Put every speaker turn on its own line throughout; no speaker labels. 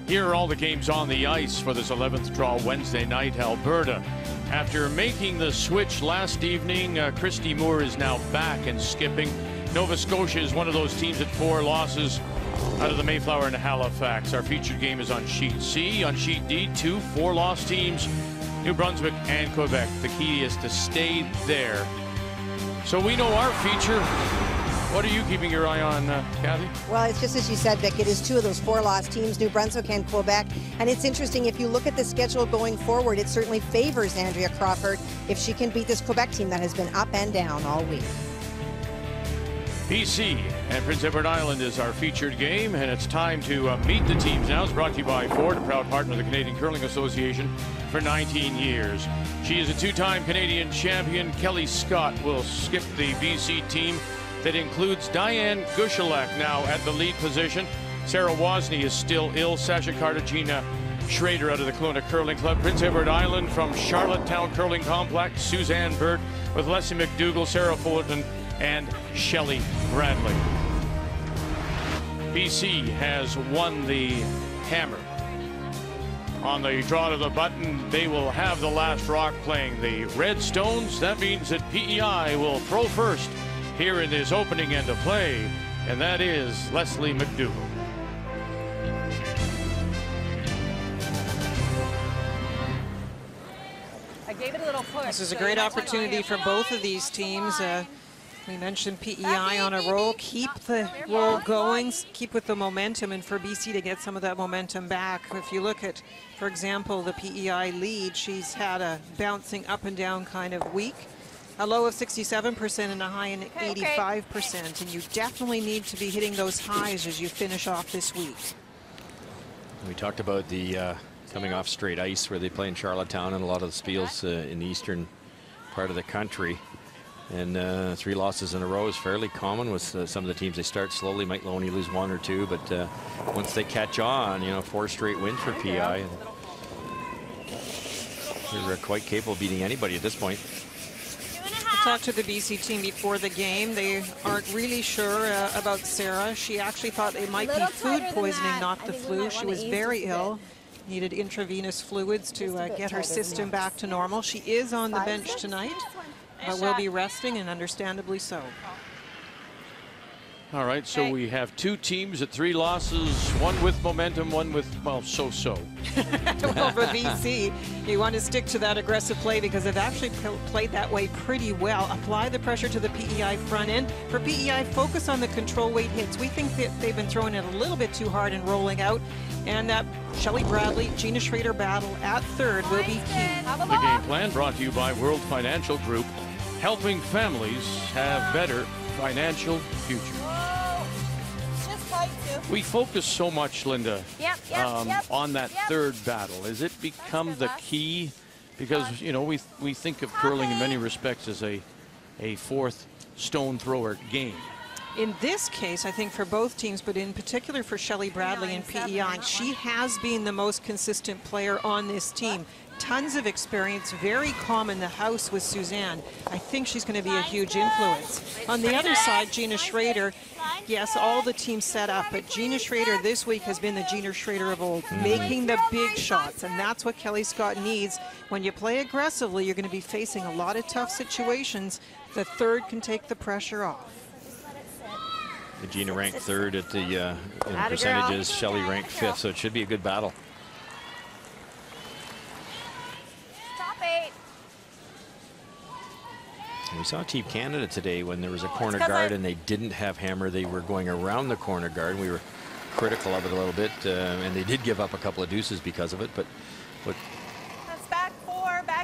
Here are all the games on the ice for this 11th Draw Wednesday night. Alberta, after making the switch last evening, Christy Moore is now back and skipping. Nova Scotia is one of those teams at 4 losses out of the Mayflower and Halifax. Our featured game is on sheet C. On sheet D, 2 4-loss teams, New Brunswick and Quebec. The key is to stay there. So we know our feature. What are you keeping your eye on, Kathy?
Well, it's just as you said, Vic, it is 2 of those 4-loss teams, New Brunswick and Quebec. And it's interesting, if you look at the schedule going forward, it certainly favors Andrea Crawford if she can beat this Quebec team that has been up and down all week.
BC and Prince Edward Island is our featured game, and it's time to meet the teams now. It's brought to you by Ford, a proud partner of the Canadian Curling Association for 19 years. She is a 2-time Canadian champion. Kelly Scott will skip the BC team that includes Diane Gushalak now at the lead position. Sarah Wozni is still ill. Sasha Cartagena Schrader out of the Kelowna Curling Club. Prince Edward Island from Charlottetown Curling Complex, Suzanne Birt with Leslie McDougall, Sarah Fullerton, and Shelley Bradley. BC has won the hammer. On the draw to the button, they will have the last rock playing the Redstones. That means that PEI will throw first here in this opening end of play, and that is Leslie McDougall.
I gave it a little push.
This is a great opportunity for both of these teams. We mentioned PEI on a roll. Keep the roll going, keep with the momentum, and for BC to get some of that momentum back. If you look at, for example, the PEI lead, she's had a bouncing up and down kind of week. A low of 67% and a high in 85%. And you definitely need to be hitting those highs as you finish off this week.
We talked about the coming off straight ice where they play in Charlottetown and a lot of the spiels in the eastern part of the country. And 3 losses in a row is fairly common with some of the teams. They start slowly, might only lose 1 or 2, but once they catch on, you know, 4 straight wins for PEI. They're quite capable of beating anybody at this point.
I talked to the BC team before the game. They aren't really sure about Sarah. She actually thought it might be food poisoning, not the flu. She was very ill, needed intravenous fluids to get her system back to normal. She is on the bench tonight, but will be resting, and understandably so.
All right, so we have 2 teams at 3 losses, 1 with momentum, 1 with, well, so-so.
Well, for BC, you want to stick to that aggressive play because they've actually played that way pretty well. Apply the pressure to the PEI front end. For PEI, focus on the control weight hits. We think that they've been throwing it a little bit too hard and rolling out, and that Shelley Bradley, Gina Schrader battle at third will be key.
The game plan brought to you by World Financial Group, helping families have better financial futures. We focus so much, Linda, on that third battle. Has it become the key? Because, you know, we think of curling in many respects as a 4th stone thrower game.
In this case, I think for both teams, but in particular for Shelley Bradley and PEI, she has been the most consistent player on this team. Tons of experience, very calm in the house with Suzanne. I think she's going to be a huge influence. On the other side, Gina Schrader, yes, all the teams set up, but Gina Schrader this week has been the Gina Schrader of old, making the big shots, and that's what Kelly Scott needs. When you play aggressively, you're going to be facing a lot of tough situations. The third can take the pressure off.
Gina ranked 3rd at the in percentages. Shelley ranked 5th, so it should be a good battle. We saw Team Canada today when there was a corner guard and they didn't have hammer. They were going around the corner guard. We were critical of it a little bit, and they did give up a couple of deuces because of it. But what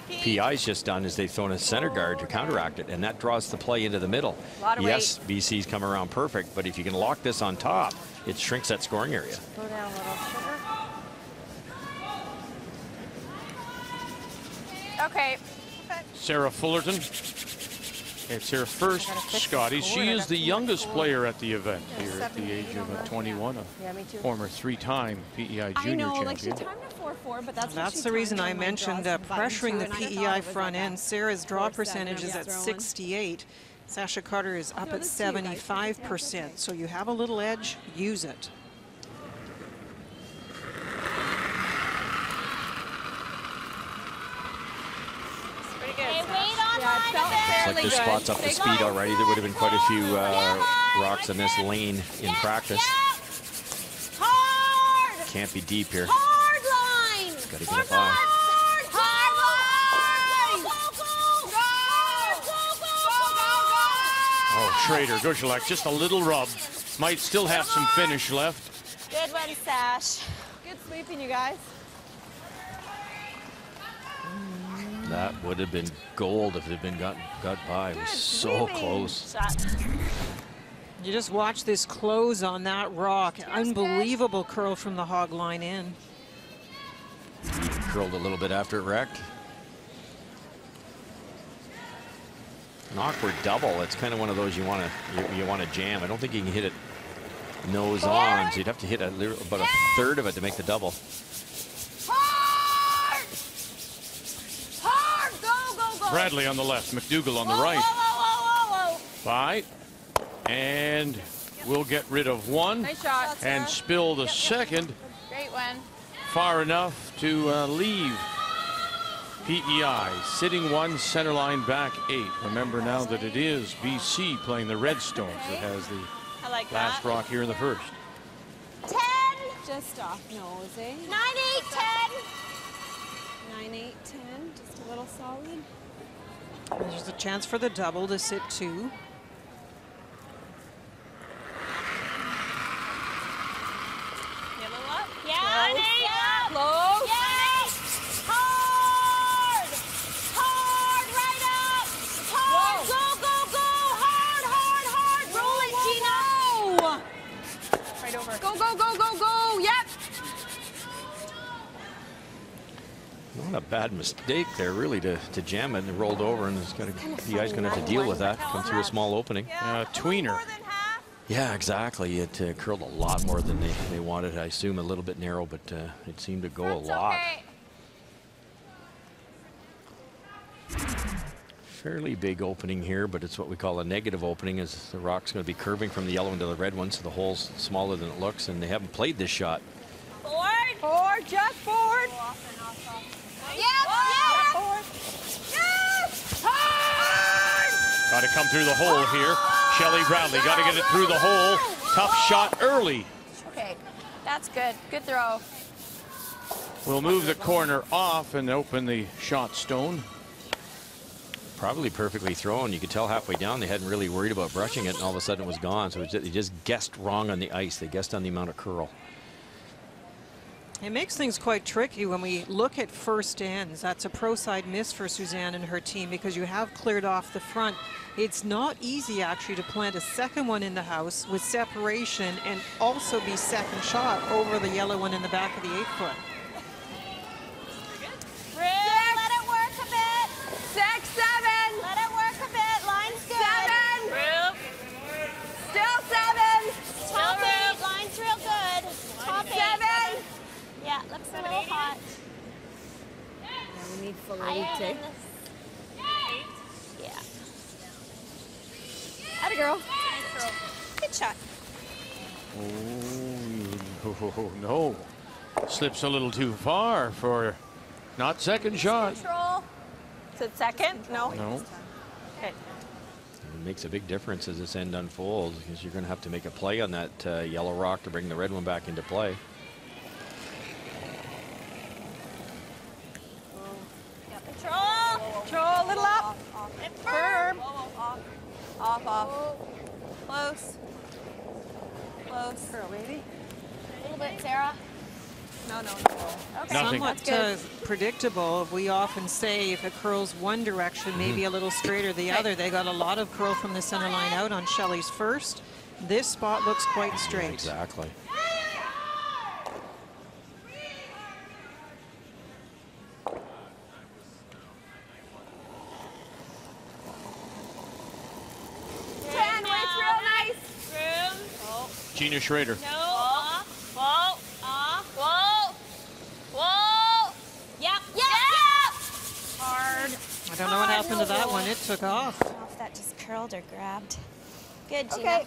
PEI's just done is they've thrown a center guard to counteract it, and that draws the play into the middle. Yes, BC's come around perfect, but if you can lock this on top, it shrinks that scoring area.
Slow down a little, sugar. Okay.
Sarah Fullerton. It's her first Scotties. She is the youngest player at the event here at the age of 21, a former 3-time PEI junior champion.
Like she timed a 4-4, but
that's the reason I mentioned pressuring the PEI front end. Sarah's draw percentage is at 68. Sasha Carter is up at 75%. So you have a little edge, use it.
Looks like there's spots up the speed already. There would have been quite a few rocks in this lane in practice.
Hard.
Can't be deep here.
Hard line.
Got to get up high.
Oh, Schrader, Gushelak, just a little rub. Might still have some finish left.
Good one, Sash.
Good sweeping, you guys.
That would have been gold if it had been got by. It was so close.
Shot.
You just watch this close on that rock. Unbelievable curl from the hog line in.
Curled a little bit after it wrecked. An awkward double. It's kind of one of those you want to jam. I don't think you can hit it nose on, so you'd have to hit about a third of it to make the double.
Hard. Hard. Go, go, go.
Bradley on the left, McDougall on the right.
Whoa.
Fight. And we'll get rid of one.
Nice shot.
And spill the second
Great one.
far enough to leave PEI. Sitting one, center line back 8. Remember now that it is BC playing the Redstones that has the
I like
last
that.
rock here in the first.
10.
Just off nose, eh?
9, 8, 10.
9, 8, 10. Just a little solid.
There's a chance for the double to sit 2.
Yeah,
Close.
yeah.
Close.
Yes. Hard. Hard. Right up. Hard. Go. Hard. Roll it, Gina.
Right over. Go. Yep.
Not a bad mistake there, really, to jam it and it rolled over, and PEI's going to have to deal with that. Come through a small opening.
Tweener.
Yeah, exactly. It curled a lot more than they wanted. I assume a little bit narrow, but it seemed to go a lot. Fairly big opening here, but it's what we call a negative opening, as the rock's going to be curving from the yellow into the red one, so the hole's smaller than it looks, and they haven't played this shot.
Forward, just forward.
Got to come through the hole here. Shelley Bradley got to get it through the hole. Tough shot early.
Okay, that's good. Good throw.
We'll move the corner off and open the shot stone.
Probably perfectly thrown. You could tell halfway down they hadn't really worried about brushing it, and all of a sudden it was gone. So they just guessed wrong on the ice. They guessed on the amount of curl.
It makes things quite tricky when we look at first ends. That's a pro side miss for Suzanne and her team because you have cleared off the front. It's not easy actually to plant a second one in the house with separation and also be second shot over the yellow one in the back of the 8-foot.
Let it work a bit.
6, 7.
Let it work a bit. Line's good.
7. Still 7.
Top 8. Line's real good. Top 8.
7.
Yeah, looks a little hot.
We need full
Higher than
take.
this. Yeah.
Atta girl.
Good shot.
Oh, no. Slips a little too far for not second shot.
Control.
Is it second? No.
No.
Okay.
It makes a big difference as this end unfolds because you're going to have to make a play on that yellow rock to bring the red one back into play.
Control, a little up.
Firm.
Off. Close.
Curl, baby. A little bit, Sarah.
No. Okay.
Nothing.
Somewhat predictable. We often say if it curls one direction, maybe a little straighter the other. They got a lot of curl from the center line out on Shelley's first. This spot looks quite straight.
Exactly.
Gina Schrader.
No. Whoa. Yep. Hard.
I don't know what happened to that one. It took off.
I don't know if that just curled or grabbed. Good, Gina.
Okay.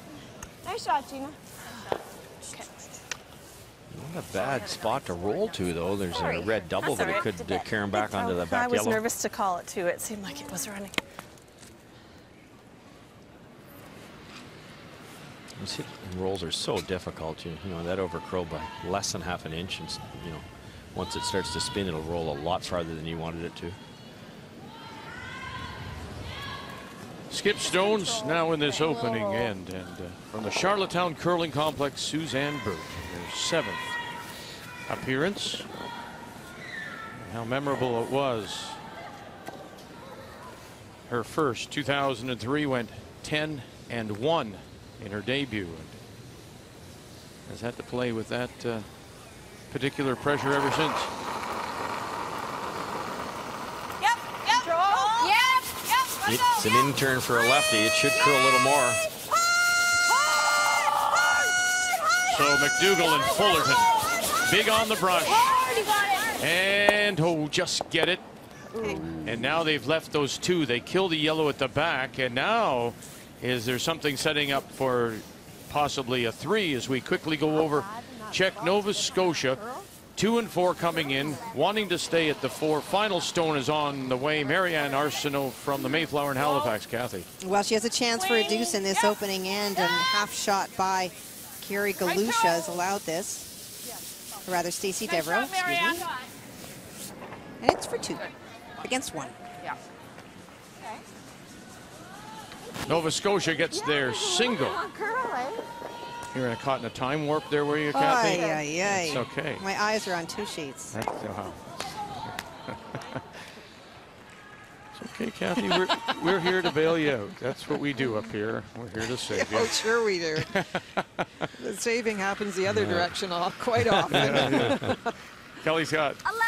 Nice shot, Gina.
Not Not a bad spot to roll to, though. There's a red double, but it could carry him back onto the back
I was
yellow.
nervous to call it, too. It seemed like it was running.
Those hit and rolls are so difficult. You know, that overcurl by less than half an inch, and you know, once it starts to spin, it'll roll a lot farther than you wanted it to.
Skip Stones now in this opening end, and from the Charlottetown Curling Complex, Suzanne Birt, her 7th appearance. How memorable it was. Her first, 2003, went 10-1 in her debut, and has had to play with that particular pressure ever since.
It's an in-turn for a lefty. It should curl a little more.
So McDougall and Fullerton, big on the brush. And oh, just get it. And now they've left those two. They kill the yellow at the back. And now, is there something setting up for possibly a 3 as we quickly go over? Check Nova Scotia. 2 and 4 coming in, wanting to stay at the 4. Final stone is on the way. Marianne Arsenault from the Mayflower in Halifax. Kathy.
Well, she has a chance for a deuce in this opening end, and half shot by Carrie Galusha has allowed this. Or rather, Stacey Devereaux, excuse me. And it's for 2 against 1.
Nova Scotia gets their single. You're caught in a time warp there, were you, Kathy?
It's
okay.
My eyes are on 2 sheets.
That's, it's okay, Kathy. We're here to bail you out. That's what we do up here. We're here to save you.
Oh, sure we do. The saving happens the other direction quite often.
Kelly Scott.
11,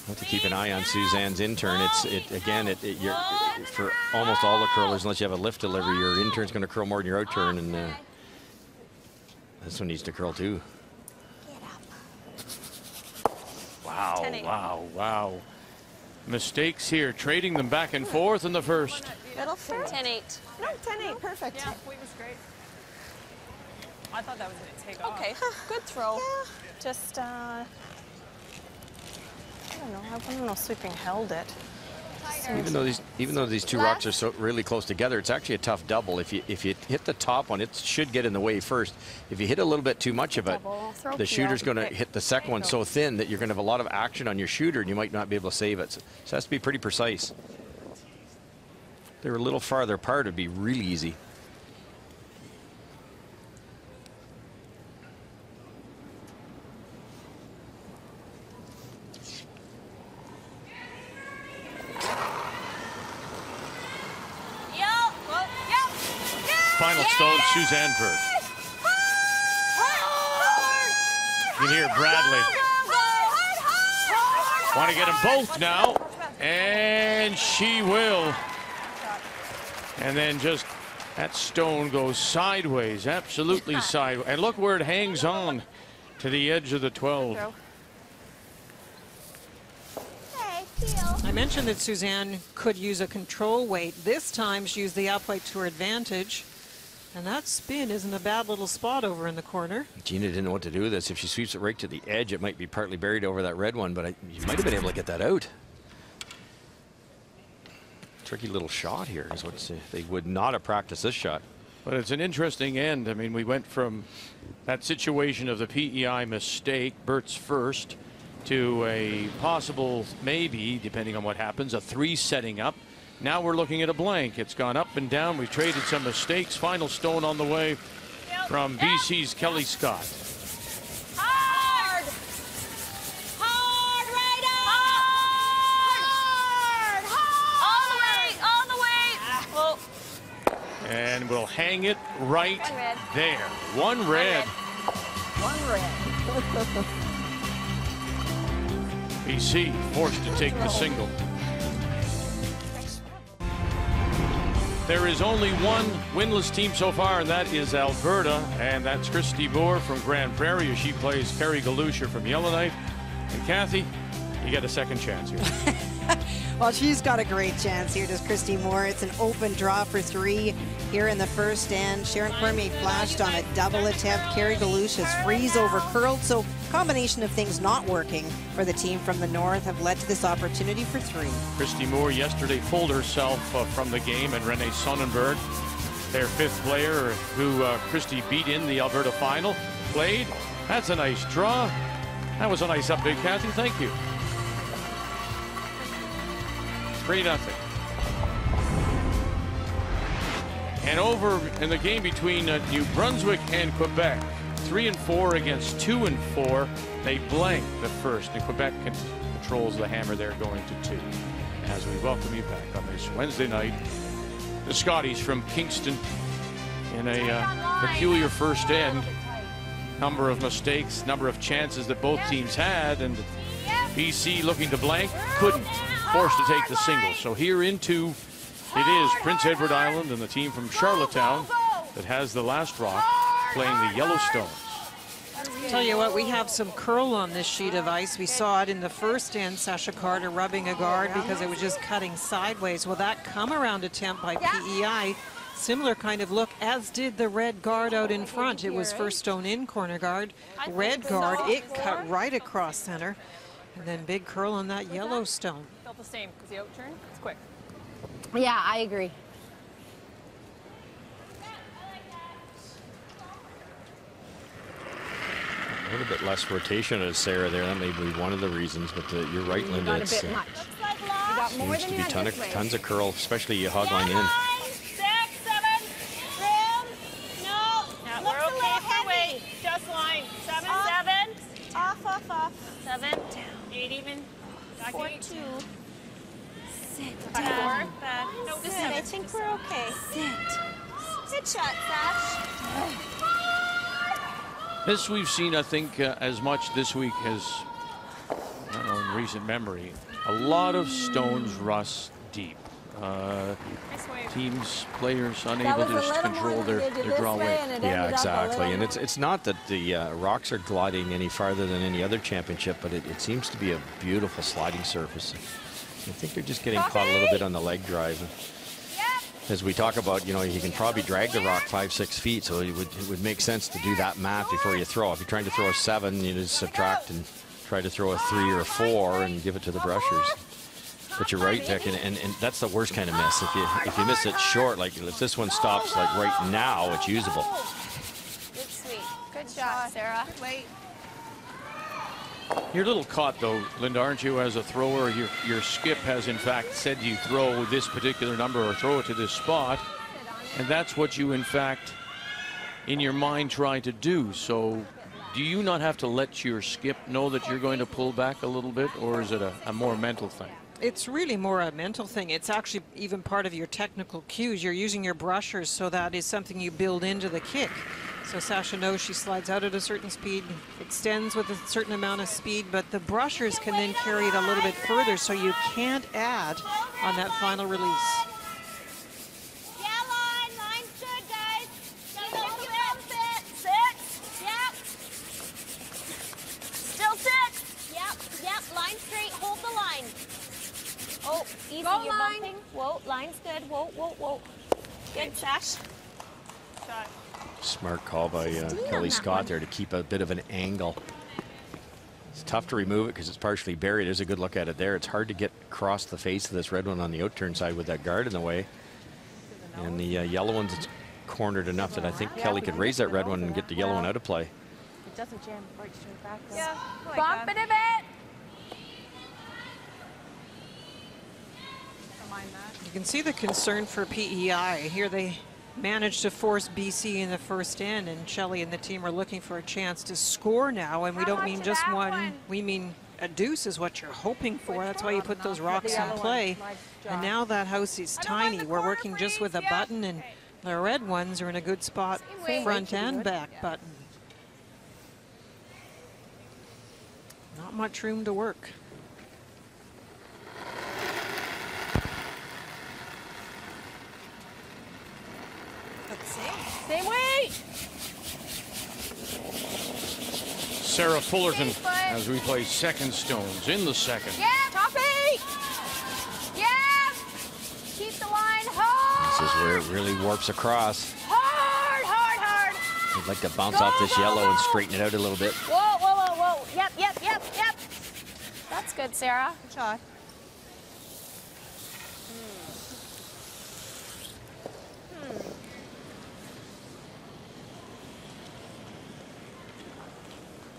Have to keep an eye on Suzanne's in-turn. You're for almost all the curlers, unless you have a lift delivery, your in-turn's going to curl more than your out-turn, and this one needs to curl too.
Wow, wow, wow. Mistakes here, trading them back and forth in the first.
Middle 10-8.
No, 10-8, perfect.
Yeah, point was great. I thought that was going to take off.
Okay, good throw.
Yeah. Just, I don't know, sweeping held it.
Even though these two rocks are so really close together, it's actually a tough double. If you hit the top one, it should get in the way first. If you hit a little bit too much of it, the shooter's going to hit the second one so thin that you're going to have a lot of action on your shooter, and you might not be able to save it. So it has to be pretty precise. If they were a little farther apart, it'd be really easy.
Final stone, Suzanne Birt. You can hear Bradley. Want to get them both now, and she will. And then just that stone goes sideways, absolutely sideways. And look where it hangs on to the edge of the 12.
I mentioned that Suzanne could use a control weight. This time she used the upright to her advantage. And that spin isn't a bad little spot over in the corner.
Gina didn't know what to do with this. If she sweeps it right to the edge, it might be partly buried over that red one, but you might have been able to get that out. Tricky little shot here is what they would not have practiced this shot.
But it's an interesting end. I mean, we went from that situation of the PEI mistake, Birt's first, to a possible, maybe, depending on what happens, a 3 setting up. Now we're looking at a blank. It's gone up and down. We've traded some mistakes. Final stone on the way from BC's Kelly Scott.
Hard! Hard, Rado! Hard! All the way!
And we'll hang it right there. One red. BC forced to take the single. There is only one winless team so far, and that is Alberta, and that's Christy Moore from Grand Prairie as she plays Carrie Galusha from Yellowknife. And Kathy, you get a second chance here.
Well, she's got a great chance here, does Christy Moore. It's an open draw for 3. Here in the first end, Sharon Cormier flashed on a double attempt. Carrie Galusha's freeze over curled. So combination of things not working for the team from the north have led to this opportunity for 3.
Christy Moore yesterday pulled herself from the game, and Renee Sonnenberg, their 5th player who Christy beat in the Alberta final, played. That's a nice draw. That was a nice update, Kathy. Thank you. 3-0. And over in the game between New Brunswick and Quebec, 3-4 against 2-4. They blank the first, and Quebec controls the hammer there going to 2. As we welcome you back on this Wednesday night, the Scotties from Kingston in a peculiar first end. Number of mistakes, number of chances that both teams had, and BC looking to blank, couldn't, forced to take the single. So here into it is Prince Edward Island and the team from Charlottetown that has the last rock, playing the Yellowstones.
Tell you what, we have some curl on this sheet of ice. We saw it in the first end, Sasha Carter rubbing a guard because it was just cutting sideways. Well, that come around attempt by PEI, similar kind of look, as did the red guard out in front. It was first stone in corner guard, red guard, it cut right across center, and then big curl on that Yellowstone.
Felt the same because the outturn, it's quick.
Yeah, I agree.
A little bit less rotation as Sarah there. That may be one of the reasons, but you're right, Linda.
Got a bit much. You got more
Seems
than
to
you
be
had
tons of curl, especially hog line in.
6, 7, trim. No, yeah, we're okay for weight. Just line. 7, 7. Off. 7, down. 8 even. Back
4,
8.
2. Sit
Back
down.
4. Back. No,
Sit.
seven.
I think we're okay. Sit. Good shot, Sash.
This we've seen, I think, as much this week as, I don't know, in recent memory. A lot of stones rust deep. Teams, players unable to just control their draw weight.
Yeah, exactly. And it's not that the rocks are gliding any farther than any other championship, but it seems to be a beautiful sliding surface. I think they're just getting caught a little bit on the leg drive. As we talk about, you know, you can probably drag the rock 5-6 feet, so it would make sense to do that math before you throw. If you're trying to throw a 7, you just subtract and try to throw a 3 or a 4 and give it to the brushers. But you're right, Vic, and that's the worst kind of miss. If you miss it short, like if this one stops like right now, it's usable.
Good sweep. Good shot, Sarah. Wait.
You're a little caught, though, Linda, aren't you, as a thrower? Your skip has, in fact, said you throw this particular number or throw it to this spot. And that's what you, in fact, in your mind try to do. So do you not have to let your skip know that you're going to pull back a little bit, or is it a more mental thing?
It's really more a mental thing. It's actually even part of your technical cues. You're using your brushers, so that is something you build into the kick. So Sasha knows she slides out at a certain speed, extends with a certain amount of speed, but the brushers can then carry it a little bit further, so you can't add on that final release.
Yeah, line's good, guys. Sit. Yep. Still 6. Yep. Line straight. Hold the line. Oh, easy.
Go
You're
line.
bumping. Whoa, line's good. Whoa. Good, Sash.
Shot.
Smart call by Kelly Scott there to keep a bit of an angle. It's tough to remove it because it's partially buried. There's a good look at it there. It's hard to get across the face of this red one on the outturn side with that guard in the way. And the yellow one's cornered enough that I think Kelly could raise that red one and get the yellow one out of play.
It doesn't jam right straight back, though.
Yeah.
Bump it a bit.
You can see the concern for PEI. Here they managed to force BC in the first end, and Shelley and the team are looking for a chance to score now, and we don't mean just one, we mean a deuce is what you're hoping for. That's why you put those rocks in play. And now that house is tiny. We're working just with a button, and the red ones are in a good spot, front and back button. Not much room to work.
Same weight.
Sarah Fullerton as we play second stones in the second.
Yeah, top 8. Yeah. Keep the line hard.
This is where it really warps across.
Hard, hard, hard.
I'd like to bounce off this yellow and straighten it out a little bit.
Whoa, whoa, whoa, whoa. Yep, yep, yep, yep. That's good, Sarah.
Good shot.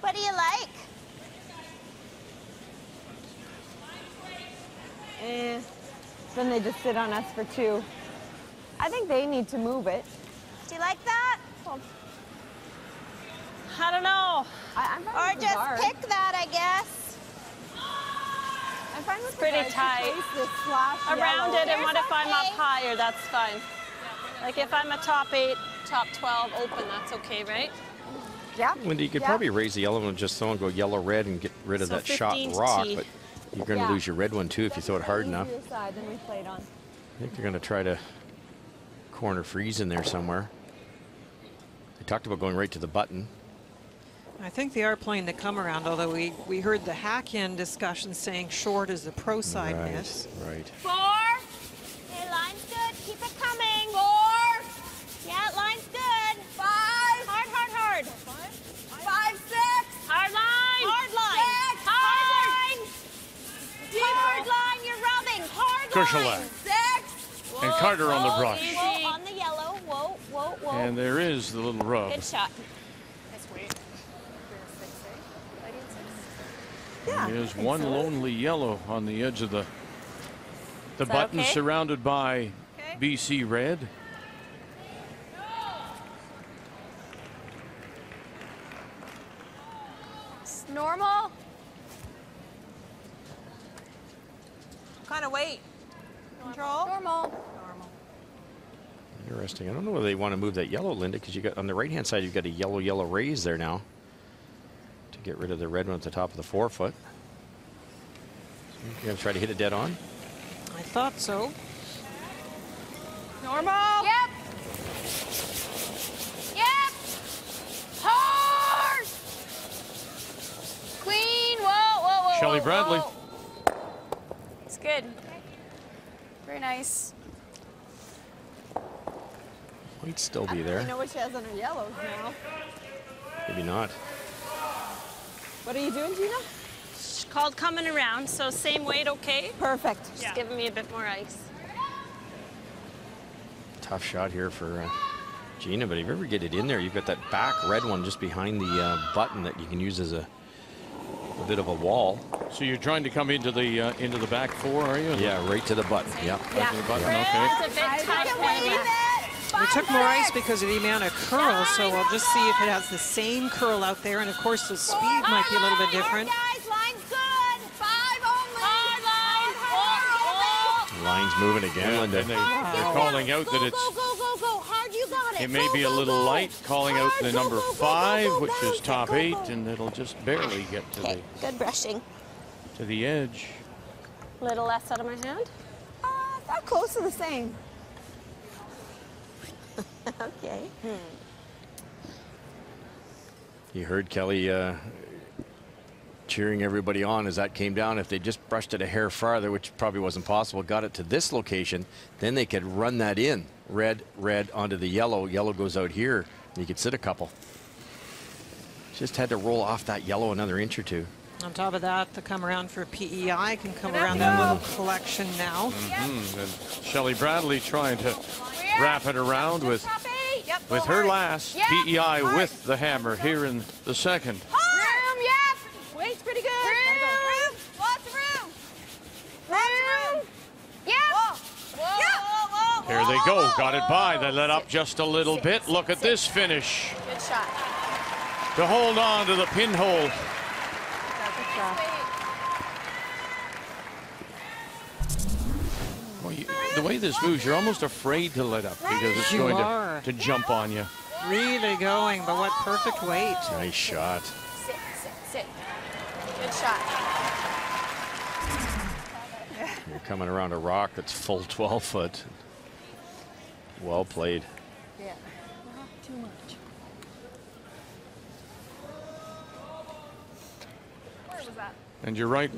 What do you like?
Then they just sit on us for 2. I think they need to move it.
Do you like that?
I don't know.
I'm fine
Or
with the
just
guard.
pick that, I guess.
I'm fine with the
pretty
guard to
tight.
chase this slash
Around
yellow.
it, and what if I'm up
okay.
higher? That's fine. Like if I'm a top 8, top 12 open, that's okay, right?
Yeah.
Wendy, you could
Yeah.
probably raise the yellow and just throw and go yellow-red and get rid of
So
that shot
15 to
rock,
tee.
but you're going to
Yeah.
lose your red one too if you throw it hard enough.
Easier side than we played on.
I think they're going to try to corner freeze in there somewhere. They talked about going right to the button.
I think they are playing the come around, although we heard the hack-in discussion saying short is the pro side miss.
Right.
4. Okay, line's good. Keep it coming. 4. Yeah, line's good. 5. Hard, hard, hard. 5, 6.
Hard line.
Hard line.
6.
Hard line. Hard line. You're rubbing. Hard
Kushel
line. 6.
And Carter on the brush.
Easy.
Whoa, on the yellow. Whoa, whoa, whoa.
And there is the little rub.
Good shot.
There's one lonely yellow on the edge of the
that
button,
okay?
surrounded by BC red.
It's normal.
Kind of weight. Control.
Normal.
Interesting. I don't know whether they want to move that yellow, Linda, because you got on the right-hand side, you've got a yellow raise there now to get rid of the red one at the top of the forefoot. So you're going to try to hit it dead on?
I thought so.
Normal.
Yep. Yep. Hard. Queen. Whoa, whoa, whoa.
Shelley
whoa,
Bradley.
whoa.
It's good. Very nice.
Might still be
I
there.
know what she has on her yellows now.
Maybe not.
What are you doing, Gina?
It's called coming around, so same weight, okay?
Perfect.
Just giving me a bit more ice.
Tough shot here for Gina, but if you ever get it in there, you've got that back red one just behind the button that you can use as a bit of a wall.
So you're trying to come into the back 4, are you?
Yeah, right to the button. Yep.
Right to the button, okay.
It's a bit tough, maybe.
We took more ice because of the amount of curl, so we'll just see if it has the same curl out there, and of course the speed might be a little bit different.
Guys, line's good. 5 only.
Hard line.
Line's moving again, Linda.
And they're calling out that it's
Go. Hard, you got it.
it may be a little light, calling out the number 5, which is top 8, and it'll just barely get to
Okay, good brushing.
the edge.
Little less out of my hand.
Not close to the same.
Okay.
You heard Kelly cheering everybody on as that came down. If they just brushed it a hair farther, which probably wasn't possible, got it to this location, then they could run that in. Red onto the yellow. Yellow goes out here. And you could sit a couple. Just had to roll off that yellow another inch or two.
On top of that, the come around for PEI can come around that little collection now.
And Shelley Bradley trying to wrap it around with her last PEI with the hammer here in the second.
Room, yep. Weight's pretty good. Room. Lots of room. Room. Yep. Whoa.
Here they go. Got it by. They let up just a little bit. Look at this finish.
Good shot.
To hold on to the pinhole. Well, the way this moves, you're almost afraid to let up because it's
You
going
are.
to jump on you.
Really going, but what perfect weight.
Nice shot.
Sit. Good shot.
You're coming around a rock that's full 12 foot. Well played.
Yeah. Not too much.
Where was that?
And you're right,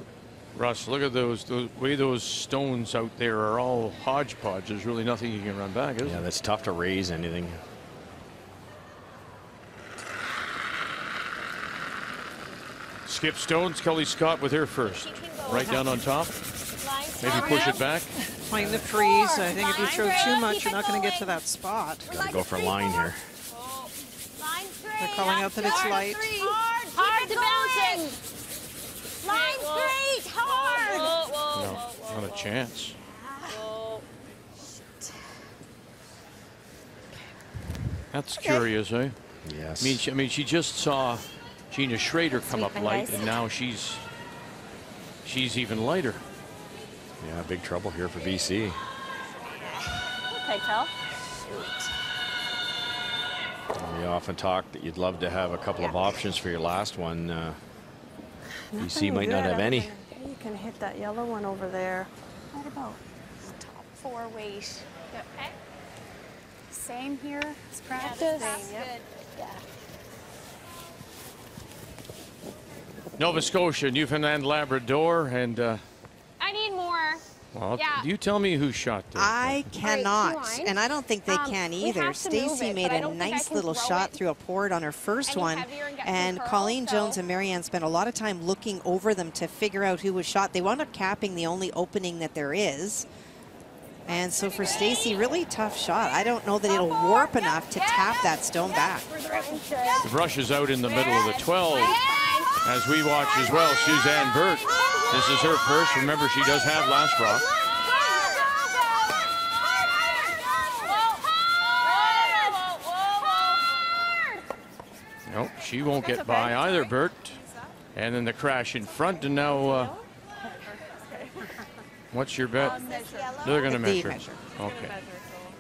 Russ, look at those, the way those stones out there are all hodgepodge. There's really nothing you can run back, is
Yeah,
it?
that's tough to raise anything.
Skip stones. Kelly Scott with her first. Right down on top. Maybe push it back.
Playing the freeze. I think if you throw too much, you're not going to get to that spot.
Gotta go for line here.
They're calling out that it's light.
Hard to bouncing.
Line straight, hard.
No, not a chance. That's curious, eh?
Yes.
I mean, she just saw Gina Schrader come up light, and now she's even lighter.
Yeah, big trouble here for BC.
Okay, Kel.
We often talk that you'd love to have a couple of options for your last one. BC might not have any.
You can hit that yellow one over there.
What about top 4 weight? Okay. Same here as practice.
Same, yep.
Good. Yeah.
Nova Scotia, Newfoundland, Labrador, and
I need more.
well,
Yeah.
you tell me who shot this.
I cannot,
lines.
and I don't think they can
We
either.
have to move
Stacy
it,
made
but I
a
don't think I
nice
can
little
throw
shot
it
through a port on her first
any
one,
heavier and get
and
too curled,
Colleen Jones
so-
and Marianne spent a lot of time looking over them to figure out who was shot. They wound up capping the only opening that there is. And so for Stacy, really tough shot. I don't know that it'll warp enough to tap that stone back.
The brush is out in the middle of the 12 as we watch as well. Suzanne Birt. This is her first. Remember, she does have last rock. Nope, she won't get by either, Birt. And then the crash in front, and now what's your bet? They're going to
The
measure.
measure.
Okay.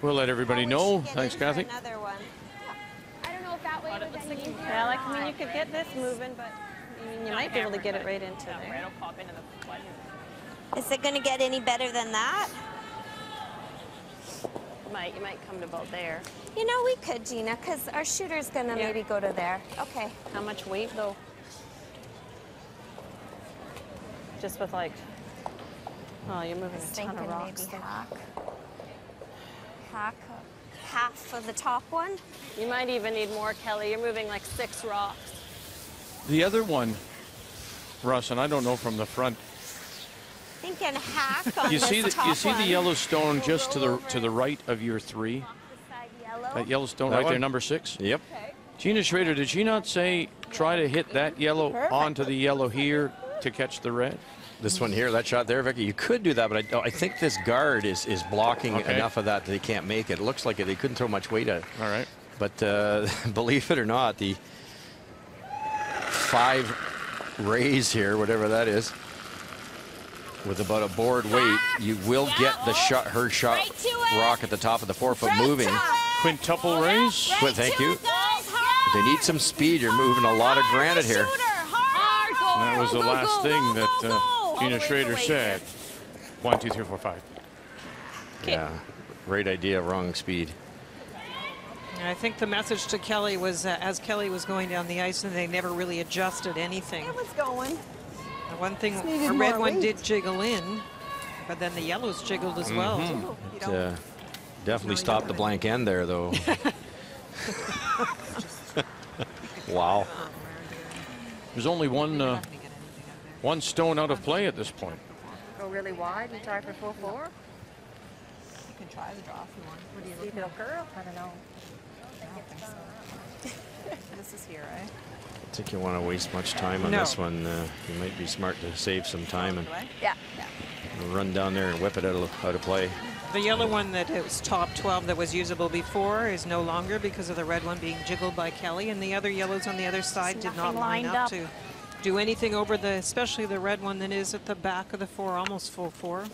We'll let everybody know. Thanks, Kathy.
Another one.
I don't know if that way was any easier.
Yeah, like, I mean, you could get this moving, but I mean, you might be able to get it right into there.
Is it going to get any better than that?
You might come to about there.
You know, we could, Gina, because our shooter's going to
Yeah.
maybe go to there. Okay.
How much weight though? Just with like, oh, you're moving a ton
Thinking
of rocks.
maybe
though.
half of the top one.
You might even need more, Kelly. You're moving like 6 rocks.
The other one, Russ, and I don't know from the front.
Thinking hack on
You
this
see the
top
the
one.
yellow stone just to the right of your 3.
Beside yellow.
That yellow stone
That
right there,
one?
number 6.
Yep.
Gina Schrader, did she not say try to hit that yellow onto the yellow here to catch the red?
This one here, that shot there, Vicky, you could do that, but I think this guard is blocking
Okay.
enough of that they can't make it. It looks like they couldn't throw much weight at it.
All right.
But believe it or not, the 5 raise here, whatever that is, with about a board weight, you will get the shot, her shot
Right to it.
rock at the top of the 4-foot moving.
Quintuple raise.
But thank you. They need some speed. You're moving a lot of granite here.
And that was the last thing that Gina Schrader said. 1, 2, 3, 4, 5.
Yeah, great idea, wrong speed.
And I think the message to Kelly was, as Kelly was going down the ice, and they never really adjusted anything.
It was going.
The one thing,
needed
a red
more
one
weight.
did jiggle in, but then the yellows jiggled as well.
It, definitely stopped the blank end there, though. Wow.
There's only one stone out of play at this point.
Go really wide and try for 4-4.
You can try the draw if you want. What do you
See if it'll curl.
I don't know. I don't think so. This is here, right?
I think you want to waste much time on
No.
this one. You might be smart to save some time and
Do I?
Yeah.
run down there and whip it out of play.
The yellow one that it was top 12 that was usable before is no longer because of the red one being jiggled by Kelly, and the other yellows on the other side did not line
lined
up
up.
to do anything over the, especially the red one that is at the back of the 4, almost full 4.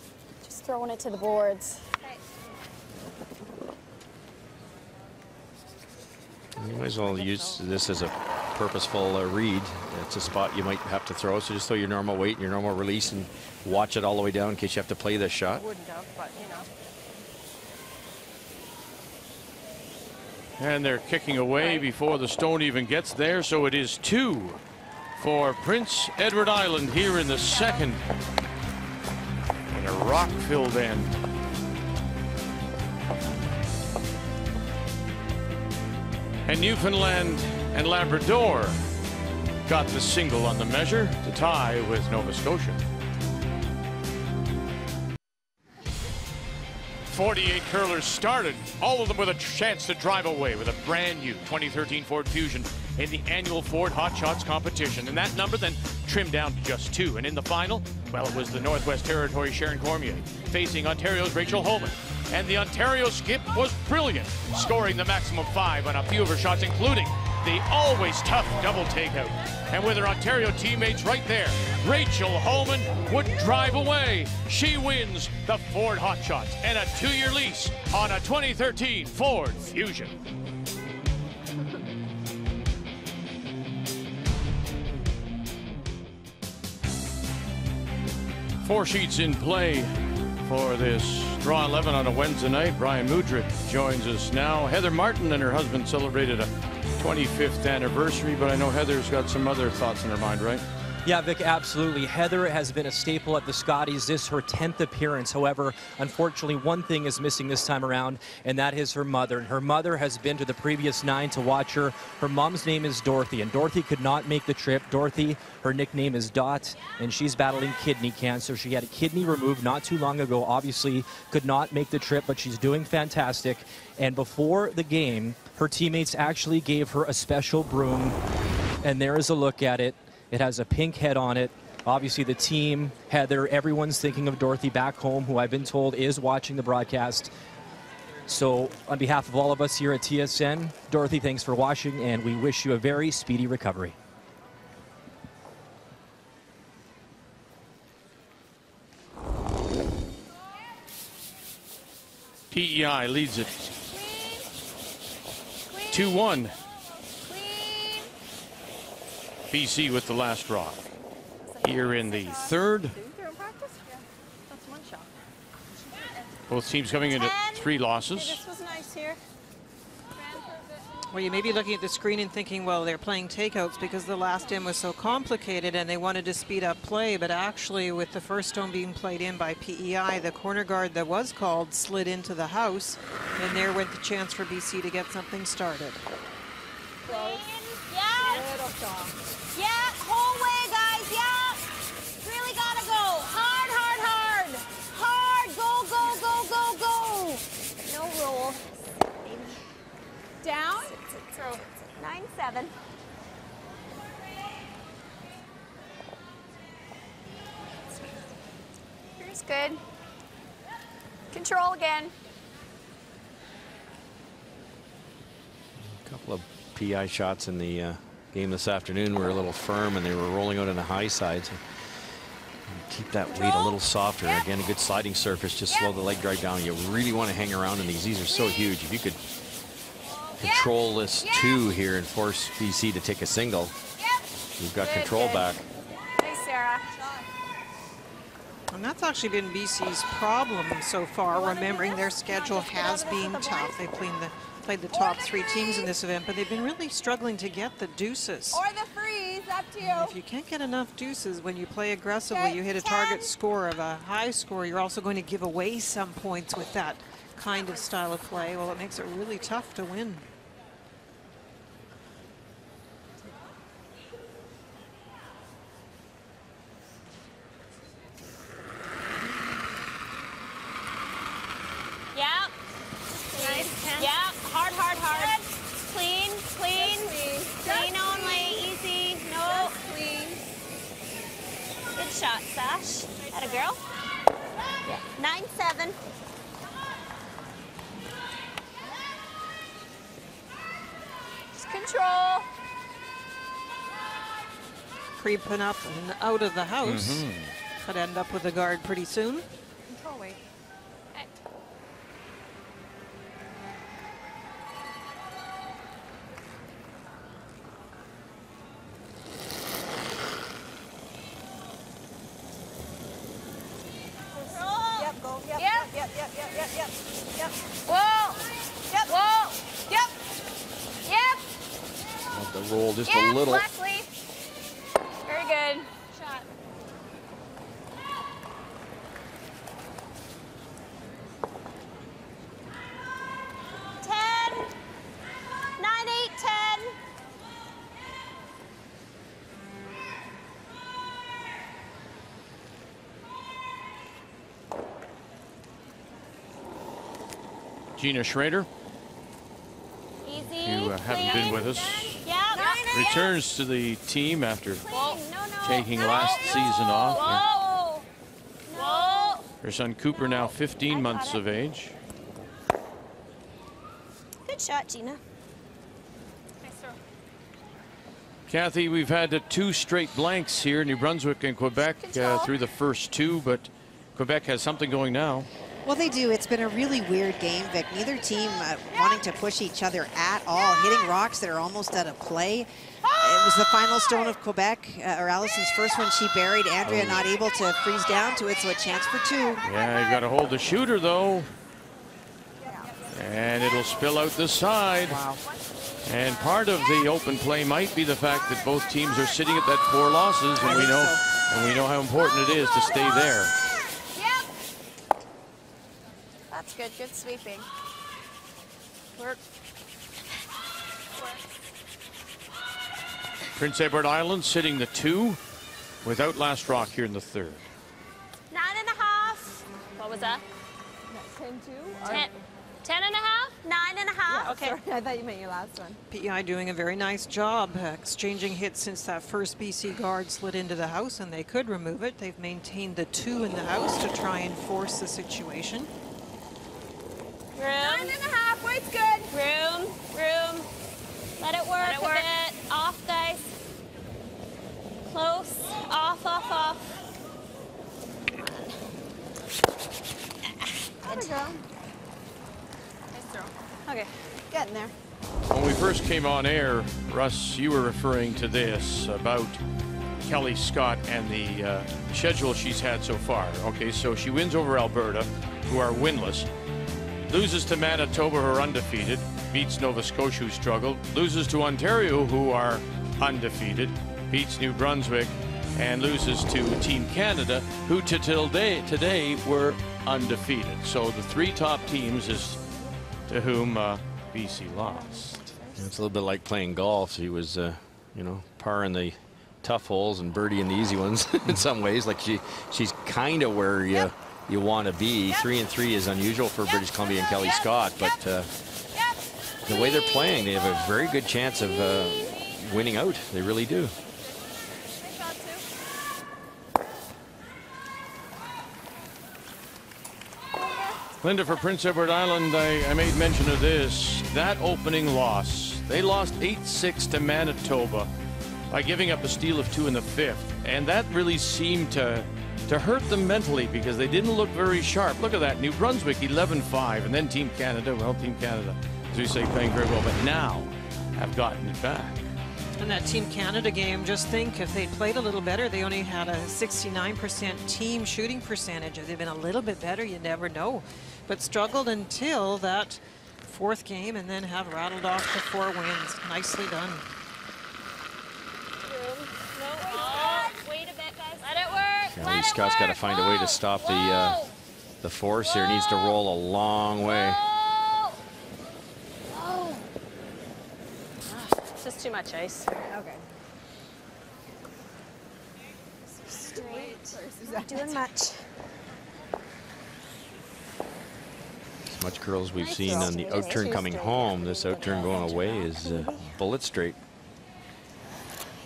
Just throwing it to the boards.
You might as well use this as a purposeful read. It's a spot you might have to throw, so just throw your normal weight and your normal release and watch it all the way down in case you have to play this shot.
Wouldn't have, but you know.
And they're kicking away before the stone even gets there, so it is 2 for Prince Edward Island here in the second a rock-filled end. And Newfoundland and Labrador got the single on the measure to tie with Nova Scotia. 48 curlers started, all of them with a chance to drive away with a brand new 2013 Ford Fusion in the annual Ford Hot Shots competition. And that number then trimmed down to just 2. And in the final, well, it was the Northwest Territory Sharon Cormier facing Ontario's Rachel Holman. And the Ontario skip was brilliant, scoring the maximum 5 on a few of her shots, including the always tough double takeout. And with her Ontario teammates right there, Rachel Holman would drive away. She wins the Ford Hot Shots and a 2-year lease on a 2013 Ford Fusion. Four sheets in play for this Draw 11 on a Wednesday night. Brian Mudrick joins us now. Heather Martin and her husband celebrated a 25th anniversary, but I know Heather's got some other thoughts in her mind, right?
Yeah, Vic, absolutely. Heather has been a staple at the Scotties. This is her 10th appearance. However, unfortunately, one thing is missing this time around, and that is her mother. Her mother has been to the previous 9 to watch her. Her mom's name is Dorothy, and Dorothy could not make the trip. Dorothy, her nickname is Dot, and she's battling kidney cancer. She had a kidney removed not too long ago. Obviously, could not make the trip, but she's doing fantastic. And before the game, her teammates actually gave her a special broom, and there is a look at it. It has a pink head on it. Obviously, the team, Heather, everyone's thinking of Dorothy back home, who I've been told is watching the broadcast. So on behalf of all of us here at TSN, Dorothy, thanks for watching, and we wish you a very speedy recovery.
PEI leads it 2-1. BC with the last draw. Here in the third. Both teams coming into 3 losses.
This was nice here.
Well, you may be looking at the screen and thinking, well, they're playing takeouts because the last in was so complicated and they wanted to speed up play, but actually with the first stone being played in by PEI, the corner guard that was called slid into the house, and there went the chance for BC to get something started.
Yeah, whole way, guys, yeah. Really gotta go. Hard, hard, hard. Hard, go, go, go, go, go.
No roll.
Down.
9-7. Here's good. Control again.
A couple of PI shots in the game this afternoon were a little firm and they were rolling out on the high side. So keep that weight a little softer. Again, a good sliding surface. Just slow the leg drive down. You really want to hang around in these. These are so huge. If you could control this 2 here and force BC to take a single, you've got control back.
Nice, Sarah.
And that's actually been BC's problem so far, remembering their schedule has been tough. They played the top 3 teams in this event, but they've been really struggling to get the deuces.
Or the freeze, up to you.
If you can't get enough deuces when you play aggressively, you hit a target score of a high score, you're also going to give away some points with that kind of style of play. Well, it makes it really tough to win.
Yeah.
Nice.
Yeah. Hard, hard, hard. Clean, clean. Clean only. Easy. No. Good shot, Sash. Atta girl. Yeah. 9-7.
Just control.
Creeping up and out of the house. Could end up with a guard pretty soon.
Control weight. Yep, go. Yep,
Yep.
yep, yep, yep, yep, yep, yep.
Whoa.
Yep.
Whoa.
Yep.
Yep.
Let the roll just
Yep.
a little.
Black leaf. Very good. Shot.
Gina Schrader,
Easy.
who haven't been with us, returns to the team after taking last season off.
Whoa. Whoa.
Her son Cooper, now 15 months of age.
Good shot, Gina.
Kathy, we've had 2 straight blanks here, New Brunswick and Quebec, through the first 2, but Quebec has something going now.
Well, they do. It's been a really weird game, Vic. Neither team wanting to push each other at all, hitting rocks that are almost out of play. It was the final stone of Quebec, or Allison's first one she buried. Andrea not able to freeze down to it, so a chance for 2.
Yeah, you've got to hold the shooter, though. And it'll spill out the side.
Wow.
And part of the open play might be the fact that both teams are sitting at that 4 losses, and we know how important it is to stay there.
Yep. That's good. Good sweeping. Work.
Prince Edward Island sitting the 2 without last rock here in the 3rd.
9.5. What was that?
10-2?
10.5? 9.5?
Yeah,
Okay.
sorry, I thought you meant your last one.
PEI doing a very nice job exchanging hits since that first BC guard slid into the house, and they could remove it. They've maintained the 2 in the house to try and force the situation.
Room.
9.5. Weight's good.
Room. Let it work a bit. Off, guys. Close. Off.
Good girl. Okay, getting there.
When we first came on air, Russ, you were referring to this about Kelly Scott and the schedule she's had so far. Okay, so she wins over Alberta, who are winless, loses to Manitoba, who are undefeated, beats Nova Scotia, who struggled, loses to Ontario, who are undefeated, beats New Brunswick, and loses to Team Canada, who today were undefeated. So the 3 top teams is to whom BC lost.
It's a little bit like playing golf. She was, you know, par in the tough holes and birdie in the easy ones in some ways. Like she's kind of where you want to be. 3-3 is unusual for British Columbia and Kelly Scott, but the way they're playing, they have a very good chance of winning out. They really do.
Linda, for Prince Edward Island, I made mention of this. That opening loss, they lost 8-6 to Manitoba by giving up a steal of 2 in the 5th. And that really seemed to hurt them mentally because they didn't look very sharp. Look at that, New Brunswick 11-5, and then Team Canada, well, Team Canada, as we say, playing very well, but now have gotten it back.
And that Team Canada game, just think if they'd played a little better, they only had a 69% team shooting percentage. If they'd been a little bit better, you never know. But struggled until that 4th game and then have rattled off to 4 wins. Nicely done.
Wait a bit, guys. Let it work.
Kelly Scott's got to find a way to stop the force here. Needs to roll a long way.
It's just too much ice.
Okay.
Straight. Not doing much.
As much curls we've seen on the outturn coming home, this outturn going away is bullet straight.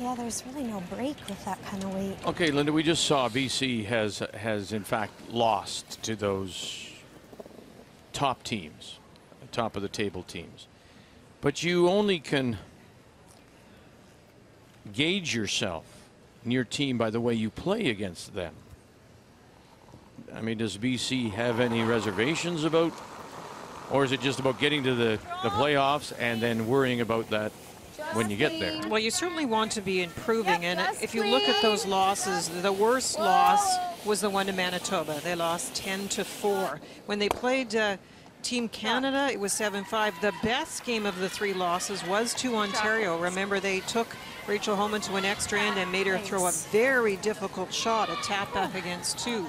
Yeah, there's really no break with that kind of weight.
Okay, Linda, we just saw BC has in fact lost to those top teams, top of the table teams. But you only can gauge yourself and your team by the way you play against them. I mean, does BC have any reservations about, or is it just about getting to the playoffs and then worrying about that when you get there?
Well, you certainly want to be improving, and if you look at those losses, the worst loss was the one to Manitoba. They lost 10-4. When they played Team Canada, it was 7-5. The best game of the 3 losses was to Ontario. Remember, they took Rachel Holman to an extra end and made her throw a very difficult shot, a tap back against 2.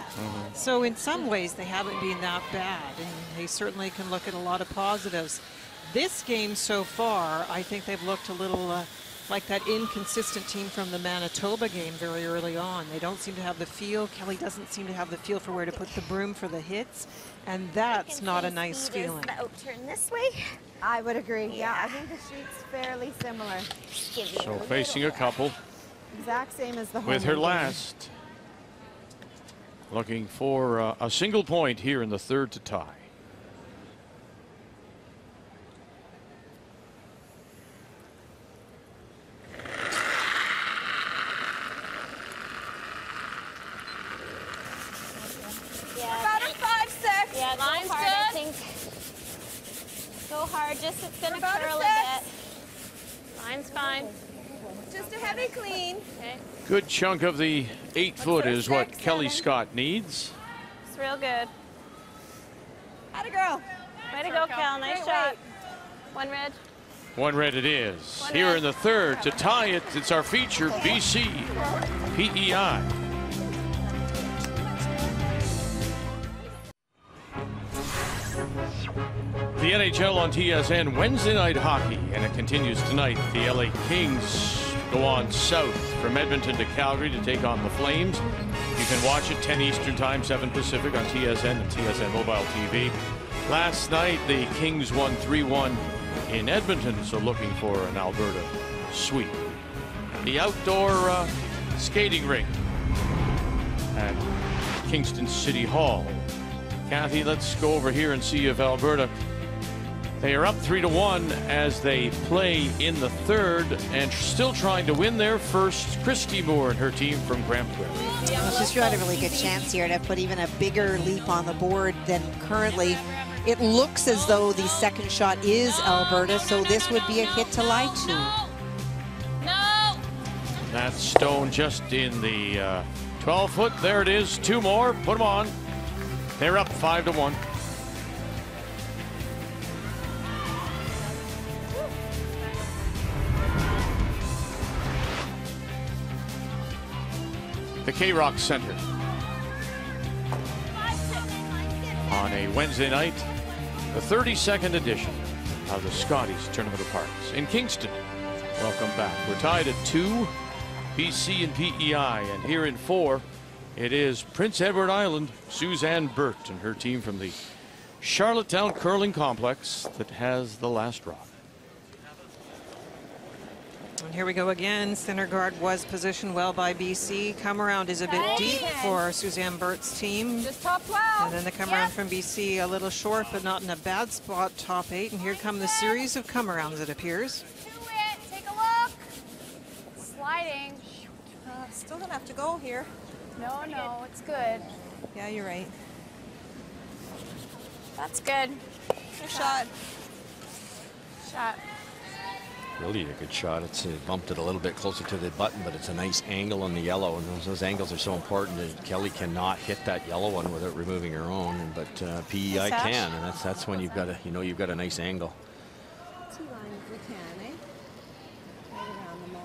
So in some ways, they haven't been that bad, and they certainly can look at a lot of positives. This game so far, I think they've looked a little like that inconsistent team from the Manitoba game very early on. They don't seem to have the feel. Kelly doesn't seem to have the feel for where to put the broom for the hits, and that's not a nice feeling.
Turn this way.
I would agree. Yeah, I think the sheet's fairly similar.
So facing a couple.
Exact same as the home
With her
game.
last. Looking for a single point here in the third to tie.
About a 5-6.
Yeah,
Line's
go hard,
good.
I think. Go hard, just it's gonna
About a
curl a
6.
bit. Line's fine.
Just a heavy clean.
Okay,
Good chunk of the 8 foot is what
6,
Kelly
7.
Scott needs.
it's real good.
Atta girl.
Way to go, Cal. Nice
Great
shot.
weight.
One red.
One red it is.
One
Here
red.
in the third to tie it, it's our feature BC PEI. The NHL on TSN Wednesday night hockey, and it continues tonight. The LA Kings go on south from Edmonton to Calgary to take on the Flames. You can watch it 10 Eastern Time, 7 Pacific on TSN and TSN Mobile TV. Last night, the Kings won 3-1 in Edmonton, so looking for an Alberta sweep. The outdoor skating rink at Kingston City Hall. Kathy, let's go over here and see if Alberta, they are up 3-1 as they play in the third and still trying to win their first. Christy Moore and her team from Grand Prairie.
Well, she's got a really good chance here to put even a bigger leap on the board than currently. It looks as though the second shot is Alberta, so this would be a hit to lie to.
No!
That stone just in the 12 foot. There it is. 2 more. Put them on. They're up 5-1. The K-Rock Center. On a Wednesday night, the 32nd edition of the Scotties Tournament of Hearts in Kingston. Welcome back. We're tied at 2, BC and PEI, and here in 4, it is Prince Edward Island, Suzanne Birt and her team from the Charlottetown Curling Complex that has the last drop.
And here we go again. Center guard was positioned well by BC. Come around is a bit deep for Suzanne Birt's team.
Just top 12.
And then the come around from BC a little short, but not in a bad spot, top 8. And here come the series of come arounds, it appears.
To it. Take a look. Sliding.
Still gonna have to go here.
No, it's good.
Yeah, you're right.
That's good.
Good shot.
Shot.
Really a good shot. It's bumped it a little bit closer to the button, but it's a nice angle on the yellow, and those angles are so important. And Kelly cannot hit that yellow one without removing her own, but PEI can, and that's when you've got a you've got a nice angle.
2 lines we can, eh? Right around them all.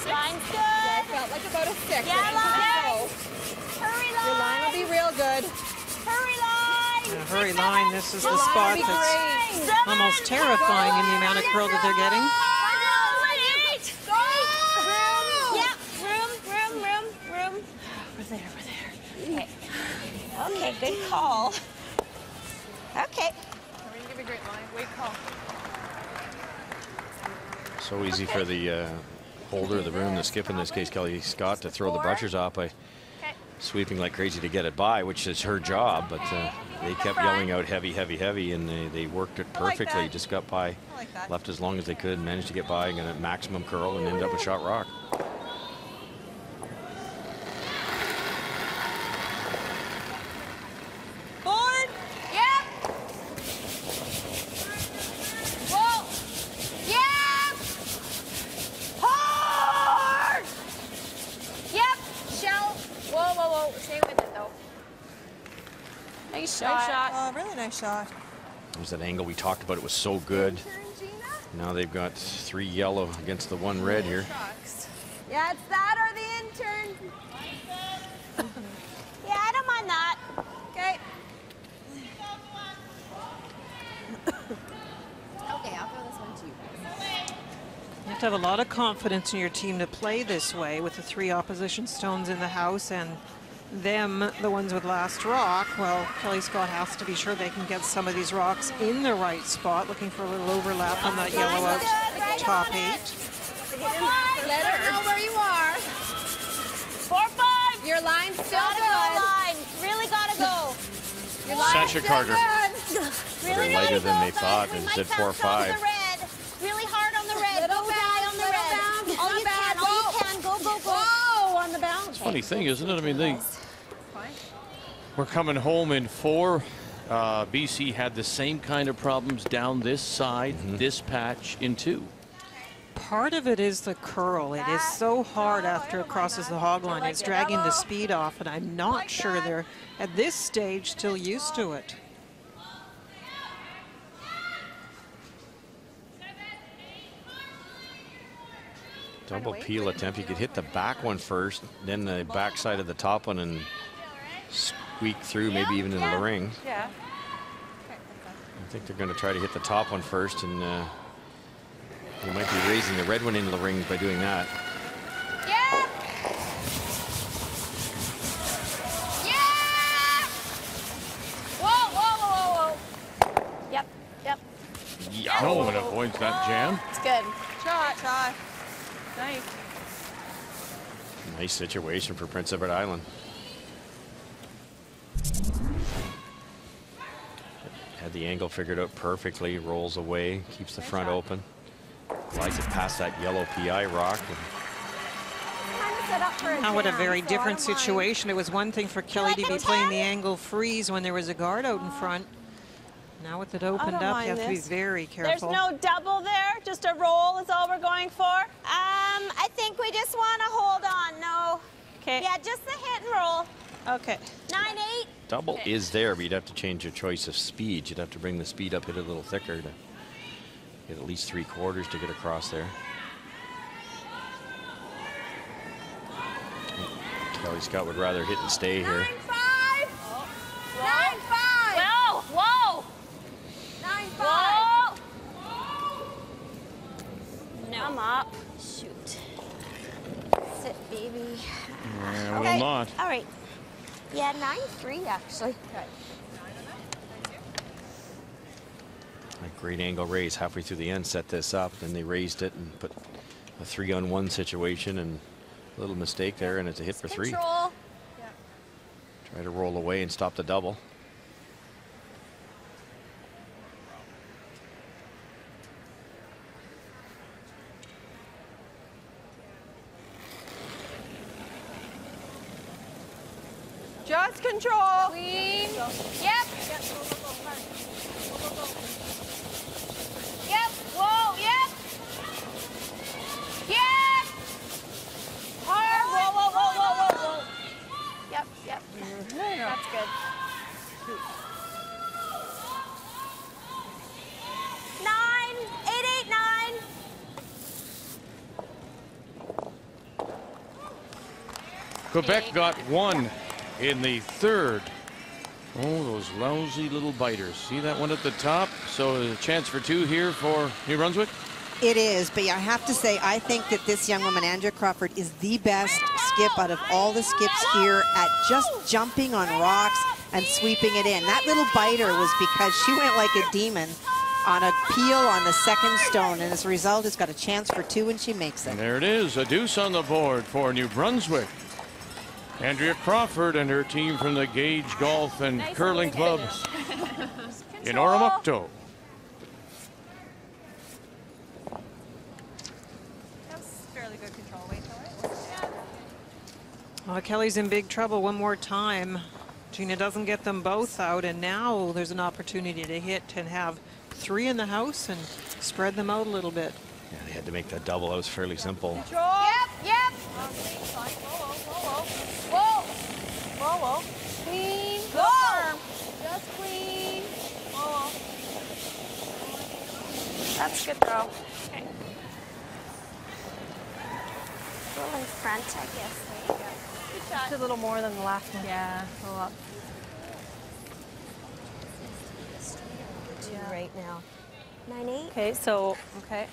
Line's good.
Yeah, I felt like about a 6.
Yeah, line. Hurry, line.
Your line will be real good.
Hurry, line.
Yeah, hurry line, this is the
Line
spot
will be
that's
great.
almost terrifying in the amount of curl that they're getting.
Room. We're there. Okay, good call. Okay.
We're gonna give you a great line. Wait, call.
So easy for the holder of the room, the skip in this case, Kelly Scott, to throw the brushers off by sweeping like crazy to get it by, which is her job, but they kept yelling out heavy, heavy, heavy, and they worked it perfectly. Just got by, left as long as they could, managed to get by, and got a maximum curl, and ended up with shot rock.
Board. Yep. Whoa. Yep. Hard. Yep. Shell. Whoa. Stay with it though.
Nice
Nice
shot.
shot.
Oh, really nice shot.
There's that angle we talked about. It was so good. Now they've got 3 yellow against the 1 red here.
Shucks.
Yeah, it's that or the intern.
Yeah, I don't mind that.
Okay.
Okay, I'll throw this one to you.
You have to have a lot of confidence in your team to play this way with the 3 opposition stones in the house and them, the ones with last rock. Well, Kelly Scott has to be sure they can get some of these rocks in the right spot, looking for a little overlap on that yellow out top 8.
Let her know where you are.
4-5.
Your line's still
Gotta
good.
go, line. Really gotta go.
Your line's
Sasha
still
Carter.
good.
Really
They're lighter
gotta
than
go,
they
guys.
thought
We
and
might
said
bounce off
4-5.
the red. Really hard on the red.
Little
Go die
bounce,
on the
little
red.
bounce,
All you
not bad.
can, all you can. Go, go, go.
Whoa, on the bounce.
Funny thing, isn't it? I mean, we're coming home in 4. BC had the same kind of problems down this side, this patch in 2.
Part of it is the curl. It is so hard after it crosses the hog line. It's dragging the speed off, and I'm not sure they're, at this stage, still used to it.
Double peel attempt. You could hit the back one first, then the back side of the top one, and squeak through, maybe even into the ring.
Yeah.
I think they're going to try to hit the top one first, and they might be raising the red one into the ring by doing that.
Yeah. Yeah. Whoa, whoa, whoa, whoa. Yep, yep.
Yeah. No one avoids that jam.
It's good.
Shot. Nice.
Nice situation for Prince Edward Island. Had the angle figured out perfectly, rolls away, keeps the front open. Glides it past that yellow PEI rock.
Now, what a very different situation. It was one thing for Kelly to be playing the angle freeze when there was a guard out in front. Now with it opened up, you have to be very careful.
There's no double there, just a roll is all we're going for. I think we just want to hold on. No.
Okay.
Yeah, just the hit and roll.
Okay.
9-8.
Double is there, but you'd have to change your choice of speed. You'd have to bring the speed up, hit it a little thicker to get at least 3/4 to get across there. Kelly Scott would rather hit and stay here.
9-5. 9-5. Whoa, whoa. 9-5. No. I'm up. Shoot. Sit, baby.
Yeah, will not.
All right. Yeah, 9-3 actually.
A great angle raise halfway through the end, set this up, then they raised it and put a 3-on-1 situation, and a little mistake there, and it's a hit for 3.
Control.
Try to roll away and stop the double.
Just control.
Clean. Yep. Yep. Whoa. Yep. Yep. Hard. Whoa, whoa, whoa, whoa, whoa, whoa. Yep, yep. That's good. 9, 8, 8, 9.
Quebec got 1 in the 3rd. Oh, those lousy little biters. See that one at the top? So there's a chance for 2 here for New Brunswick?
It is, but I have to say, I think that this young woman, Andrea Crawford, is the best skip out of all the skips here at just jumping on rocks and sweeping it in. That little biter was because she went like a demon on a peel on the 2nd stone, and as a result, it's got a chance for 2, and she makes it.
And there it is, a deuce on the board for New Brunswick. Andrea Crawford and her team from the Gage Golf and Curling Club in Oromocto.
That was fairly good control. Wait till it.
Well, Kelly's in big trouble one more time. Gina doesn't get them both out, and now there's an opportunity to hit and have 3 in the house and spread them out a little bit.
Yeah, they had to make that double. That was fairly simple.
Control. Yep, yep. Whoa. Whoa, whoa. Clean. Whoa. Just clean. Whoa. That's a good throw. Okay. Roll in front, I guess.
Good shot.
Just a little more than the last one.
Yeah, roll up.
Two right now. 9-8.
Okay, so, okay.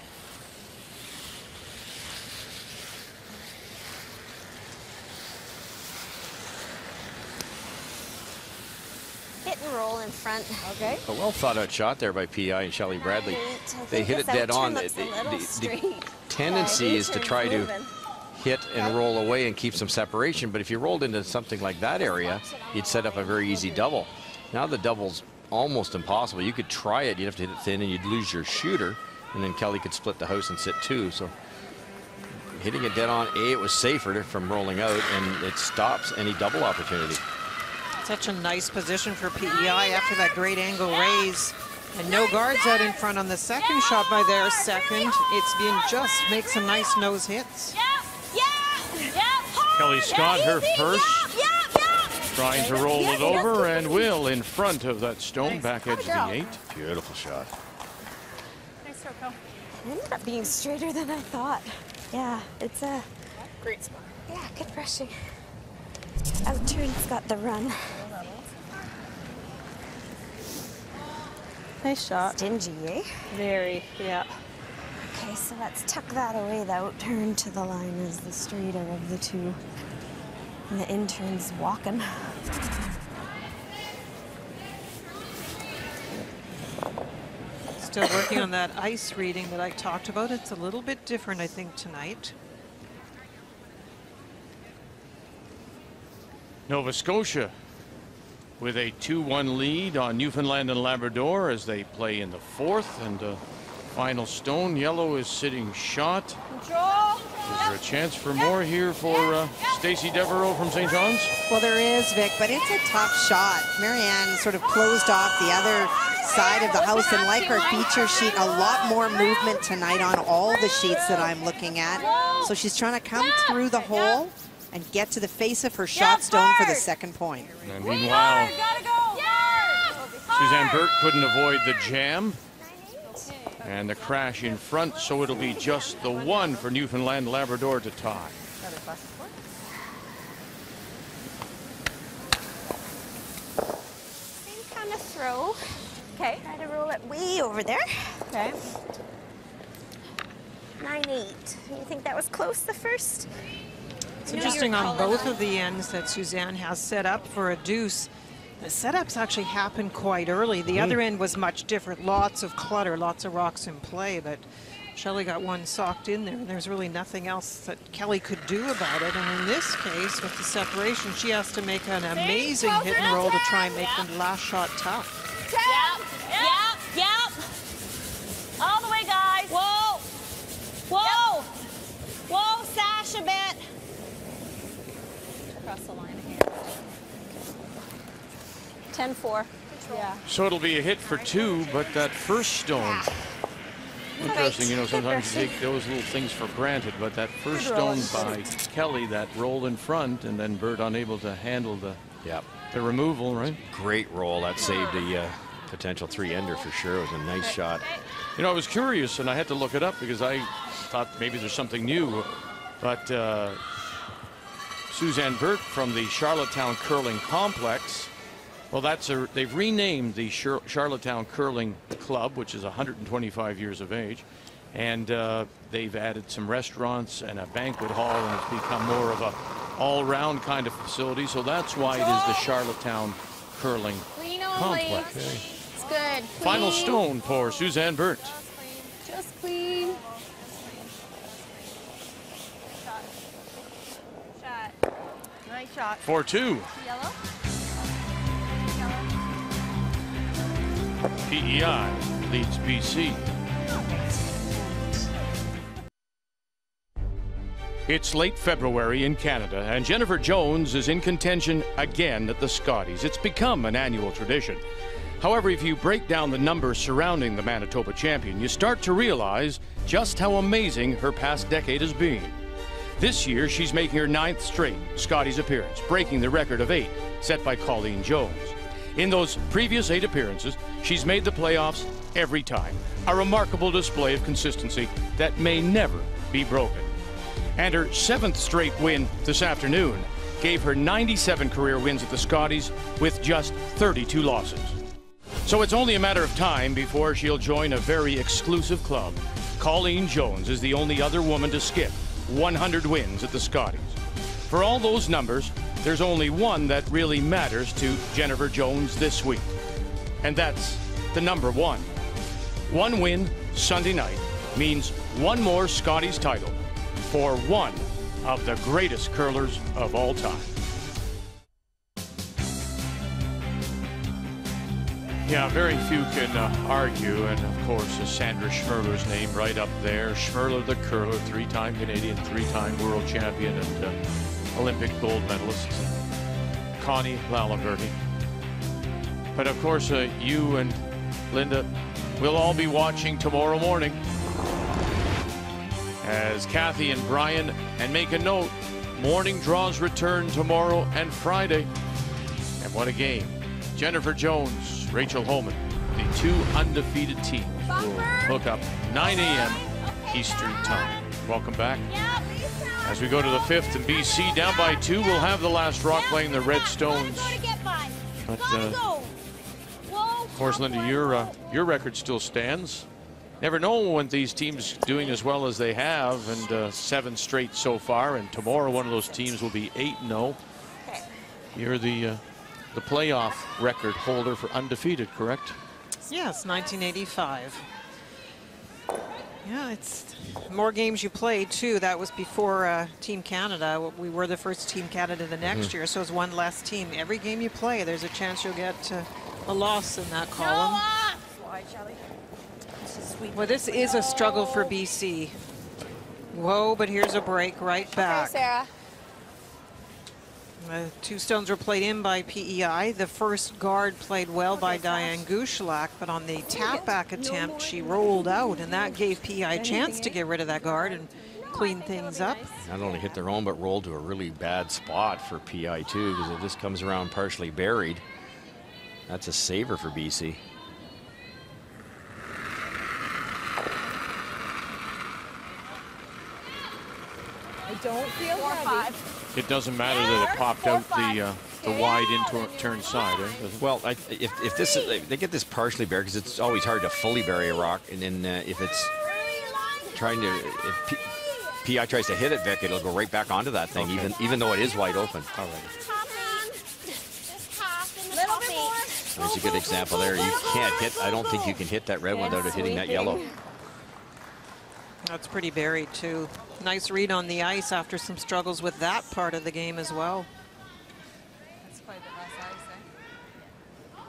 Hit and roll in front.
Okay.
A well thought out shot there by PEI and Shelley Bradley.
9-8.
They hit it dead on. The tendency is to try to hit and roll away and keep some separation, but if you rolled into something like that area, you'd set up a very easy double. Now the double's almost impossible. You could try it, you'd have to hit it thin and you'd lose your shooter, and then Kelly could split the house and sit two. So hitting it dead on, it was safer from rolling out, and it stops any double opportunity.
Such a nice position for PEI after that great angle raise. And no guards out in front on the second shot by their second. It's been just make some nice nose hits.
Kelly Scott, her first, trying to roll it over, and will in front of that stone, back edge of the 8.
Beautiful shot.
Nice throw, Kel.
It ended up being straighter than I thought. Yeah, it's a
Great spot.
yeah, good brushing. Out turn's got the run.
Nice shot.
Stingy, eh?
Very, yeah.
Okay, so let's tuck that away. The out turn to the line is the straighter of the two. And the in turn's walking.
Still working on that ice reading that I talked about. It's a little bit different, I think, tonight.
Nova Scotia with a 2-1 lead on Newfoundland and Labrador as they play in the 4th, and final stone. Yellow is sitting shot.
Control.
Is there a chance for more here for Stacey Devereaux from St. John's?
Well, there is, Vic, but it's a tough shot. Marianne sort of closed off the other side of the house, and like her feature sheet, a lot more movement tonight on all the sheets that I'm looking at. So she's trying to come through the hole and get to the face of her shot stone for the second point.
And meanwhile, Suzanne Birt couldn't avoid the jam and the crash in front, so it'll be just the 1 for Newfoundland Labrador to tie.
Same kind of throw.
Okay.
Try to roll it way over there.
Okay.
9-8. You think that was close, the first?
It's interesting on both of the ends that Suzanne has set up for a deuce. The setups actually happened quite early. The other end was much different. Lots of clutter, lots of rocks in play, but Shelley got one socked in there, and there's really nothing else that Kelly could do about it. And in this case, with the separation, she has to make an amazing hit and roll to try and make the last shot tough.
Yep. All the way, guys. Whoa. Whoa. Whoa, sash a bit.
Across the line here. 10-4. Yeah.
So it'll be a hit for 2, but that first stone, interesting, you know, sometimes you take those little things for granted, but that first stone by Kelly, that roll in front, and then Birt unable to handle the removal, right?
Great roll. That saved a potential 3-ender for sure. It was a nice shot.
You know, I was curious, and I had to look it up because I thought maybe there's something new, but Suzanne Birt from the Charlottetown Curling Complex, well, they've renamed the Charlottetown Curling Club, which is 125 years of age, and they've added some restaurants and a banquet hall, and it's become more of a all-round kind of facility. So that's why it is the Charlottetown Curling Complex.
It's good.
Final stone for Suzanne Birt.
Just clean.
Shot. Nice shot.
4-2.
Yellow.
PEI leads BC. It's late February in Canada, and Jennifer Jones is in contention again at the Scotties. It's become an annual tradition. However, if you break down the numbers surrounding the Manitoba champion, you start to realize just how amazing her past decade has been. This year, she's making her 9th straight Scotties appearance, breaking the record of 8 set by Colleen Jones. In those previous 8 appearances, she's made the playoffs every time. A remarkable display of consistency that may never be broken. And her 7th straight win this afternoon gave her 97 career wins at the Scotties with just 32 losses. So it's only a matter of time before she'll join a very exclusive club. Colleen Jones is the only other woman to skip 100 wins at the Scotties. For all those numbers, there's only one that really matters to Jennifer Jones this week. And that's the number 1. 1 win Sunday night means 1 more Scotties title for one of the greatest curlers of all time. Yeah, very few can argue, and of course, Sandra Schmirler's name right up there. Schmirler, the curler, 3-time Canadian, 3-time world champion, and Olympic gold medalist. Connie Laliberte. But of course, you and Linda will all be watching tomorrow morning as Kathy and Brian, and make a note, morning draws return tomorrow and Friday. And what a game. Jennifer Jones, Rachel Holman, the 2 undefeated teams will hook up 9 a.m. Eastern Time. Welcome back. As we go to the 5th and BC down by 2, we'll have the last rock playing the Red Stones. But of course, Linda, your record still stands. Never know when these teams doing as well as they have, and 7 straight so far, and tomorrow one of those teams will be 8-0. You're the playoff record holder for undefeated, correct?
Yes, 1985. Yeah, it's more games you played too. That was before Team Canada. We were the first Team Canada the next year, so it's 1 less team. Every game you play, there's a chance you'll get a loss in that column. Well, this is a struggle for BC. Whoa, but here's a break right back.
Okay, Sarah.
2 stones were played in by PEI. The first guard played well by Diane Gushalak, but on the tap back attempt, she rolled out, and that gave PEI a chance to get rid of that guard and clean things up.
Not only hit their own, but rolled to a really bad spot for PEI too, because if this comes around partially buried, that's a saver for BC.
I don't feel 4-5.
It doesn't matter that it popped out the wide into turn side, eh?
Well, if this they get this partially buried, because it's always hard to fully bury a rock, and then if it's trying to, if PI tries to hit it, Vic, it'll go right back onto that thing, even though it is wide open. All right. There's a good example there. You can't hit. I don't think you can hit that red one without hitting that yellow.
That's pretty buried too. Nice read on the ice after some struggles with that part of the game as well.
That's quite a bit less ice, eh?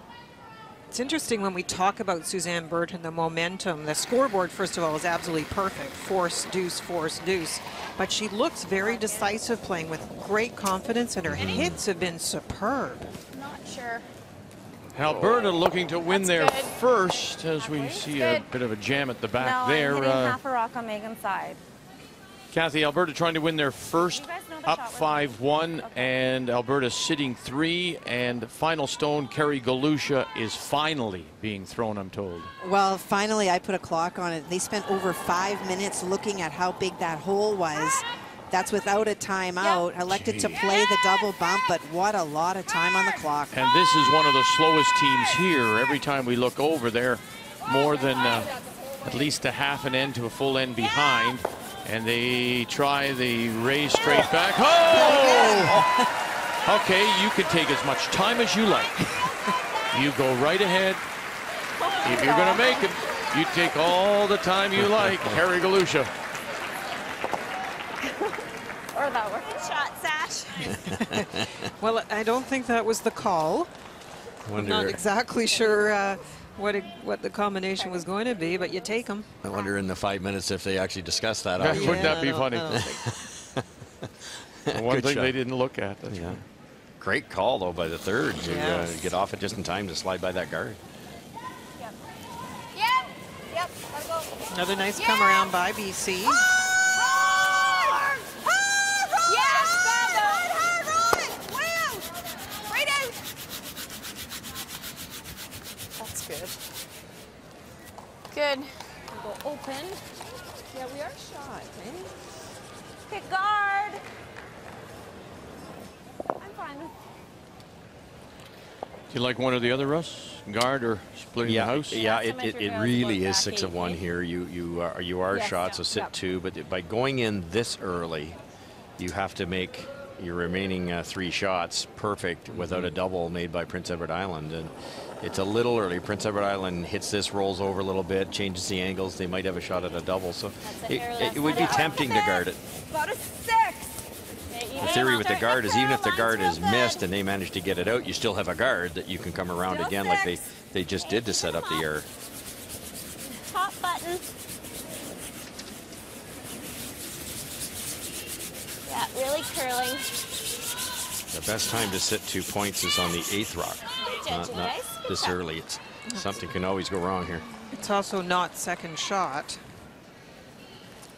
It's interesting when we talk about Suzanne Birt and the momentum. The scoreboard, first of all, is absolutely perfect. Force, deuce, but she looks very decisive, playing with great confidence, and her hits have been superb.
Not sure.
Alberta looking to win their first, as we see a bit of a jam at the back there.
I'm hitting half a rock on Megan's side.
Kathy, Alberta trying to win their first, up 5-1, and Alberta sitting 3, and final stone, Kerry Galusha, is finally being thrown, I'm told.
Well, finally, I put a clock on it. They spent over 5 minutes looking at how big that hole was. That's without a timeout. Elected to play the double bump, but what a lot of time on the clock.
And this is one of the slowest teams here. Every time we look over, they're more than at least a half an end to a full end behind. And they try the raise straight back. Oh! Okay, you can take as much time as you like. You go right ahead. If you're going to make it, you take all the time you like. Kerry Galusha.
Or that working shot, Sash.
Well, I don't think that was the call. I'm not exactly sure what the combination was going to be, but you take them.
I wonder in the 5 minutes if they actually discussed that.
Wouldn't that be funny? One thing they didn't look at. That's right.
Great call, though, by the third to get off it just in time to slide by that guard.
Yep. Gotta go.
Another nice come around by BC.
Good. We'll go open.
Yeah, we are shot, eh?
Pick guard. I'm fine.
Do you like one or the other, Russ? Guard or splitting the house?
Yeah, it really is 6 of 1 here. You are
Yes,
shot,
yeah,
so sit
yep.
2. But by going in this early, you have to make your remaining 3 shots perfect without a double made by Prince Edward Island. And it's a little early. Prince Edward Island hits this, rolls over a little bit, changes the angles. They might have a shot at a double. So it would be tempting to guard it.
About a 6.
The theory with the guard is even if the guard is missed and they manage to get it out, you still have a guard that you can come around again like they just did to set up the error.
Top button. Yeah, really curling.
The best time to sit 2 points is on the 8th rock, not this early. It's something can always go wrong here.
It's also not second shot.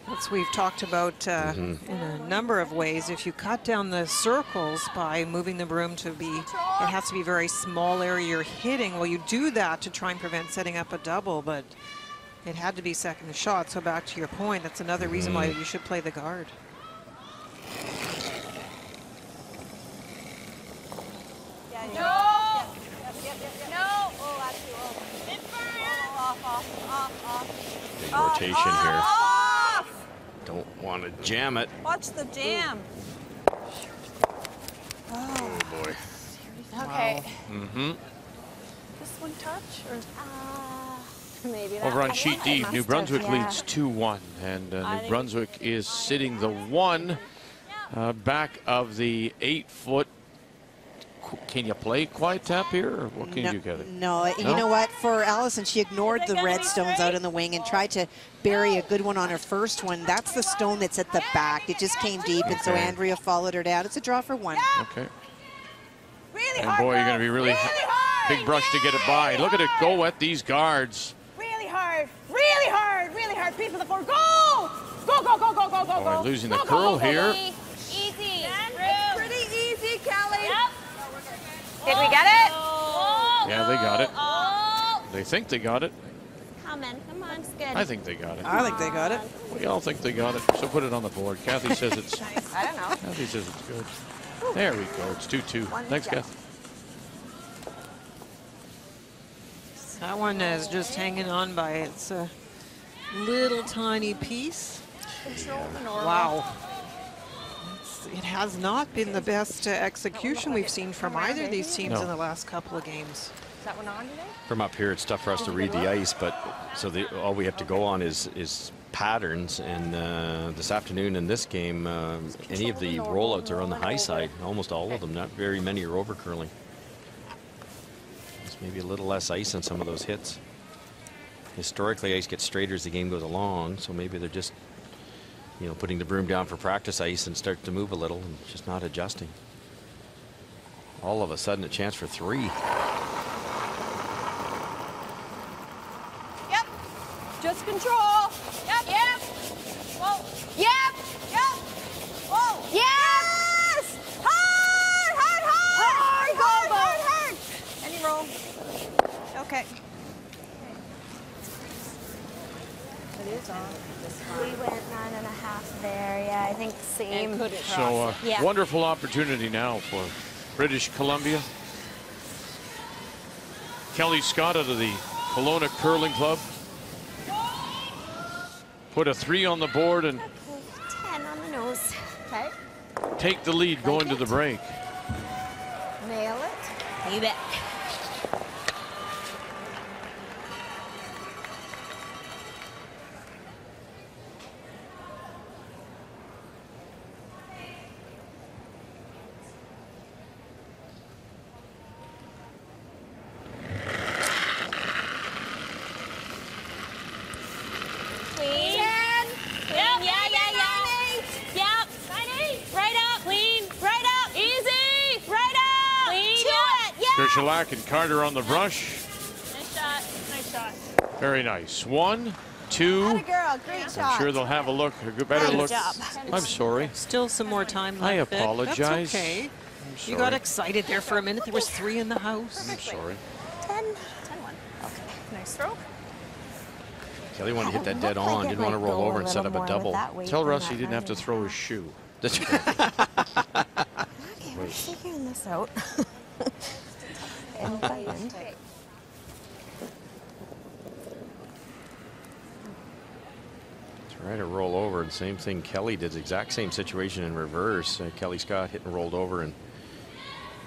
As we've talked about in a number of ways, if you cut down the circles by moving the broom to be, it has to be very small area you're hitting. Well, you do that to try and prevent setting up a double, but it had to be second shot. So back to your point, that's another reason why you should play the guard.
No. No. Oh, that's too off.
Big rotation here. Don't want to jam it.
Watch the jam.
Oh boy.
Okay.
This one touch or
Maybe that.
Over on sheet D, New Brunswick leads 2-1, and New Brunswick is sitting the 1 back of the 8-foot. Can you play quiet tap here, or what can you do, Kathy?
No, you know what? For Allison, she ignored the red stones out in the wing and tried to bury a good one on her first one. That's the stone that's at the back. It just came deep, and so Andrea followed her down. It's a draw for 1.
Okay. And boy, you're going to be really big brush to get it by. Look at it go at these guards.
Really hard. Really hard. Really hard. Piece of the 4. Go! Go, go, go, go, go, go,
Oh, losing the curl here.
Easy. It's pretty easy, Kelly. Yep.
Did we get it?
Yeah, they got it. They think they got it.
Come on, it's good.
I think they got it.
I think they got it.
We all think they got it, so put it on the board. Kathy says it's.
I don't know.
Kathy says it's good. There we go. It's 2-2. Thanks, Kathy.
That one is just hanging on by its little tiny piece. Wow. It has not been the best execution we've seen from either of these teams in the last couple of games.
Is that one on today?
From up here, it's tough for us to read the ice, but so all we have to go on is patterns. And this afternoon in this game, any of the rollouts are on the high side. Almost all of them. Not very many are over curling. There's maybe a little less ice on some of those hits. Historically, ice gets straighter as the game goes along, so maybe they're just, you know, putting the broom down for practice ice and start to move a little and just not adjusting. All of a sudden, a chance for 3.
Yep. Just control. Yep. Yep. Whoa. Yep. Yep. Whoa. Yes. Hard, hard, hard. Hard, go, hard, hard.
any roll. Okay. It is on.
We went 9.5 there. Yeah, I think same.
So
Yeah.
wonderful opportunity now for British Columbia. Kelly Scott out of the Kelowna Curling Club put a 3 on the board and
10 on the nose. Okay.
take the lead going to the break.
Nail it. You bet.
Shellac and Carter on the brush.
Nice shot. Nice shot.
Very nice. 1, 2.
Atta girl, great shot.
I'm sure they'll have a look, a better look.
job.
I'm sorry.
Still some more time left.
I
Vic.
apologize.
That's okay.
I'm sorry.
You got excited there for a minute. There was 3 in the house.
I'm sorry.
10.
10-1. Okay. Nice stroke.
Kelly wanted to hit that dead on, didn't want to roll over and set up a double.
Tell Russ he didn't have to throw his shoe.
Okay, we're figuring this out. And buttoned.
Try to roll over, and same thing Kelly did, the exact same situation in reverse. Kelly Scott hit and rolled over and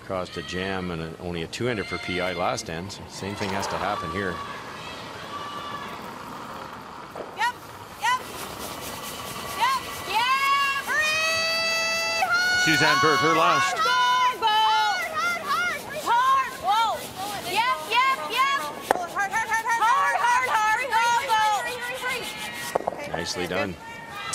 caused a jam, and only a 2-ender for PEI last end. So same thing has to happen here.
Yep.
Suzanne Birt, her last.
Nicely done.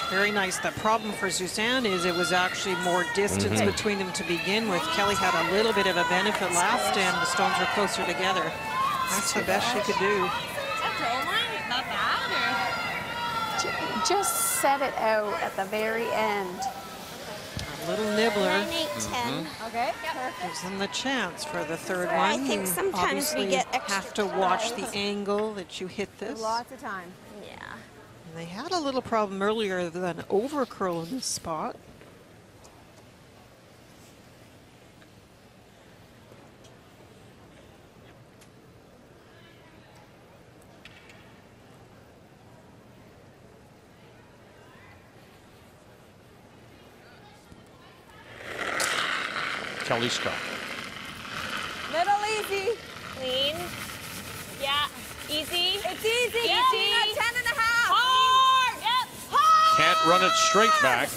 Very nice. The problem for Suzanne is it was actually more distance between them to begin with. Kelly had a little bit of a benefit last end. The stones were closer together. That's the best she could do.
Not bad.
Just set it out at the very end.
A little nibbler
9, 8, 10. Okay.
gives them the chance for the third one.
I think sometimes we get extra
have to watch the angle that you hit this.
Lots of time.
Yeah.
And they had a little problem earlier with an over curl in this spot.
Kelly Scott.
Little easy.
Clean. Yeah. Easy.
It's easy.
Easy.
You got 10 and a half.
Hard. Yep. Hard.
Can't run it straight back.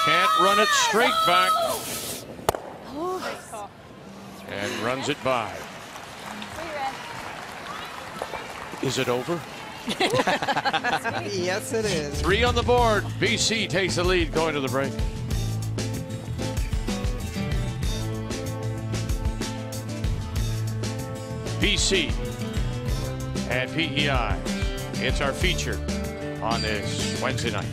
Can't run it straight back. And runs it by. Is it over?
Yes, it is.
3 on the board. BC takes the lead going to the break. BC and PEI. It's our feature on this Wednesday night.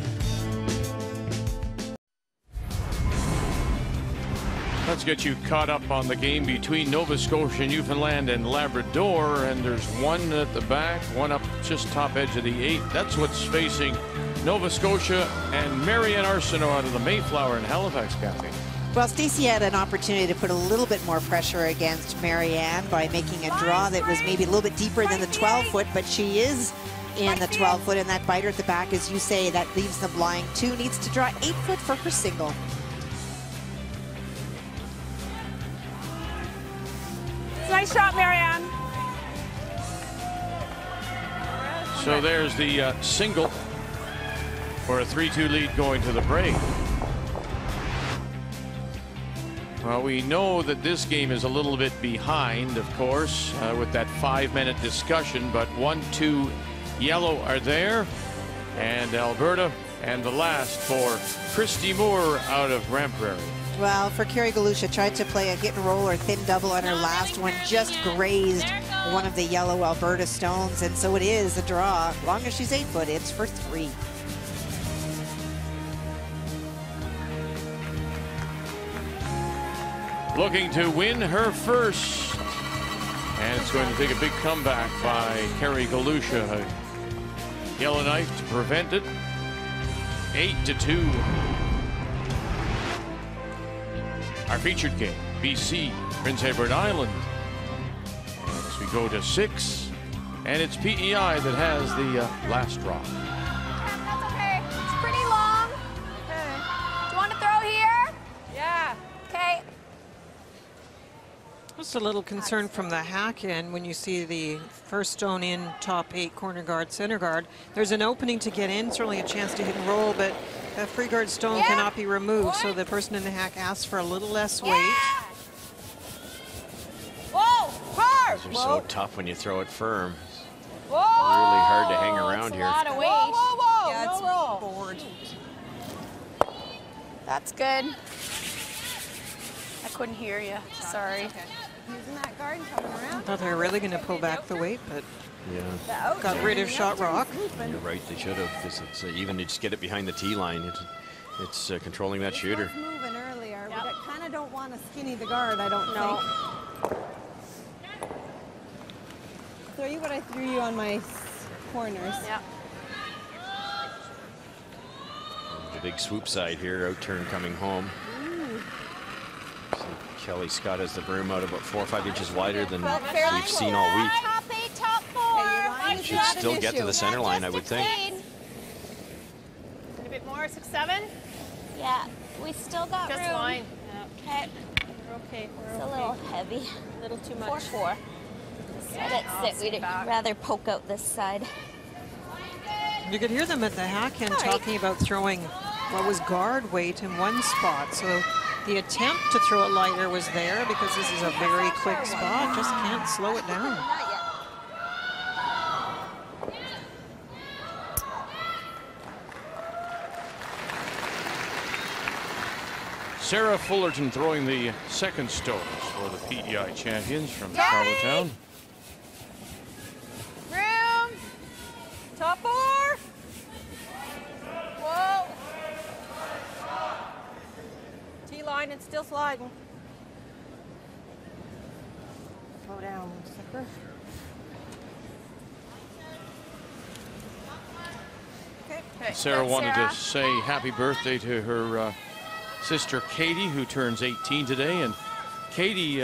Let's get you caught up on the game between Nova Scotia, Newfoundland, and Labrador. And there's one at the back, one up just top edge of the 8. That's what's facing Nova Scotia and Marianne Arsenault out of the Mayflower in Halifax, Kathy.
Well, Stacey had an opportunity to put a little bit more pressure against Marianne by making a draw that was maybe a little bit deeper than the 12-foot, but she is in the 12-foot, and that biter at the back, as you say, that leaves them lying 2, needs to draw 8-foot for her single.
Nice shot, Marianne.
So there's the single for a 3-2 lead going to the break. Well, we know that this game is a little bit behind, of course, with that 5-minute discussion, but 1-2 yellow are there, and Alberta, and the last for Christy Moore out of Grand Prairie.
Well, for Carrie Galusha, tried to play a hit and roll or thin double on her last one, just grazed one of the yellow Alberta stones, and so it is a draw. As long as she's 8-foot, it's for 3.
Looking to win her first, and it's going to take a big comeback by Carrie Galusha. Yellowknife to prevent it. 8-2. Our featured game, BC, Prince Edward Island. As we go to 6, and it's PEI that has the last draw.
That's okay. It's pretty long. Okay. Do you want to throw here?
Yeah.
Okay.
Just a little concern from the hack end when you see the first stone in, top 8, corner guard, center guard. There's an opening to get in, certainly a chance to hit and roll, but that free guard stone cannot be removed, so the person in the hack asks for a little less weight.
Whoa, hard.
They're so tough when you throw it firm.
Whoa.
Really hard to hang around here.
A lot of weight.
Whoa, whoa, whoa.
Yeah,
no
it's
roll.
bored.
That's good. I couldn't hear you. Sorry.
Using that guard and coming around.
I thought they were really going to pull back the weight, but
Yeah,
got rid of shot rock.
you're right, they should have, because it's even to just get it behind the tee line. It's controlling that shooter.
This was moving earlier. We kind of don't want to skinny the guard, I don't think. Throw you what I threw you on my corners.
Yeah.
The big swoop side here, out turn coming home. So Kelly Scott has the broom out about 4 or 5 inches wider than we've seen all week.
Top 8, top 4.
Should still get to the center line, I would think.
A bit more, 6, 7.
Yeah, we still got
Just
room.
line.
Okay.
We're okay.
It's a little heavy.
A little too much.
4, 4. Let it sit. We'd rather poke out this side.
You could hear them at the hack end talking about throwing what was guard weight in one spot. So the attempt to throw it lighter was there because this is a very quick spot. Just can't slow it down.
Sarah Fullerton throwing the second stones for the PEI champions from Charlottetown.
Room. Top 4. Whoa. T-line, it's still sliding. Slow down, sucker. Okay.
Sarah wanted to say happy birthday to her sister Katie, who turns 18 today. And Katie,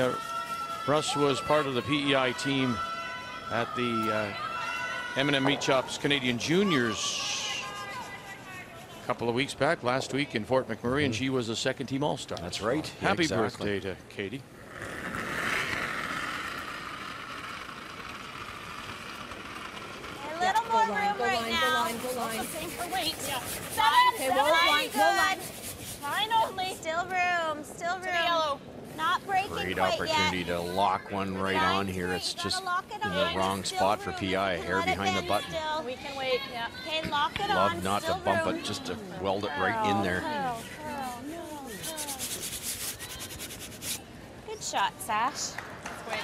Russ, was part of the PEI team at the M&M Meat Shops Canadian Juniors a couple of weeks back, last week in Fort McMurray, and she was a second team All-Star.
That's right.
Happy
exactly.
birthday to Katie.
A little more room right now.
Go line. For weight. Yeah.
7,
Okay, roll line, roll line.
Line only. Still room. Still room.
To the yellow.
Not breaking
Great
quite
opportunity
yet.
to lock one right on here. It's just in the wrong spot for PI. Hair behind the button.
We can wait. Yeah.
Okay, lock it on.
Love not to
Still
bump
room.
it, just to weld it right in there.
Good shot, Sash.
Wait.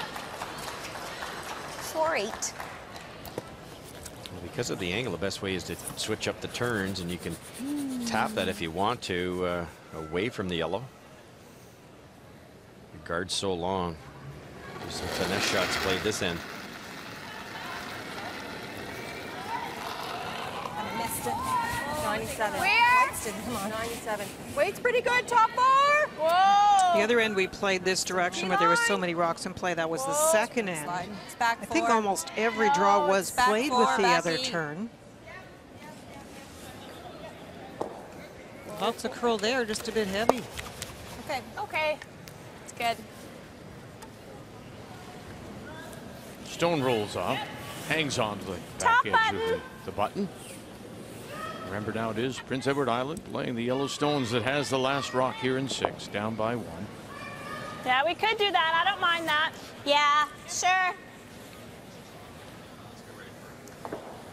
4-8.
Because of the angle, the best way is to switch up the turns, and you can tap that if you want to away from the yellow. The guard's so long. There's some finesse shots played this end.
I missed it. 97.
Where?
97. Weight's pretty good. Top 4. Whoa.
The other end we played this direction where there was so many rocks in play. That was the second end.
It's back
I think
four.
almost every draw was
back
played
four,
with the
back
other
E.
turn. Lots of curl there, just a bit heavy.
Okay. Okay. It's good.
Stone rolls off, hangs on to the
Top
back edge
button.
of the button. Remember now it is Prince Edward Island playing the yellow stones that has the last rock here in 6, down by 1.
Yeah, we could do that. I don't mind that.
Yeah, sure.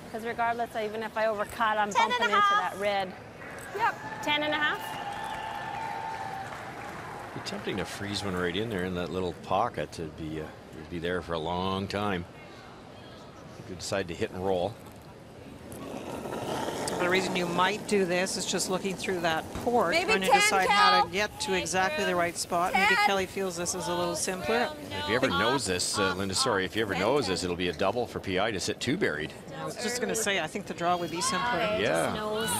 Because regardless, even if I overcut, I'm
10
bumping
and a
into
half.
that red. Yep. 10 and a half.
Be tempting to freeze one right in there in that little pocket. It'd be there for a long time. You could decide to hit and roll.
The reason you might do this is just looking through that port,
Maybe
trying to
10,
decide
Kel.
how to get to exactly the right spot. Maybe
10.
Kelly feels this is a little simpler.
If you ever knows this, Linda, sorry, if you ever knows this, it'll be a double for PI to sit 2 buried.
I was just going to say, I think the draw would be simpler.
Yeah.
Nose.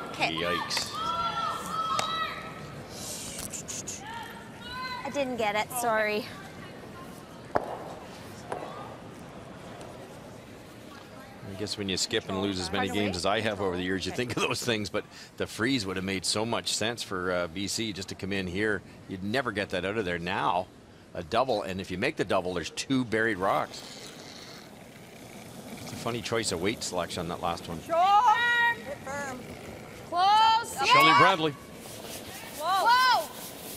Okay.
Yikes.
I didn't get it. Sorry.
I guess when you skip and lose as many games as I have over the years, you think of those things, but the freeze would have made so much sense for BC just to come in here. You'd never get that out of there. Now, a double, and if you make the double, there's 2 buried rocks. It's a funny choice of weight selection on that last one.
Firm.
Close.
Shelley Bradley.
Whoa.
Whoa!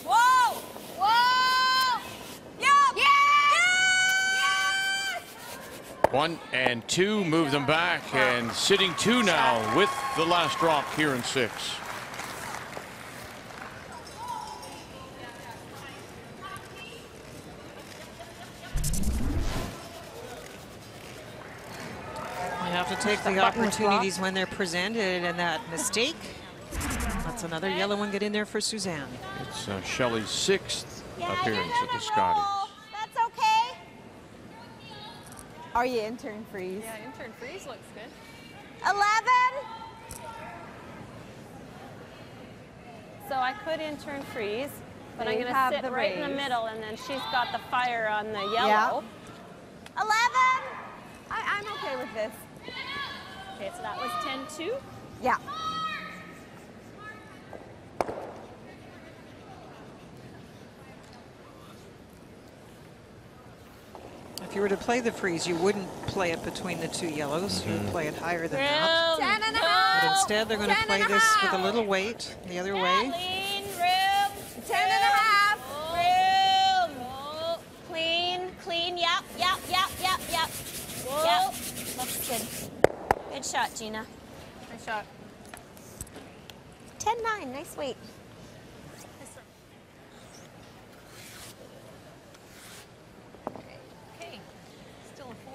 Whoa! Whoa! Yep! Yeah!
1 and 2, move them back, and sitting 2 now with the last rock here in 6.
You have to take the opportunities when they're presented, and that mistake, that's another yellow one. Get in there for Suzanne.
It's Shelley's 6th
Yeah,
appearance
you're
at the
gonna
Scotties.
roll. That's okay.
Are you intern freeze?
Yeah, intern freeze looks good.
11. So I could intern freeze, but I'm going to sit right in the middle, and then she's got the fire on the yellow.
Yeah. 11. I'm okay with this.
Okay, so that was 10-2.
Yeah.
If you were to play the freeze, you wouldn't play it between the two yellows. You would play it higher than that.
10.5.
But instead, they're going to play this with a little weight the other way.
Clean, room.
10.5.
Room. Clean, clean. Yep. Yep. Looks good. Good shot, Gina.
Nice shot.
10-9. Nice weight.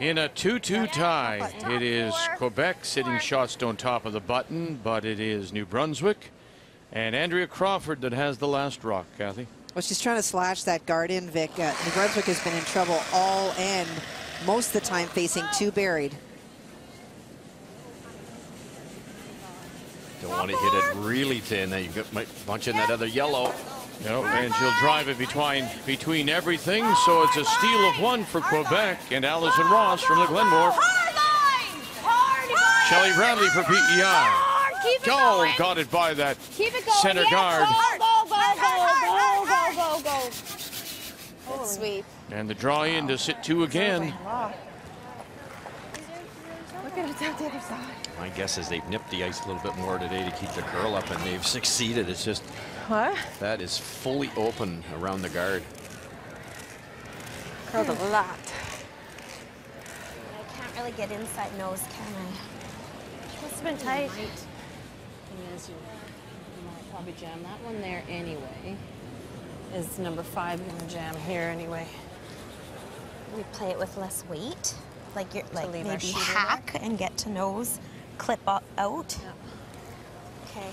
In a 2-2 tie, it is Quebec sitting shot stone top of the button, but it is New Brunswick and Andrea Crawford that has the last rock, Kathy.
Well, she's trying to slash that guard in, Vic. New Brunswick has been in trouble all end, most of the time facing two buried.
Don't want to hit it really thin. Now you've got a bunch in that other yellow.
Yep, and she'll drive it between everything, so it's a steal of one for Quebec, and Allison Ross from the Glenmore. Shelley Bradley for PEI. Oh, got it by that center guard.
Go. Good sweep.
And the draw in to sit two again.
Look at it out the other side.
My guess is they've nipped the ice a little bit more today to keep the curl up, and they've succeeded. It's just that is fully open around the guard.
Curled a lot.
I can't really get inside nose, can I? Must have been tight.
Thing is, you might probably jam that one there anyway. Is number 5 going to jam here anyway?
We play it with less weight, like you're like
leave our
maybe
shooter
hack
there.
and get to nose, clip out.
Yeah.
Okay.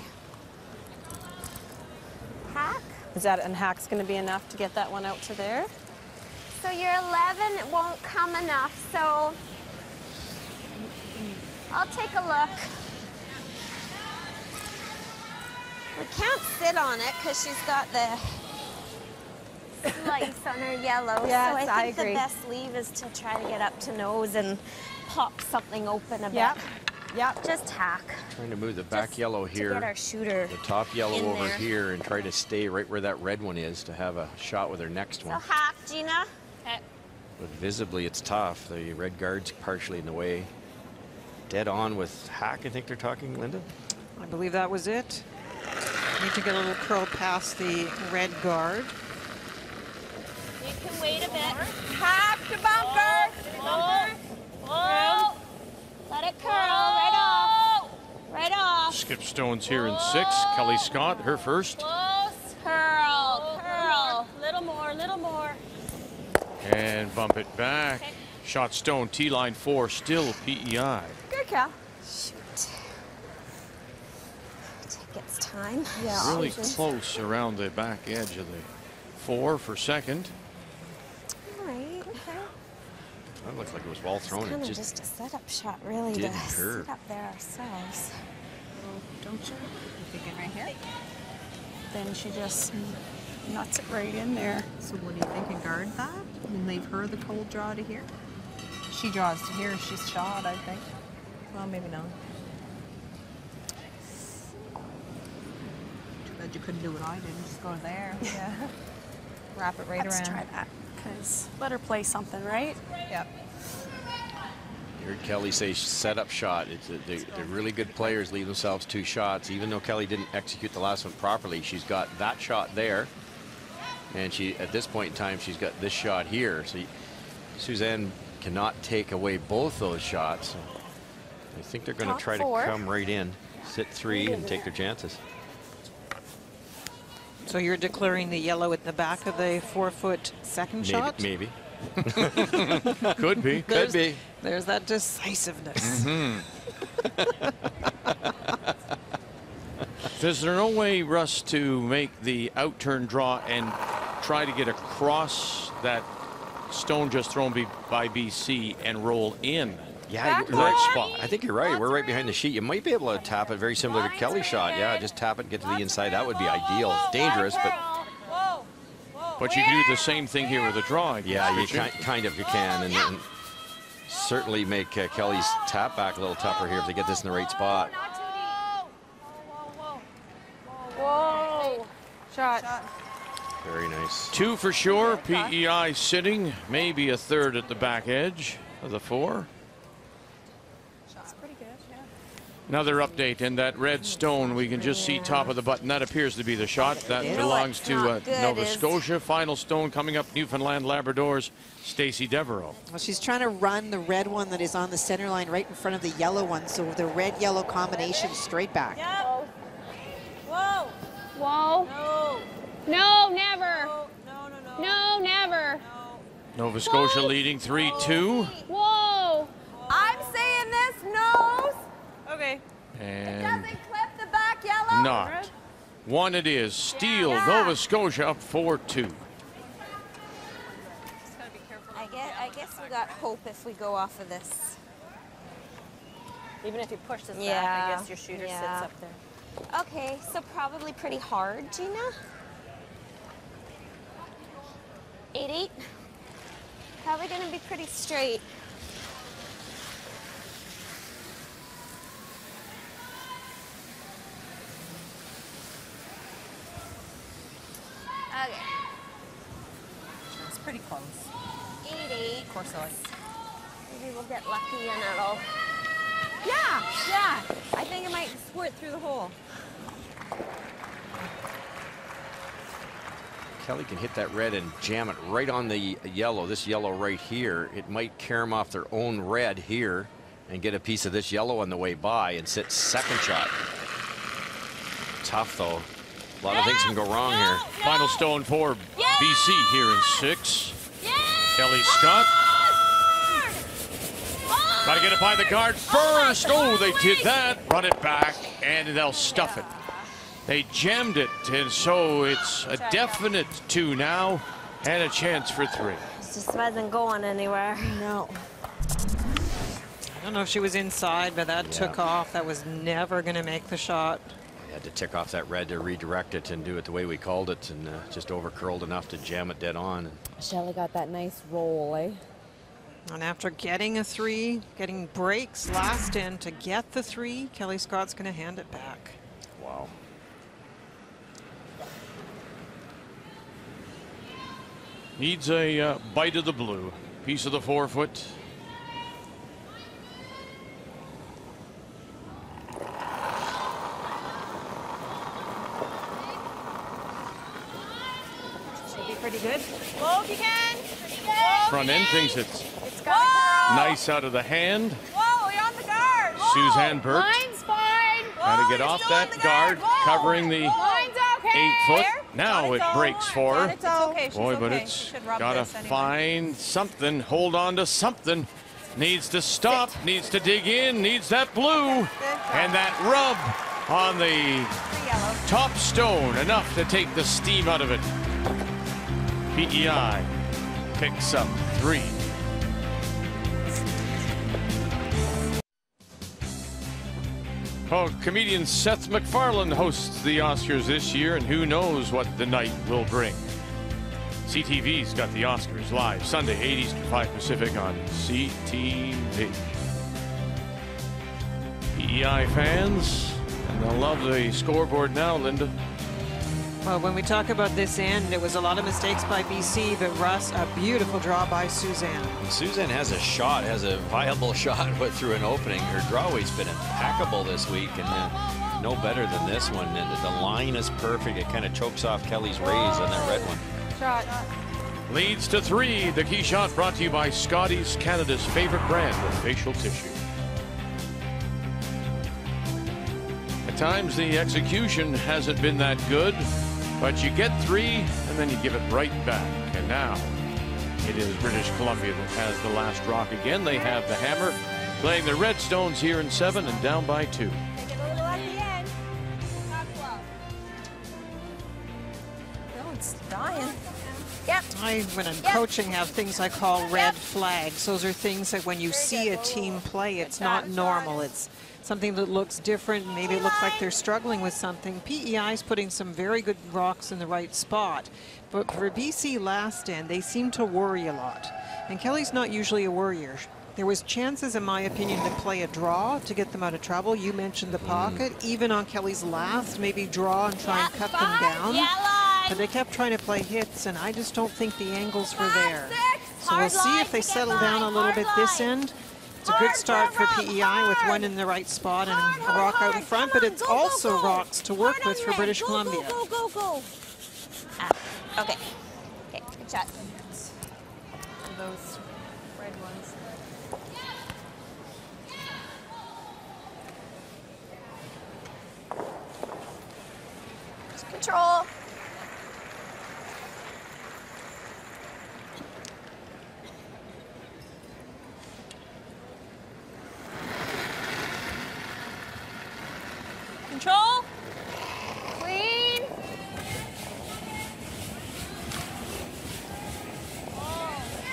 Hack.
Is that, and hack's going to be enough to get that one out to there?
So your 11 won't come enough, so I'll take a look. We can't sit on it because she's got the slice on her yellow.
Yes,
so I
I
think
agree.
the best leave is to try to get up to nose and pop something open a bit.
Yep.
Just hack.
Trying to move the back yellow
To
here,
get our shooter
the top yellow
in
over
there.
here, and try to stay right where that red one is to have a shot with her next
So
one.
hack, Gina.
But visibly, it's tough. The red guard's partially in the way. Dead on with hack, I think they're talking, Linda?
I believe that was it. Need to get a little curl past the red guard.
You can wait a bit.
Hack the bunker.
Oh. Let it curl right off. Right off.
Skip stones here in 6. Kelly Scott, her first.
Close. Curl. Little more.
And bump it back. Shot stone, T-line 4, still PEI.
Good, Cal.
Shoot. Take its time.
Yeah.
Really close around the back edge of the 4 for second.
All right.
That looked like it was well thrown.
It's kind
It
of
just
just a setup shot, really, to
didn't curve.
sit up there ourselves.
Don't you? You thinking right here? Then she just nuts it right in there. So what do you think? And guard that? And leave her the cold draw to here? She draws to here. She's shot, I think. Well, maybe not. Too bad you couldn't do what I did. Just go there. Yeah. Wrap it right around.
Let's try that. Because let her play something, right?
Yep.
You heard Kelly say set up shot. They're really good players, leave themselves 2 shots. Even though Kelly didn't execute the last one properly, she's got that shot there. And she, at this point in time, she's got this shot here. So Suzanne cannot take away both those shots. So I think they're going to try to come right in, sit 3 and take their chances.
So you're declaring the yellow at the back of the 4-foot second shot?
Maybe.
Could be.
Could be.
There's that decisiveness.
Is there no way, Russ, to make the out-turn draw and try to get across that stone just thrown by BC and roll in.
Yeah,
the right spot.
I think you're right. We're right behind the sheet. You might be able to tap it very similar to Kelly's shot. Yeah, just tap it and get to the inside. That would be ideal. It's dangerous,
but you can do the same thing here with a draw.
Yeah, you kind of can, and certainly make Kelly's tap back a little tougher here if they get this in the right spot.
Whoa. Shot.
Very nice.
2 for sure. PEI sitting, maybe a third at the back edge of the 4.
That's pretty good, yeah.
Another update, and that red stone, we can just see top of the button. That appears to be the shot. That belongs to Nova Scotia. Final stone coming up, Newfoundland Labradors, Stacey Devereaux.
Well, she's trying to run the red one that is on the center line right in front of the yellow one, so the red-yellow combination straight back.
Yep. Whoa.
Whoa.
No.
No, never.
No,
never.
Nova Scotia leading 3-2.
Whoa.
I'm saying this nose.
Okay.
And
Doesn't clip the back yellow.
not. One it is. Steele, Nova Scotia up 4-2.
I guess we got hope if we go off of this.
Even if you push this back, I guess your shooter sits up there.
Okay, so probably pretty hard, Gina. 8-8. Probably gonna be pretty straight. Okay.
It's pretty close.
8-8.
Of course,
Maybe we'll get lucky and it'll. Yeah. I think it might squirt through the hole.
Kelly can hit that red and jam it right on the yellow, this yellow right here. It might carry them off their own red here and get a piece of this yellow on the way by and sit second shot. Tough though. A lot of things can go wrong here.
Final stone for BC here in 6. Kelly Scott. Got to get it by the guard first. Oh, they did that. Run it back, and they'll stuff it. They jammed it, and so it's a definite 2 now, and a chance for 3.
This just wasn't going anywhere.
No.
I don't know if she was inside, but that took off. That was never going to make the shot.
We had to tick off that red to redirect it and do it the way we called it, and just over curled enough to jam it dead on.
Shelley got that nice roll, eh?
And after getting a 3, getting breaks last end to get the 3, Kelly Scott's going to hand it back.
Wow.
Needs a bite of the blue. Piece of the 4-foot.
Should be pretty good. Whoa, if you can. Pretty good.
Front end thinks it's
Whoa.
nice out of the hand.
Whoa, you're on the guard. Whoa.
Suzanne Birt.
Line's fine.
Got to get off that guard, covering the
Line's okay.
8-foot. Now it breaks for her.
It's okay. She's
Boy, but
okay.
it's
Should rub
gotta
this anyway.
find something, hold on to something. Needs to stop, needs to dig in, needs that blue. And that rub on the top stone, enough to take the steam out of it. PEI picks up 3. Oh, comedian Seth MacFarlane hosts the Oscars this year, and who knows what the night will bring. CTV's got the Oscars live Sunday, 8 Eastern, 5 Pacific on CTV. PEI fans, and they'll love the scoreboard now, Linda.
Well, when we talk about this end, it was a lot of mistakes by BC, but Russ, a beautiful draw by Suzanne.
And Suzanne has a shot, has a viable shot but through an opening. Her drawway's been impeccable this week, and no better than this one. And the line is perfect. It kind of chokes off Kelly's raise on that red one.
Shot.
Leads to 3. The key shot brought to you by Scotties, Canada's favorite brand of facial tissue. At times the execution hasn't been that good, but you get 3 and then you give it right back. And now it is British Columbia that has the last rock again. They have the hammer, playing the Redstones here in 7 and down by 2.
Take it a little at the end. Not close.
No, it's dying. Yep.
When I'm coaching, have things I call red flags. Those are things that when you see a team play, it's not normal. It's something that looks different. Maybe it looks like they're struggling with something. PEI is putting some very good rocks in the right spot. But for BC last end, they seem to worry a lot. And Kelly's not usually a worrier. There was chances, in my opinion, to play a draw to get them out of trouble. You mentioned the pocket. Even on Kelly's last, maybe draw and try and cut them down. But they kept trying to play hits, and I just don't think the angles were there. So we'll see if they settle down a little bit this end. It's a good start for PEI with one in the right spot and a rock out in front, but it's also rocks to work with for British Columbia.
Go. Okay. Okay, good shot.
Those red ones.
Just control. Control. Clean.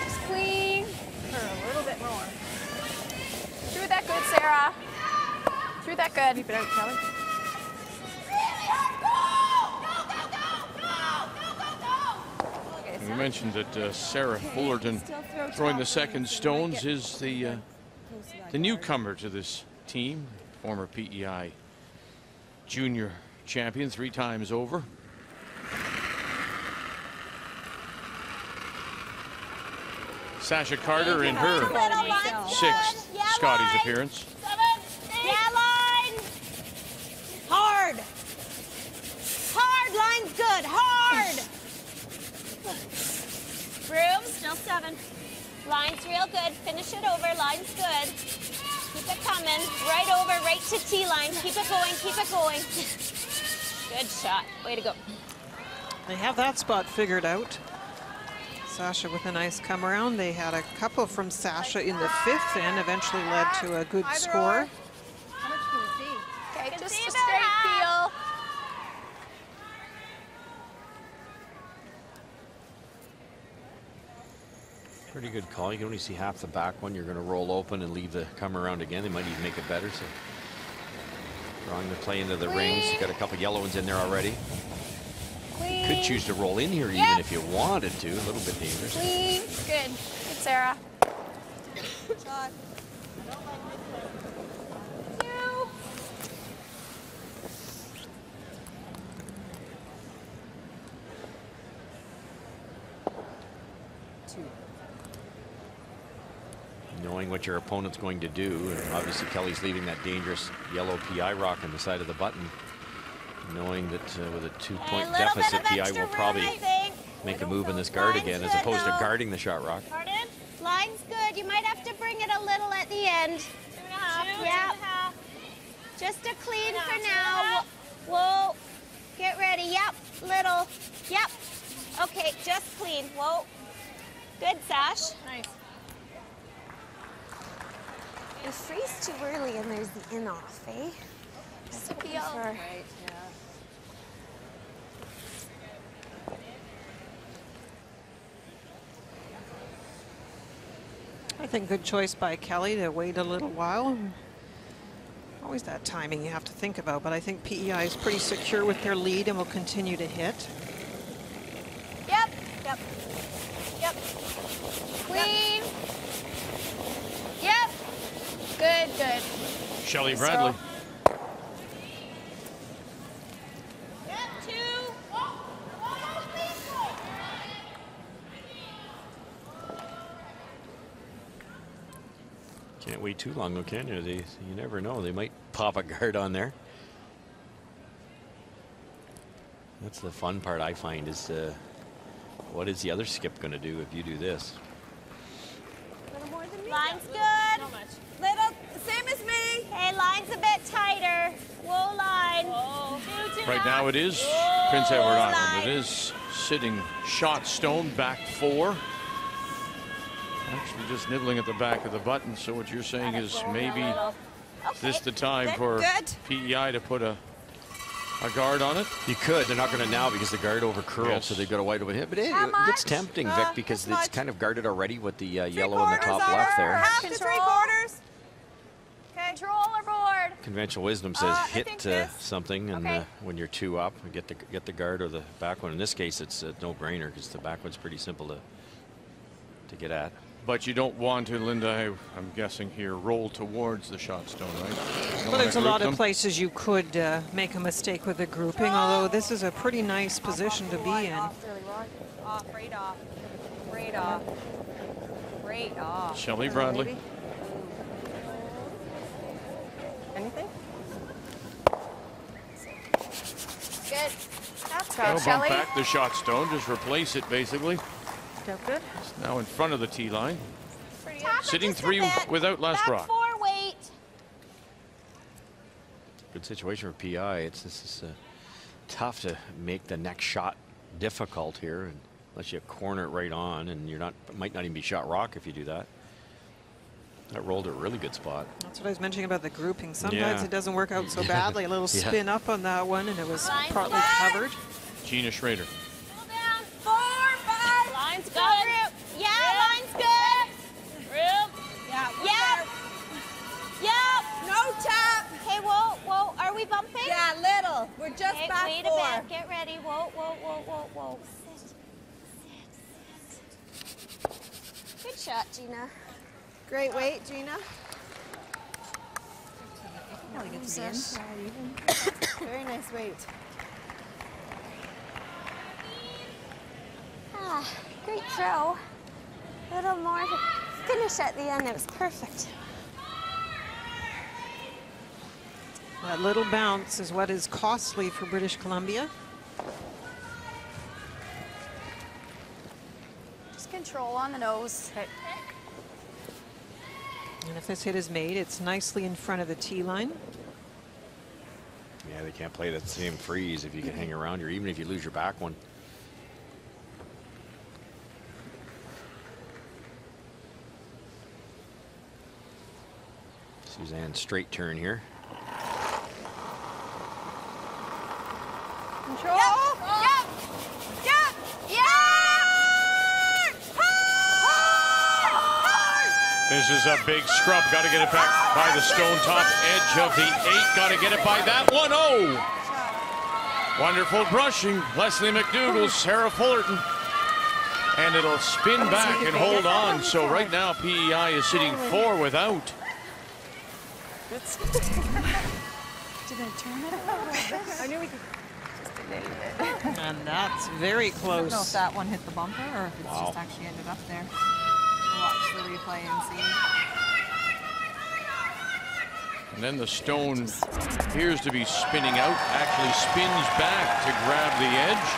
Just clean.
A little bit more.
Threw that good, Sarah. Threw that good.
Keep it out, Kelly.
We mentioned that Sarah Fullerton throwing the second stones is the newcomer to this team, former PEI junior champion 3 times over. Sasha Carter in her 6th Scotties appearance.
Hard. Hard. Line's good. Hard. Broom, still 7. Line's real good. Finish it over. Line's good. Keep it coming. Right over, right to T-line. Keep it going, keep it going. Good shot. Way to go.
They have that spot figured out. Sasha with a nice come around. They had a couple from Sasha in the 5th and eventually led to a good score.
How much can you see?
Okay, just a straight peel.
Pretty good call. You can only see half the back one. You're going to roll open and leave the come around again. They might even make it better. So drawing the play into the rings. You got a couple yellow ones in there already. You could choose to roll in here even if you wanted to. A little bit dangerous.
Clean. Good. Good, Sarah. Shot.
Knowing what your opponent's going to do, and obviously Kelly's leaving that dangerous yellow PI rock on the side of the button. Knowing that with a 2-point deficit, PI will probably make a move in this guard again as opposed to guarding the shot rock.
Pardon? Line's good. You might have to bring it a little at the end. 2.5. Yeah. Just a clean for now. Whoa. Get ready. Yep. Little. Yep. Okay. Just clean. Whoa. Good, Sash.
Nice.
You freeze too early and there's the in-off, eh? Just a peel.
Right, yeah.
I think good choice by Kelly to wait a little while. Always that timing you have to think about, but I think PEI is pretty secure with their lead and will continue to hit.
Yep. Clean. Yep. Good.
Shelley Bradley.
Yep, 2.
Can't wait too long though, can you? You never know. They might pop a guard on there. That's the fun part I find is what is the other skip going to do if you do this?
A little more than me. Line's good.
Not much.
Little, same as me. Hey, line's a bit tighter. Whoa, line. Whoa. 2,
Right now it is Prince Edward Island. It is sitting shot stone back 4. Actually just nibbling at the back of the button. So what you're saying is maybe this the time for PEI to put a a guard on it?
You could. They're not going to now because the guard over curled, so they've got a wide open hit. But it's tempting, Vic, because it's kind of guarded already with the yellow in the top left there.
Half to 3/4. Okay.
Control or board.
Conventional wisdom says hit something, and when you're 2 up, get the guard or the back one. In this case, it's a no-brainer because the back one's pretty simple to get at.
But you don't want to, Linda, I'm guessing here, roll towards the shot stone, right?
Well, there's a lot of places you could make a mistake with the grouping, although this is a pretty nice position to be in.
Off, right off. Right off. Right off.
Shelley Bradley.
Maybe. Anything? Good. That's good,
Bump
Shelley.
back the shot stone, just replace it basically.
Good.
It's now in front of the tee line.
Tap
Sitting 3 without last rock.
4 weight.
Good situation for PEI. This is tough to make the next shot difficult here, unless you corner it right on, and might not even be shot rock if you do that. That rolled a really good spot.
That's what I was mentioning about the grouping. Sometimes it doesn't work out so badly. A little spin up on that one, and it was partly covered.
Gina Schrader.
Pull down. 4, 5.
Line's good.
Yeah, line's good.
Real.
Yep. No tap. Okay, whoa. Are we bumping?
Yeah, little. We're just back
wait
4.
a bit. Get ready. Whoa. Sit. Good shot, Gina.
Great weight, Gina. Very nice weight.
Great throw. A little more finish at the end. It was perfect.
That little bounce is what is costly for British Columbia.
Just control on the nose. Okay.
And if this hit is made, it's nicely in front of the tee line.
Yeah, they can't play that same freeze if you can hang around here, even if you lose your back one. Suzanne straight turn here.
Control.
This is a big scrub. Got to get it back by the stone top edge of the 8. Got to get it by that one. Oh! Wonderful brushing. Leslie McDougall, Sarah Fullerton. And it'll spin back and hold on. So right now, PEI is sitting 4 without.
Did I turn it I knew we could. Just a little bit.
And that's very
I don't
close.
know if that one hit the bumper or if it's just actually ended up there. We'll watch the replay and see.
And then the stone appears to be spinning out, actually spins back to grab the edge.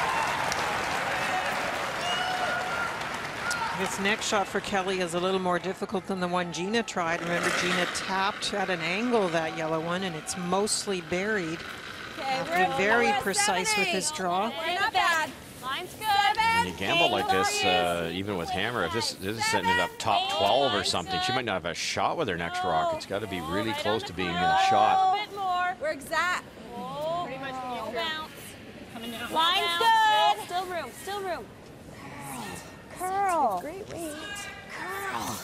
This next shot for Kelly is a little more difficult than the one Gina tried. Remember, Gina tapped at an angle that yellow one, and it's mostly buried.
Okay,
Be very precise with this draw.
We're not bad.
Line's good.
When you gamble like this, even with hammer, if this is setting it up top 12 or something, she might not have a shot with her next rock. It's got to be really close to being in a shot.
A bit more.
We're exact.
Pretty much when you bounce. Coming down.
Line's
Bounce.
good.
Still room.
Curl.
Great weight.
Curl.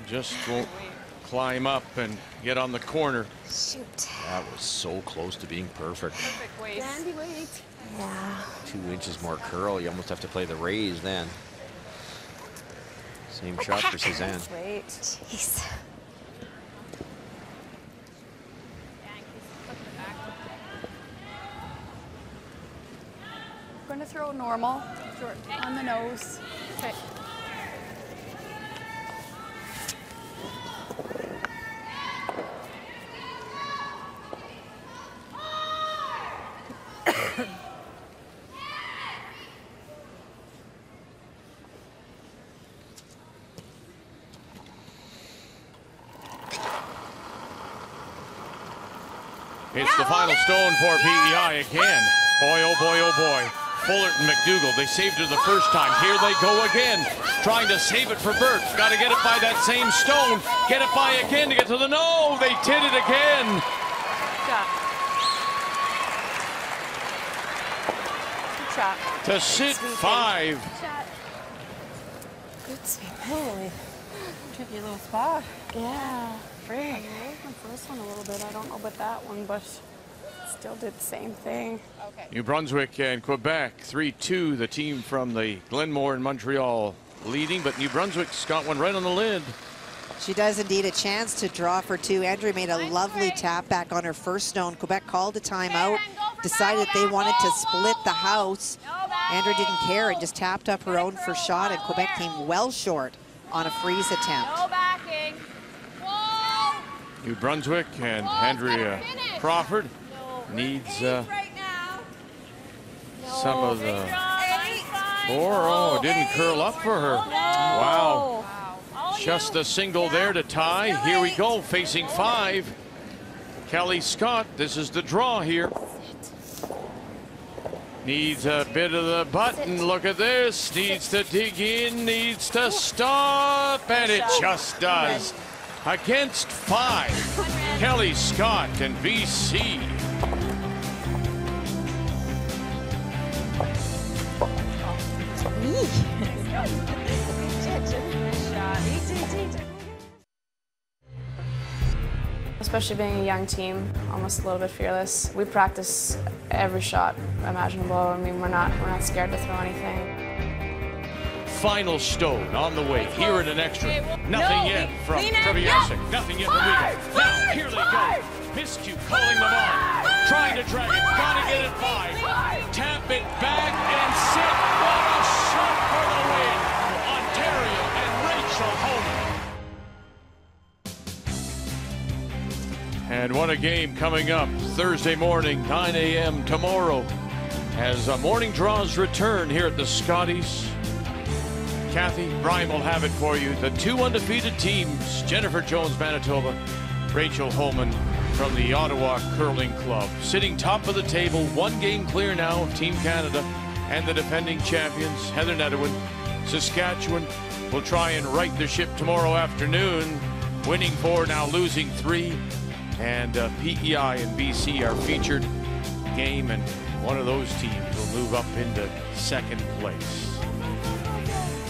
Just won't climb up and get on the corner.
Shoot.
That was so close to being perfect.
Perfect waist.
Dandy weight.
Yeah.
2 inches more curl. You almost have to play the raise then. Same shot for Suzanne.
Weight.
Jeez.
We're going to throw normal. Short on the nose. Okay.
It's the final stone for PEI again. Boy, oh boy, oh boy. Fullerton, McDougall, they saved it the first time. Here they go again, trying to save it for Birt. Got to get it by that same stone. Get it by again to get to the no. They did it again. to sit 5.
Good sweep. Holy. Tricky little spot.
Yeah.
Frig. I moved my first one a little bit. I don't know about that one, but still did the same thing.
Okay.
New Brunswick and Quebec 3-2. The team from the Glenmore and Montreal leading, but New Brunswick's got one right on the lid.
She does indeed a chance to draw for 2. Andrea made a lovely tap back on her first stone. Quebec called a timeout, decided they wanted to split the house. Andrea didn't care and just tapped up her own first shot, and Quebec came well short on a freeze attempt.
No backing. Whoa.
New Brunswick and Andrea Crawford needs some of the Oh, it didn't curl up for her. Wow. Just a single there to tie. Here we go, facing 5. Kelly Scott, this is the draw here. Needs a bit of the button. Look at this. Needs to dig in, needs to stop, and it just does. Against 5. Kelly Scott and BC.
Especially being a young team, almost a little bit fearless. We practice every shot imaginable. I mean, we're not scared to throw anything.
Final stone on the way. Here in an extra. Nothing yet from Treviasic. Nothing yet from Wiegand. Now, here they go. Miscue calling them on. Trying to drag it. Gotta get it 5. Tap it back and sit. What a shot for the win. Ontario and Rachel Holman. And what a game coming up Thursday morning, 9 a.m. tomorrow, as morning draws return here at the Scotties. Kathy, Brian will have it for you. The 2 undefeated teams, Jennifer Jones, Manitoba, Rachel Holman from the Ottawa Curling Club. Sitting top of the table, 1 game clear now of Team Canada and the defending champions, Heather Netherwood. Saskatchewan will try and right the ship tomorrow afternoon, winning 4, now losing 3. And PEI and BC are featured game, and one of those teams will move up into 2nd place.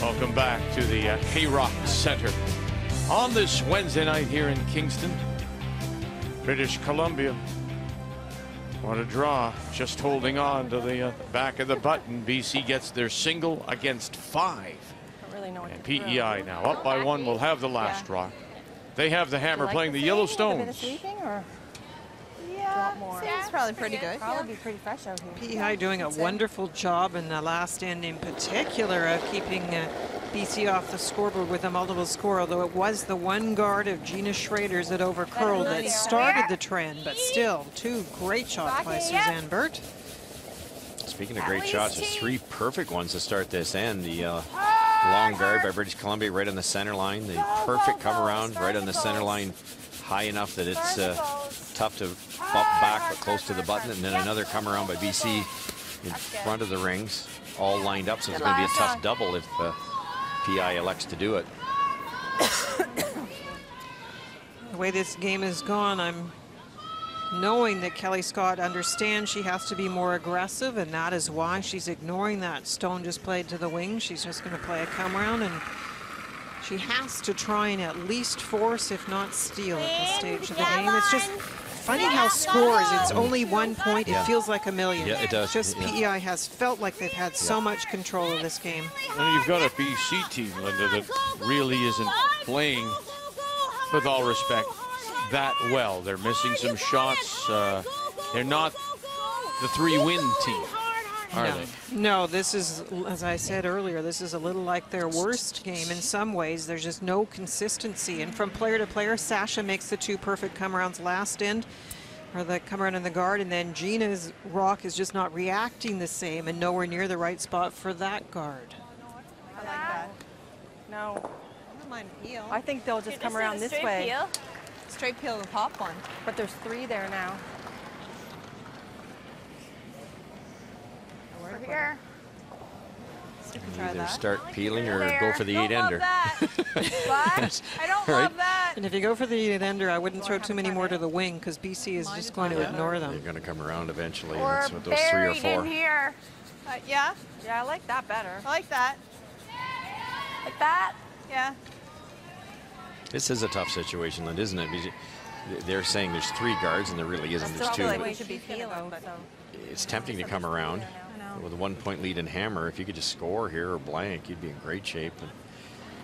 Welcome back to the Hayrock Center on this Wednesday night here in Kingston, British Columbia. What a draw, just holding on to the back of the button. BC gets their single against 5. And PEI now up by 1 will have the last draw. They have the hammer playing the Yellowstones.
Yeah, seems probably pretty good.
Probably be pretty fresh out here.
PEI doing a wonderful job in the last end in particular of keeping BC off the scoreboard with a multiple score, although it was the 1 guard of Gina Schrader's that overcurled that started the trend, but still 2 great shots by Suzanne Birt.
Speaking of great shots, there's 3 perfect ones to start this end. The long guard by British Columbia right on the center line. The perfect come around right on the center line, high enough that it's tough to bump back but close to the button. And then another come around by BC in front of the rings, all lined up. So it's going to be a tough double if PEI elects to do it.
The way this game has gone, I'm knowing that Kelly Scott understands she has to be more aggressive, and that is why she's ignoring that stone just played to the wing. She's just going to play a come around, and she has to try and at least force, if not steal, at this stage of the game. It's just funny how scores, it's only 1 point. It feels like a million.
Yeah, it does.
Just PEI has felt like they've had so much control of this game.
And you've got a BC team, Linda, that really isn't playing, with all respect, that well. They're missing some shots. They're not the 3-win team, are they?
No, this is, as I said earlier, this is a little like their worst game in some ways. There's just no consistency. And from player to player, Sasha makes the 2 perfect come-arounds last end, or the come-around in the guard, and then Gina's rock is just not reacting the same and nowhere near the right spot for that guard.
I like that. No.
I don't mind peel.
I think they'll just come around this way.
Peel.
Straight peel the top one.
But there's 3 there now.
Over here.
So you can
You
try
either
that.
start peeling or go for the 8-ender.
What? I don't love that.
And if you go for the 8-ender, I wouldn't throw too many more to the wing, because BC is just going to ignore
They're
them.
going to come around eventually.
Or
That's what those 3 or
buried
4.
in here.
Yeah? Yeah, I like that better.
I like that.
Like that?
Yeah.
This is a tough situation, Lynn, isn't it? Because they're saying there's 3 guards, and there really isn't. There's 2.
We should be feeling, so.
It's tempting to come around with a 1-point lead in hammer. If you could just score here or blank, you'd be in great shape. And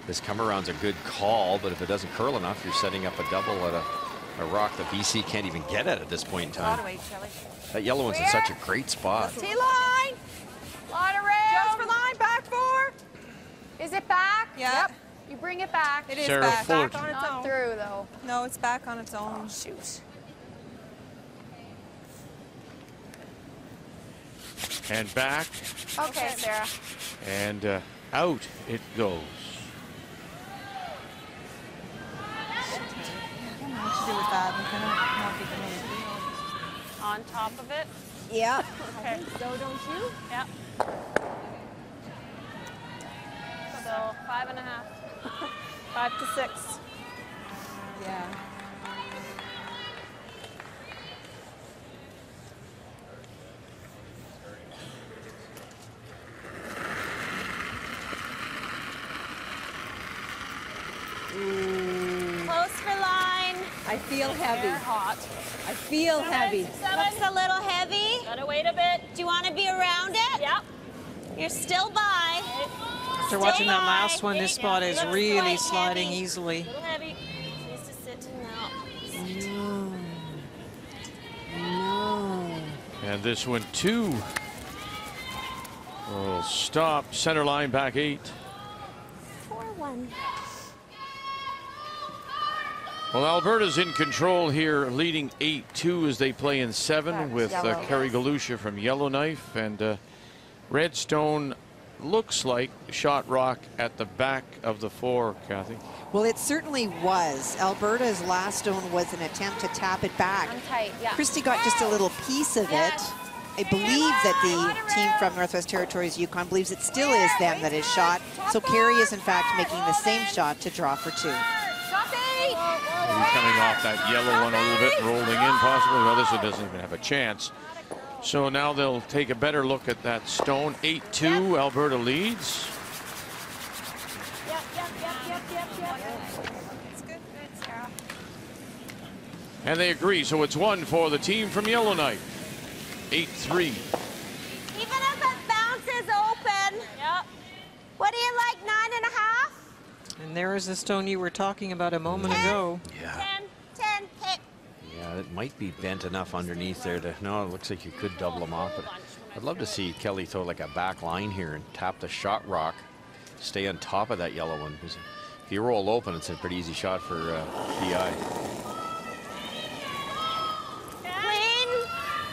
this come around's a good call, but if it doesn't curl enough, you're setting up a double at a rock that BC can't even get at this point in time. That yellow one's in such a great spot.
T-line. Lot of rail. Just for line, back 4. Is it back?
Yeah. Yep.
You bring it back.
It is
Sarah
back.
Fullerton.
Back on its
Not
own.
through, though.
No, it's back on its own.
Oh, shoot.
And back.
Okay, Sarah.
And out it goes.
I don't know what to do with that. I don't know if you can really feel.
On top of it.
Yeah.
Okay.
So don't you?
Yep. So 5.5. 5 to 6.
Yeah.
Close for line.
I feel heavy.
They're hot.
I feel heavy.
Looks a little heavy.
Gotta wait a bit.
Do you want to be around it?
Yep.
You're still by.
After watching that last one, this spot is really sliding easily.
A little heavy. Needs to sit now.
No.
And this one, 2. Will stop. Center line back 8.
4-1.
Well, Alberta's in control here, leading 8-2 as they play in 7 with Kerry Galusha from Yellowknife, and Redstone looks like shot rock at the back of the 4, Kathy.
Well, it certainly was. Alberta's last stone was an attempt to tap it back.
I'm tight, yeah.
Christy got just a little piece of it. I believe that the team from Northwest Territories, Yukon, believes it still is them that is shot. So Kerry is, in fact, making the same shot to draw for 2.
Maybe coming off that yellow one a little bit, rolling in possibly. Well, this one doesn't even have a chance. So now they'll take a better look at that stone. 8-2, Alberta leads.
It's good, Sarah.
And they agree, so it's 1 for the team from Yellowknife. 8-3.
Even if it bounces open.
Yep.
What do you like, 9.5?
And there is the stone you were talking about a moment ago.
Yeah.
10. Hit.
Yeah, it might be bent enough underneath there to. No, it looks like you could double them off, but I'd love to see Kelly throw like a back line here and tap the shot rock, stay on top of that yellow one. Because if you roll open, it's a pretty easy shot for PEI.
Clean.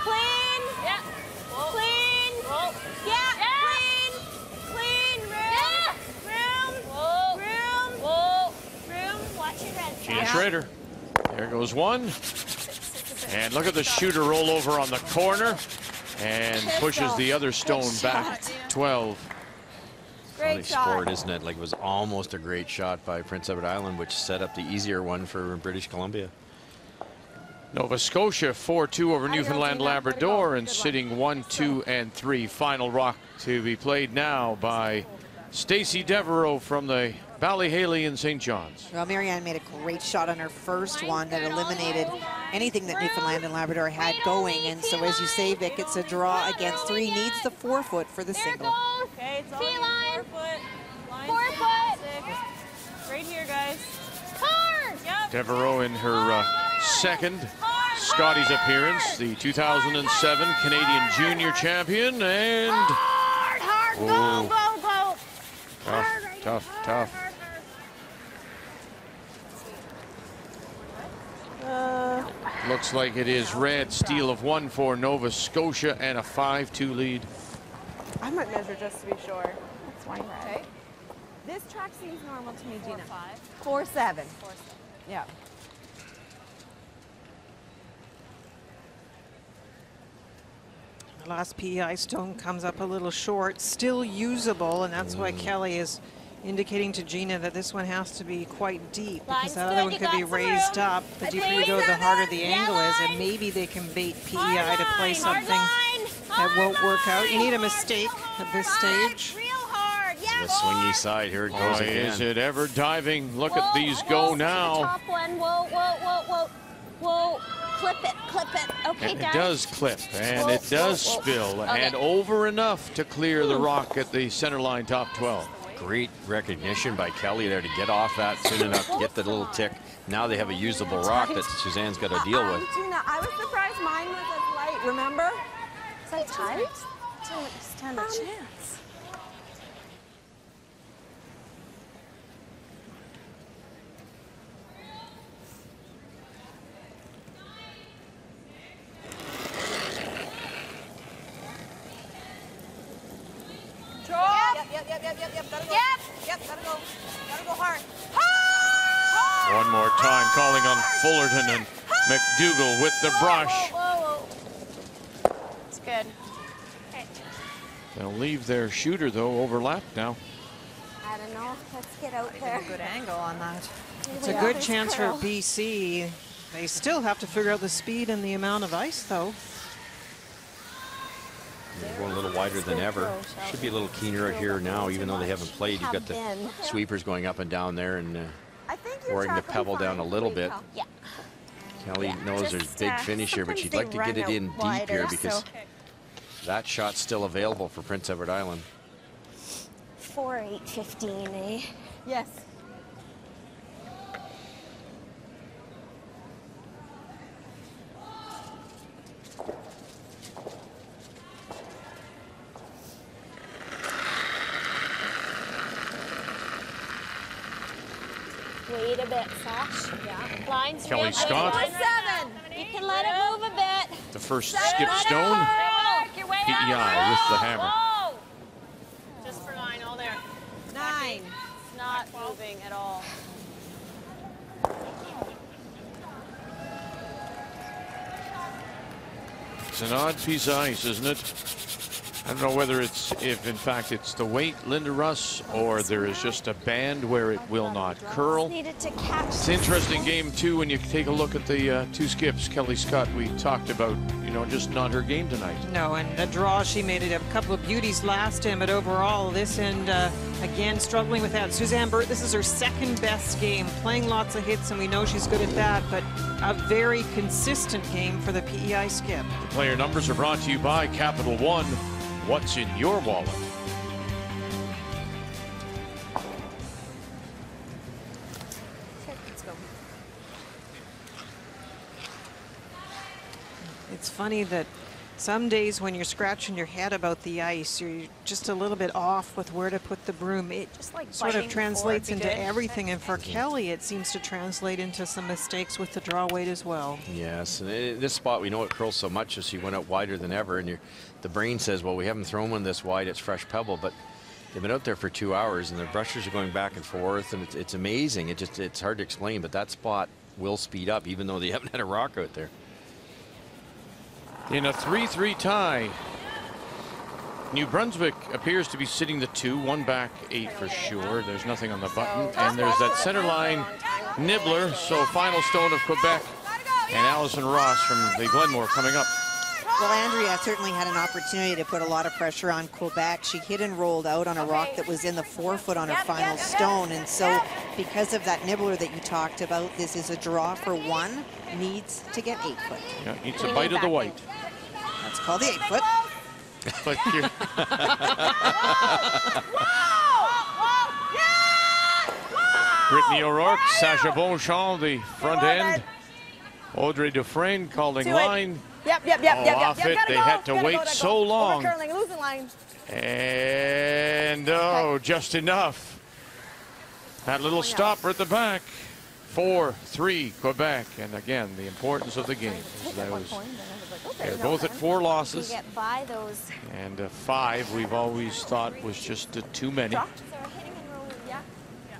Clean.
Yeah.
Clean.
Whoa.
Yeah. Clean. Room.
Whoa.
Room.
Whoa.
Room. Watch your red
Gina
side.
Schrader. There goes 1. And look at the shooter roll over on the corner and pushes the other stone back. 12.
Great
Funny
shot.
scored, isn't it? Like it was almost a great shot by Prince Edward Island, which set up the easier one for British Columbia.
Nova Scotia 4-2 over Newfoundland Labrador, and sitting 1, 2, and 3. Final rock to be played now by Stacey Devereaux from the Ballyhaley in St. John's.
Well, Marianne made a great shot on her first one that eliminated anything that Newfoundland and Labrador had going. And so, as you say, Vic, it's a draw against 3. Needs the 4-foot for the single.
Okay, it's all
T-line.
4 foot. Line
4 foot.
6. Right here, guys.
Hard.
Yep.
Devereaux in her second Scotties appearance, the 2007 Canadian Junior Champion, and
Hard.
Oh.
Go.
tough. Looks like it is red. Steal of 1 for Nova Scotia and a 5-2 lead.
I might measure just to be sure. That's one red. Okay. This track seems normal to me, Gina. 4-7. Yeah.
The last PEI stone comes up a little short, still usable, and that's why Kelly is indicating to Gina that this one has to be quite deep, because that other one could be raised up. The deeper you go, the harder the angle is, and maybe they can bait PEI to play something That won't work out. You need a mistake at this stage.
Real hard. Yeah.
The swingy side, here it goes
Boy,
again.
is it ever diving. Look at these go now.
Top one. Whoa, whoa, whoa, whoa. Whoa. Clip it, clip it. Okay,
And
guys.
it does clip, and it does spill, and over enough to clear the rock at the center line top 12.
Great recognition by Kelly there to get off that soon enough to get the little tick. Now they have a usable rock that Suzanne's got to deal with.
Gina, I was surprised mine was as light, remember?
Is that tight?
Don't stand a chance.
Yep. Gotta go.
Yep.
Yep, gotta go. Gotta go hard.
One more time, calling on Fullerton and McDougall with the brush.
Whoa. It's good. Okay.
They'll leave their shooter, though, overlapped now.
I don't know. Let's get out there.
A good angle on that.
It's a good chance for BC. They still have to figure out the speed and the amount of ice, though.
They're going a little wider than ever. Should be a little keener out here now, even though they haven't played. You've got the sweepers going up and down there and wearing the pebble down a little bit.
Yeah.
Kelly knows there's big finish here, but she'd like to get it in deep here because that shot's still available for Prince Edward Island.
4-8-15, eh?
Yes.
Wait a bit, Sash. Yeah. Lines
Kelly
real good.
Scott.
7. You can let it move a bit.
The first skip stone. PEI with the hammer.
Whoa! Just for 9, all there.
9.
It's not moving at all.
It's an odd piece of ice, isn't it? I don't know whether it's, if in fact it's the weight, Linda Russ, or there is just a band where it will not curl.
Needed to catch.
It's an interesting game, too, when you take a look at the two skips. Kelly Scott, we talked about, you know, just not her game tonight.
No, and the draw, she made it a couple of beauties last end, but overall, this end, again, struggling with that. Suzanne Birt, this is her second best game, playing lots of hits, and we know she's good at that, but a very consistent game for the PEI skip.
The player numbers are brought to you by Capital One. What's in your wallet?
Let's go.
It's funny that some days when you're scratching your head about the ice, you're just a little bit off with where to put the broom. It
Just like
sort of
biting
translates
forward,
into
be good.
everything, and for Kelly, it seems to translate into some mistakes with the draw weight as well.
Yes, and this spot we know it curls so much as she went out wider than ever, and the brain says, well, we haven't thrown one this wide, it's fresh pebble, but they've been out there for 2 hours and the brushers are going back and forth, and it's amazing. It's hard to explain, but that spot will speed up even though they haven't had a rock out there.
In a 3-3 tie, New Brunswick appears to be sitting the 2, 1 back 8 for sure. There's nothing on the button, and there's that center line nibbler. So final stone of Quebec and Allison Ross from the Glenmore coming up.
Well, Andrea certainly had an opportunity to put a lot of pressure on Quebec. She hit and rolled out on a rock that was in the 4-foot on her final stone. And so because of that nibbler that you talked about, this is a draw for 1, needs to get 8-foot.
Yeah, needs a bite of the white.
That's called the 8-foot.
But you're Brittany O'Rourke, Sasha Beauchamp, the front end. Audrey Dufresne calling line.
Yep.
Off it, they had to wait so long.
Curling, losing line.
And just enough. That little stopper at the back. 4-3 Quebec, and again the importance of the game. They're both at 4 losses,
Get by those.
and 5 we've always thought was just too many.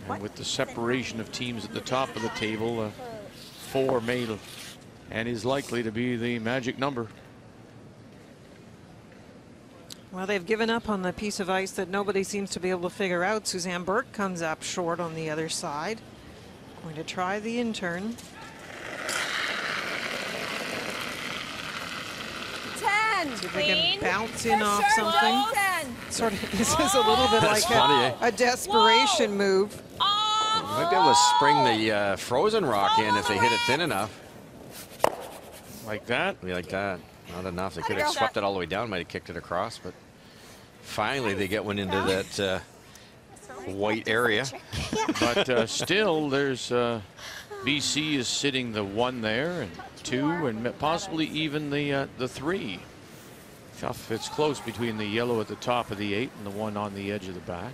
And with the separation of teams at the top of the table, 4 may and is likely to be the magic number.
Well, they've given up on the piece of ice that nobody seems to be able to figure out. Suzanne Birt comes up short on the other side. Going to try the intern.
10.
See if we can bounce in off something. Sort of, this is a little bit
That's
like
funny,
a desperation move.
Might be able to spring the frozen rock in if they hit it thin enough.
Like that?
Like that. Not enough. They could have swept it all the way down, might have kicked it across, but finally they get one into that white area.
But still, there's BC is sitting the 1 there and 2 and possibly even the 3. Tough. It's close between the yellow at the top of the 8 and the 1 on the edge of the back.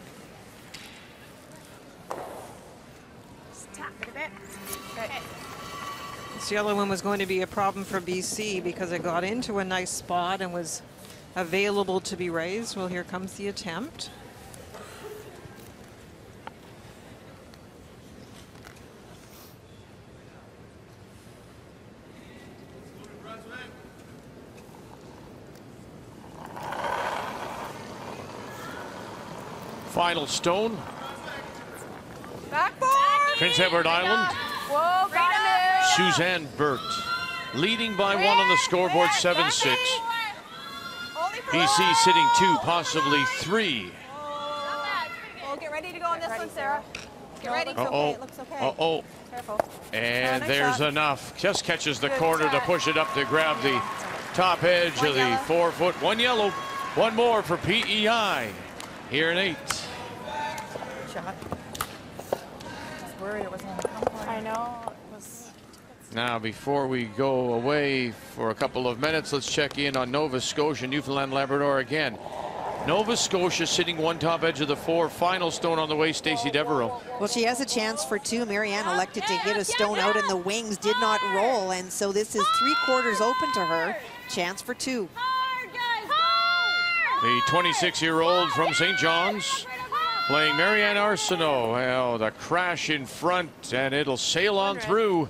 This yellow one was going to be a problem for BC because it got into a nice spot and was available to be raised. Well, here comes the attempt.
Final stone.
Backboard.
Prince Edward Island.
Whoa, got him.
Suzanne Birt leading by 1 on the scoreboard, 7-6. BC sitting 2, possibly 3.
Oh, get ready to go on this one, Sarah. Get ready. It's okay. It looks okay.
Uh-oh.
Careful.
And there's enough. Just catches the corner to push it up to grab the top edge of the 4-foot. 1 yellow. 1 more for PEI. Here in 8.
Shot. I was worried it was going to come for you. I know. It was.
Now, before we go away for a couple of minutes, let's check in on Nova Scotia, Newfoundland, Labrador again. Nova Scotia sitting 1 top edge of the 4. Final stone on the way, Stacey Devereaux.
Well, she has a chance for 2. Marianne elected to hit a stone out in the wings, did not roll, and so this is 3/4 open to her. Chance for 2.
The 26-year-old from St. John's playing Marianne Arsenault. Well, the crash in front, and it'll sail on through.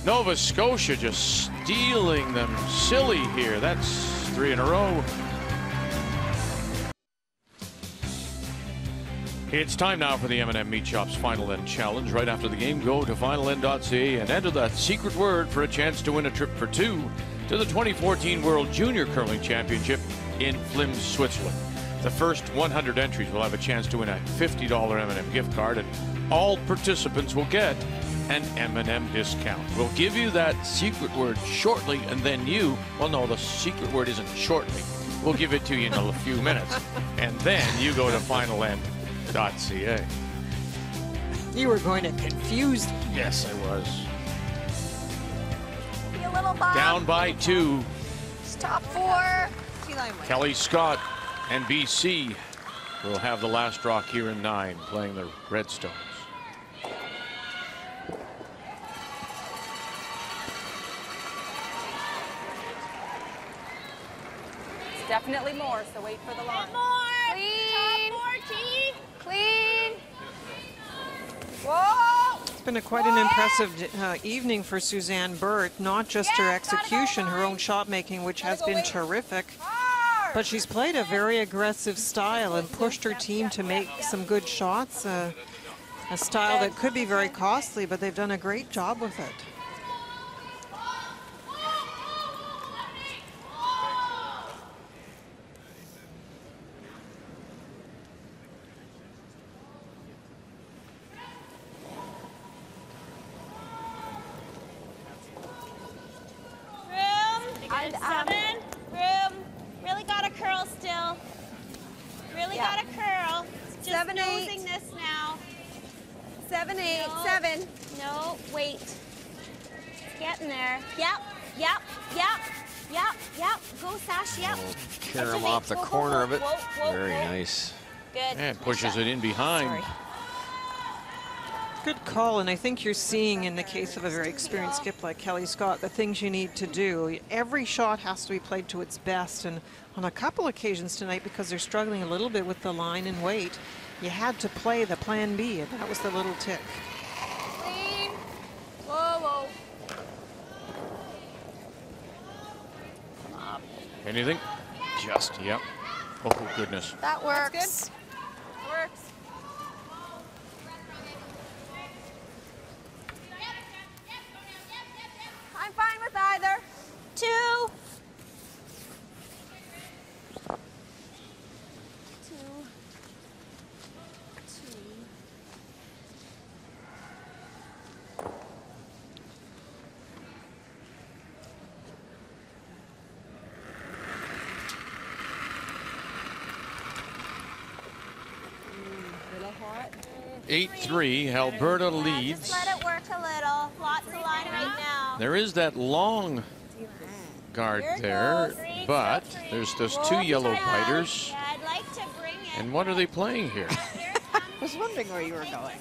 Nova Scotia just stealing them silly here. That's 3 in a row. It's time now for the M&M Meat Shop's Final End Challenge. Right after the game, go to finalend.ca and enter that secret word for a chance to win a trip for 2 to the 2014 World Junior Curling Championship in Flims, Switzerland. The first 100 entries will have a chance to win a $50 M&M gift card, and all participants will get an M&M discount. We'll give you that secret word shortly, and then you, well, no, the secret word isn't shortly. We'll give it to you in a few minutes, and then you go to finalend.ca.
You were going to confuse me.
Yes, I was.
Be a little bomb.
Down by 2.
Top 4.
Kelly Scott and BC will have the last rock here in 9, playing the Redstones.
It's definitely more, so wait for the line.
Clean. Top 4, T. Clean. Whoa.
It's been quite an impressive evening for Suzanne Birt. Not just her execution, her own shot making, which has been terrific. But she's played a very aggressive style and pushed her team to make some good shots. A style that could be very costly, but they've done a great job with it.
Got a curl. Just
7, 8.
nosing this now.
7, 8,
No.
7.
No, wait. It's getting there. Yep. Go, Sash, yep.
Carry him off the corner of it. Very nice.
Good.
And pushes it in behind.
Sorry.
Good call, and I think you're seeing in the case of a very experienced skip like Kelly Scott the things you need to do. Every shot has to be played to its best, and on a couple occasions tonight, because they're struggling a little bit with the line and weight, you had to play the plan B, and that was the little tick.
Clean. Whoa.
Anything? Just, yep. Oh, goodness.
That works. That's good. Works. I'm fine with either.
2.
8-3, Alberta leads.
Just let it work a little. Lots of line right now.
There is that long guard there, but there's those two yellow fighters.
Yeah, I'd like to bring it.
And what are they playing here?
I was wondering where you were going.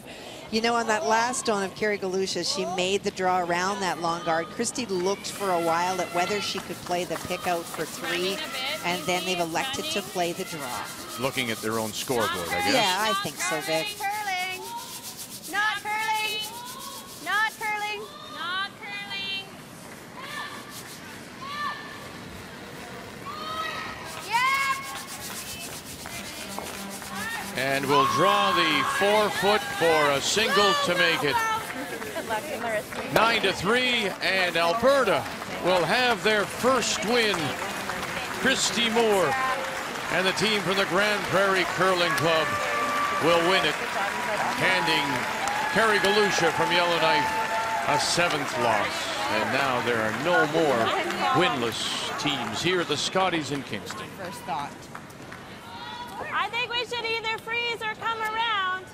You know, on that last stone of Carrie Galusha, she made the draw around that long guard. Christy looked for a while at whether she could play the pick out for 3, and then they've elected to play the draw.
Looking at their own scoreboard, I guess.
Yeah, I think so, Vic.
Curling. Not curling. Not curling. Not curling.
And we'll draw the 4-foot for a single to make it 9-3, and Alberta will have their first win. Christy Moore and the team from the Grand Prairie Curling Club will win it, handing Carrie Galusha from Yellowknife a 7th loss. And now there are no more winless teams here at the Scotties in Kingston.
First thought.
I think we should either freeze or come around.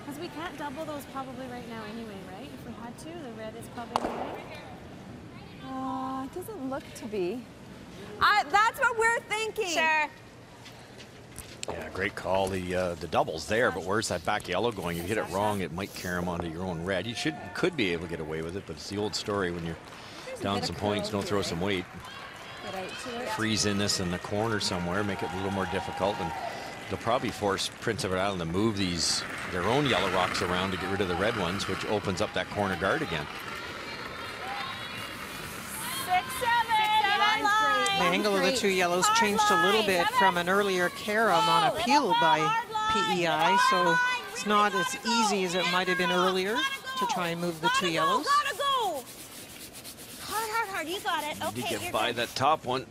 Because we can't double those probably right now anyway, right? If we had to, the red is probably the right.
It doesn't look to be. That's what we're thinking.
Sure.
Yeah, great call. The double's there, but where's that back yellow going? If you hit it wrong, it might carry them onto your own red. You could be able to get away with it, but it's the old story when you're down some points, don't throw some weight. Freeze in this in the corner somewhere, make it a little more difficult, and they'll probably force Prince Edward Island to move their own yellow rocks around to get rid of the red ones, which opens up that corner guard again.
6-7.
The angle of the two yellows changed a little bit from an earlier carom on appeal by PEI, so it's not as easy as it might have been earlier to try and move the two yellows.
Gotta go. Hard. You got it. Okay.
You get by that top one.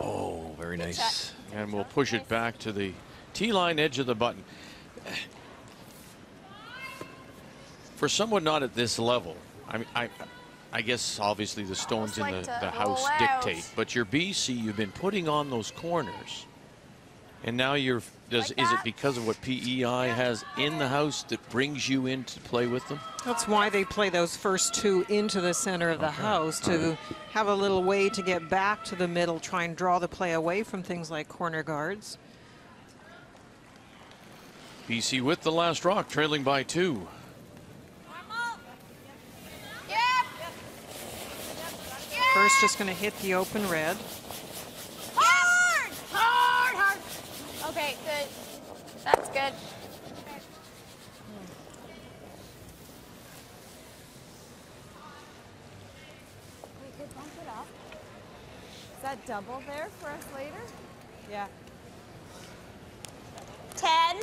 Oh, very nice.
And we'll push it back to the T-line edge of the button. For someone not at this level, I guess obviously the stones in the house dictate, but your BC, you've been putting on those corners, and now is it because of what PEI has in the house that brings you in to play with them?
That's why they play those first two into the center of the house, to have a little way to get back to the middle, try and draw the play away from things like corner guards.
BC with the last rock, trailing by 2.
First, just going to hit the open red.
Hard. Okay, good. That's good.
We could bump it up. Is that double there for us later? Yeah.
10.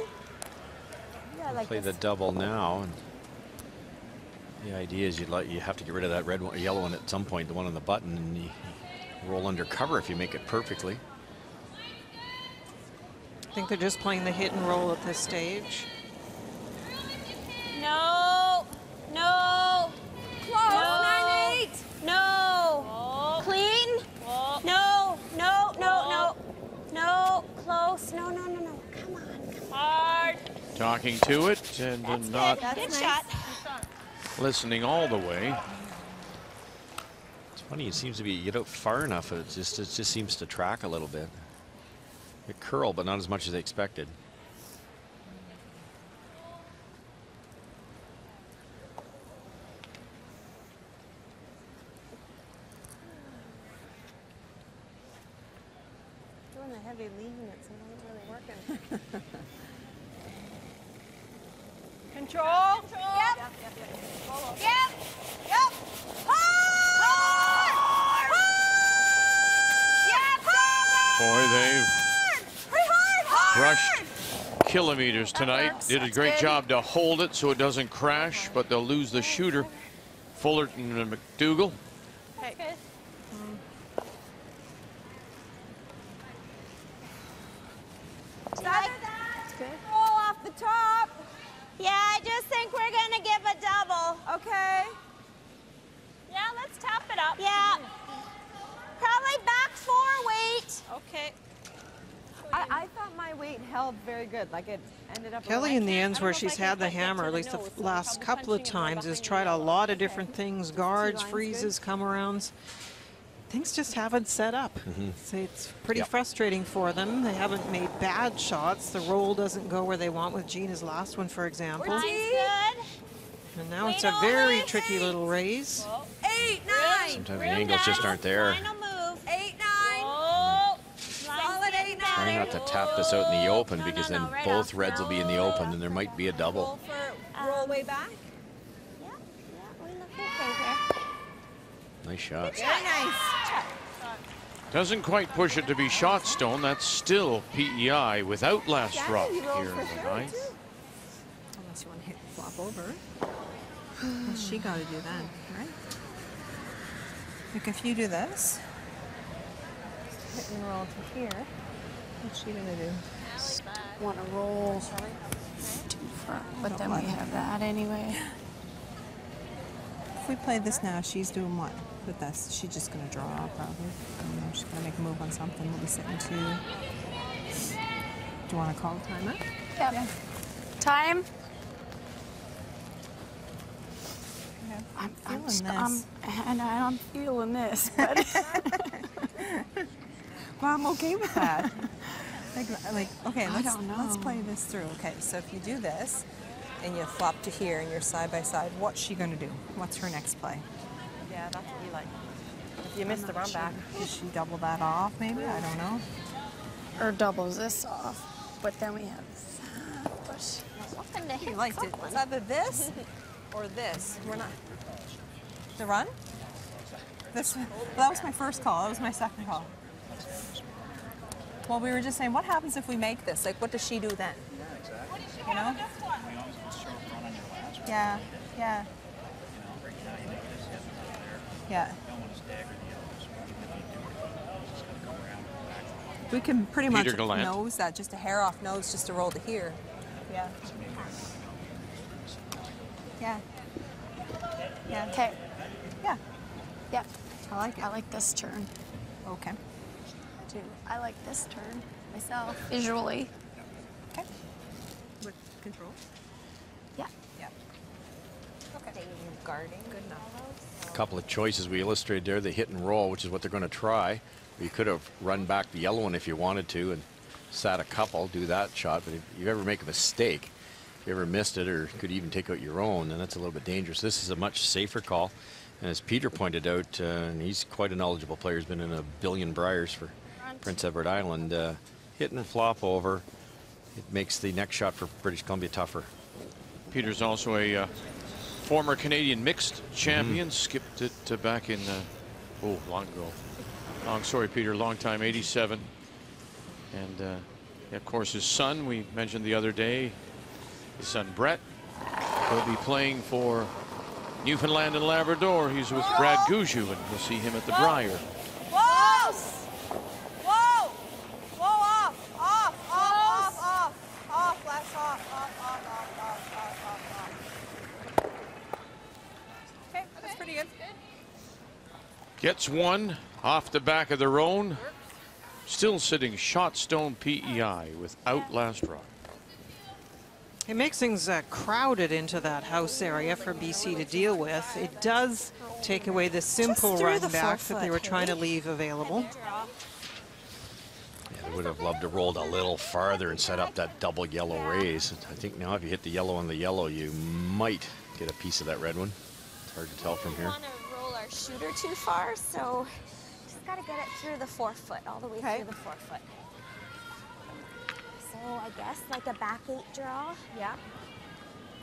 Yeah, like
Play the double now. And the idea is you have to get rid of that red one, yellow one at some point, the one on the button, and you roll under cover if you make it perfectly.
I think they're just playing the hit and roll at this stage.
No. Close.
No.
9-8. No.
Oh.
Clean.
Oh.
No. Close. No. Come on.
Hard.
Talking to it and not
Good shot.
listening all the way.
It's funny, it seems to be, you get out far enough, it just seems to track a little bit. It curl, but not as much as they expected.
doing the heavy leaving it, so it ain't really working.
Control.
Yep.
Boy, they've brushed kilometers tonight. Did a great job to hold it so it doesn't crash, but they'll lose the shooter, Fullerton and McDougall.
Okay.
That's good. Roll off the top.
Yeah, I just think we're gonna give a double.
Okay.
Yeah, let's tap it up.
Yeah. Probably back 4 weight.
Okay.
I thought my weight held very good. Like it ended up.
Kelly in the ends where she's had the hammer, at least the last couple of times, has tried a lot of different things, guards, freezes, come-arounds. Things just haven't set up. So it's pretty frustrating for them. They haven't made bad shots. The roll doesn't go where they want with Gina's last one, for example. And now it's a very tricky little raise.
8, 9.
Sometimes the angles just aren't there.
Final move. 8, 9. Solid 8, 9.
Trying not to tap this out in the open because then both reds will be in the open and there might be a double.
Roll for roll way back.
Yeah, we look okay here.
Nice shots.
Very nice.
Doesn't quite push it to be shot stone. That's still PEI without last drop here in the ninth.
Unless you want to hit flop over. What's she got to do then, right? Like if you do this, hit and roll to here, what's she going to do?
Want to roll too far, but then we have that anyway.
If we play this now, she's doing what with this? She's just going to draw probably. You know, she's going to make a move on something. We'll be sitting to. Do you want to call the timer?
Yep. Yeah. Time. I'm feeling this, but
well, I'm okay with that. like okay, let's play this through. Okay, so if you do this and you flop to here and you're side by side, what's she going to do? What's her next play?
Yeah, that's what we like. If you missed the run back,
does she double that off? Maybe, I don't know.
or doubles this off, but then we have that. But
You liked it. It's either this or this. We're not. The run? This. Well, that was my first call. That was my second call. Well, we were just saying, what happens if we make this? Like, what does she do then? You know? Yeah. Yeah. Yeah. We can pretty much nose that, just a hair off nose, just to roll to here. Yeah. Yeah. Yeah.
Okay.
Yeah.
Yeah.
I like it.
I like this turn.
Okay.
Too. I like this turn myself, visually.
Okay. With control?
Yeah.
Yeah. Okay.
guarding. Good enough.
A couple of choices we illustrated there, the hit and roll, which is what they're going to try. You could have run back the yellow one if you wanted to and sat a couple, do that shot. But if you ever make a mistake, if you ever missed it or could even take out your own, then that's a little bit dangerous. This is a much safer call. And as Peter pointed out, and he's quite a knowledgeable player, he's been in a billion briars for Prince Edward Island. Hit and flop over, it makes the next shot for British Columbia tougher.
Peter's also a former Canadian mixed champion. Skipped it back in, long ago. Sorry, Peter, long time, 87. And of course, his son, we mentioned the other day, his son Birt, will be playing for Newfoundland and Labrador. He's with Brad Gushue, and we'll see him at the Briar.
Whoa! Whoa! Whoa, off! Off! Off! Off! Off! Off! Less off! Off! Off! Off! Off! Off!
Okay, that's pretty good.
Gets one off the back of their own. Still sitting shot stone PEI without last drop.
It makes things crowded into that house area for BC to deal with. It does take away the simple run back that they were trying to leave available.
Yeah, they would have loved to roll a little farther and set up that double yellow raise. I think now if you hit the yellow on the yellow, you might get a piece of that red one. It's hard to tell from here.
We don't want to roll our shooter too far, so just got to get it through the 4-foot, all the way through the 4-foot. So I guess like a back 8 draw.
Yeah.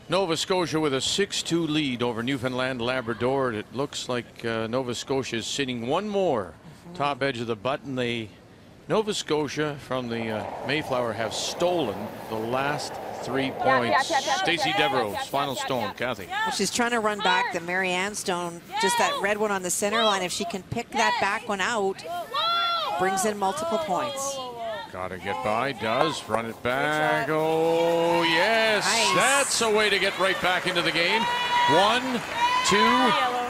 Nova Scotia with a 6-2 lead over Newfoundland Labrador. It looks like Nova Scotia is sitting one more. Top edge of the button. Nova Scotia from the Mayflower have stolen the last 3 points. Stacey Devereaux's final stone. Kathy.
Well, she's trying to run back the Marianne stone, just that red one on the center line. If she can pick that back one out, brings in multiple points.
Gotta get by, does, run it back. Oh, yes, nice. That's a way to get right back into the game. 1, 2,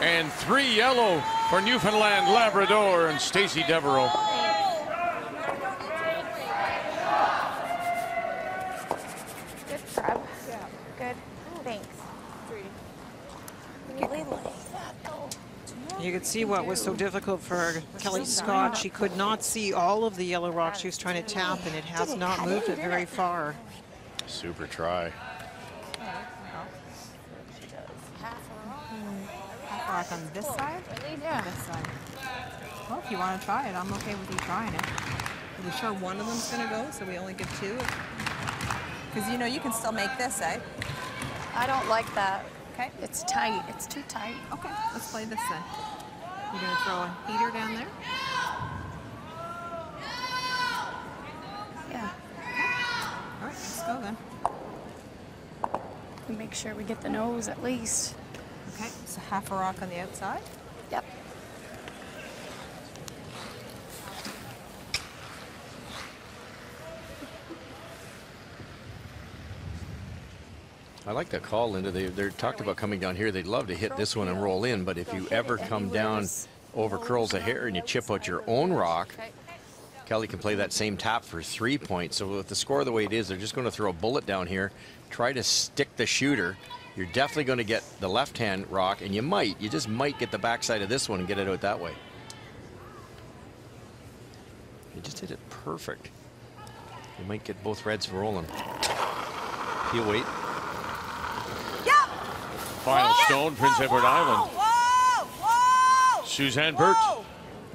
and 3 yellow for Newfoundland Labrador and Stacey Devereaux.
You could see what was so difficult for Kelly Scott. She could not see all of the yellow rock she was trying to tap, and it has not moved it very far.
Super try.
Half rock on this side? Yeah. This side. Well, if you want to try it, I'm okay with you trying it. Are we sure one of them's going to go, so we only get two? Because, you know, you can still make this, eh?
I don't like that.
Okay.
It's tight. It's too tight.
Okay, let's play this then. You're going to throw a heater down there?
Yeah.
Okay. All right, let's go then.
We make sure we get the nose at least.
Okay, so half a rock on the outside?
Yep.
I like the call, Linda. They're talked about coming down here. They'd love to hit this one and roll in, but if you ever come down over curls of hair and you chip out your own rock, Kelly can play that same tap for 3 points. So with the score the way it is, they're just going to throw a bullet down here, try to stick the shooter. You're definitely going to get the left-hand rock, and you just might get the backside of this one and get it out that way. You just hit it perfect. You might get both reds rolling. He'll wait.
Final stone, Prince Edward Island.
Whoa! Whoa!
Suzanne Birt.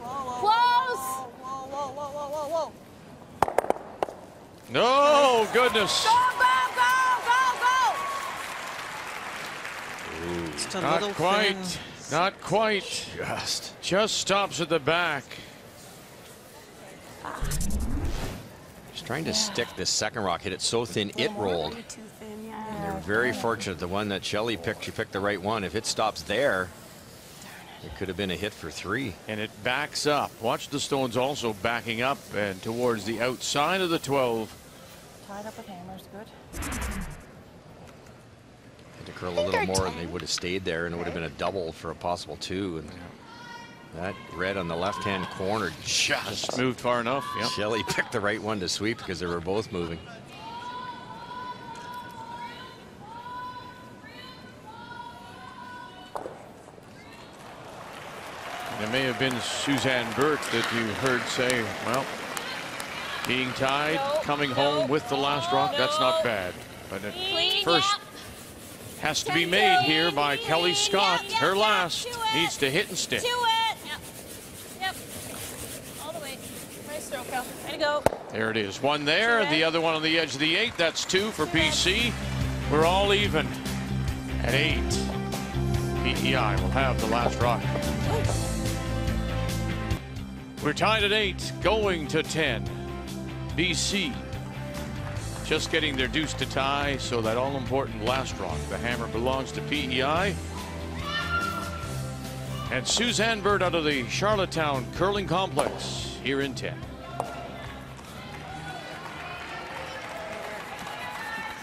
Close!
Whoa.
No, goodness.
Go!
Just a
Not
little
quite.
thin.
Not quite. Just stops at the back.
Just trying to stick this second rock. Hit it so thin, it rolled. And they're very fortunate. The one that Shelley picked, she picked the right one. If it stops there, it could have been a hit for 3.
And it backs up. Watch the stones also backing up and towards the outside of the 12.
Tied up with hammers, good.
Had to curl a little more and they would have stayed there, and it would have been a double for a possible 2. And that red on the left-hand corner just
moved far enough. Yep.
Shelley picked the right one to sweep because they were both moving.
It may have been Suzanne Birt that you heard say, well, being tied, coming home with the last rock, that's not bad. But it first has to be made here by Kelly Scott. Her last needs to hit and stick.
To it! Yep. All the way. Nice throw, Cal. Way to go.
There it is. One there, the other one on the edge of the 8. That's 2 for PC. We're all even at 8. PEI will have the last rock. We're tied at 8, going to 10. BC just getting their deuce to tie, so that all-important last rock, the hammer, belongs to PEI. And Suzanne Birt out of the Charlottetown Curling Complex here in 10.
Make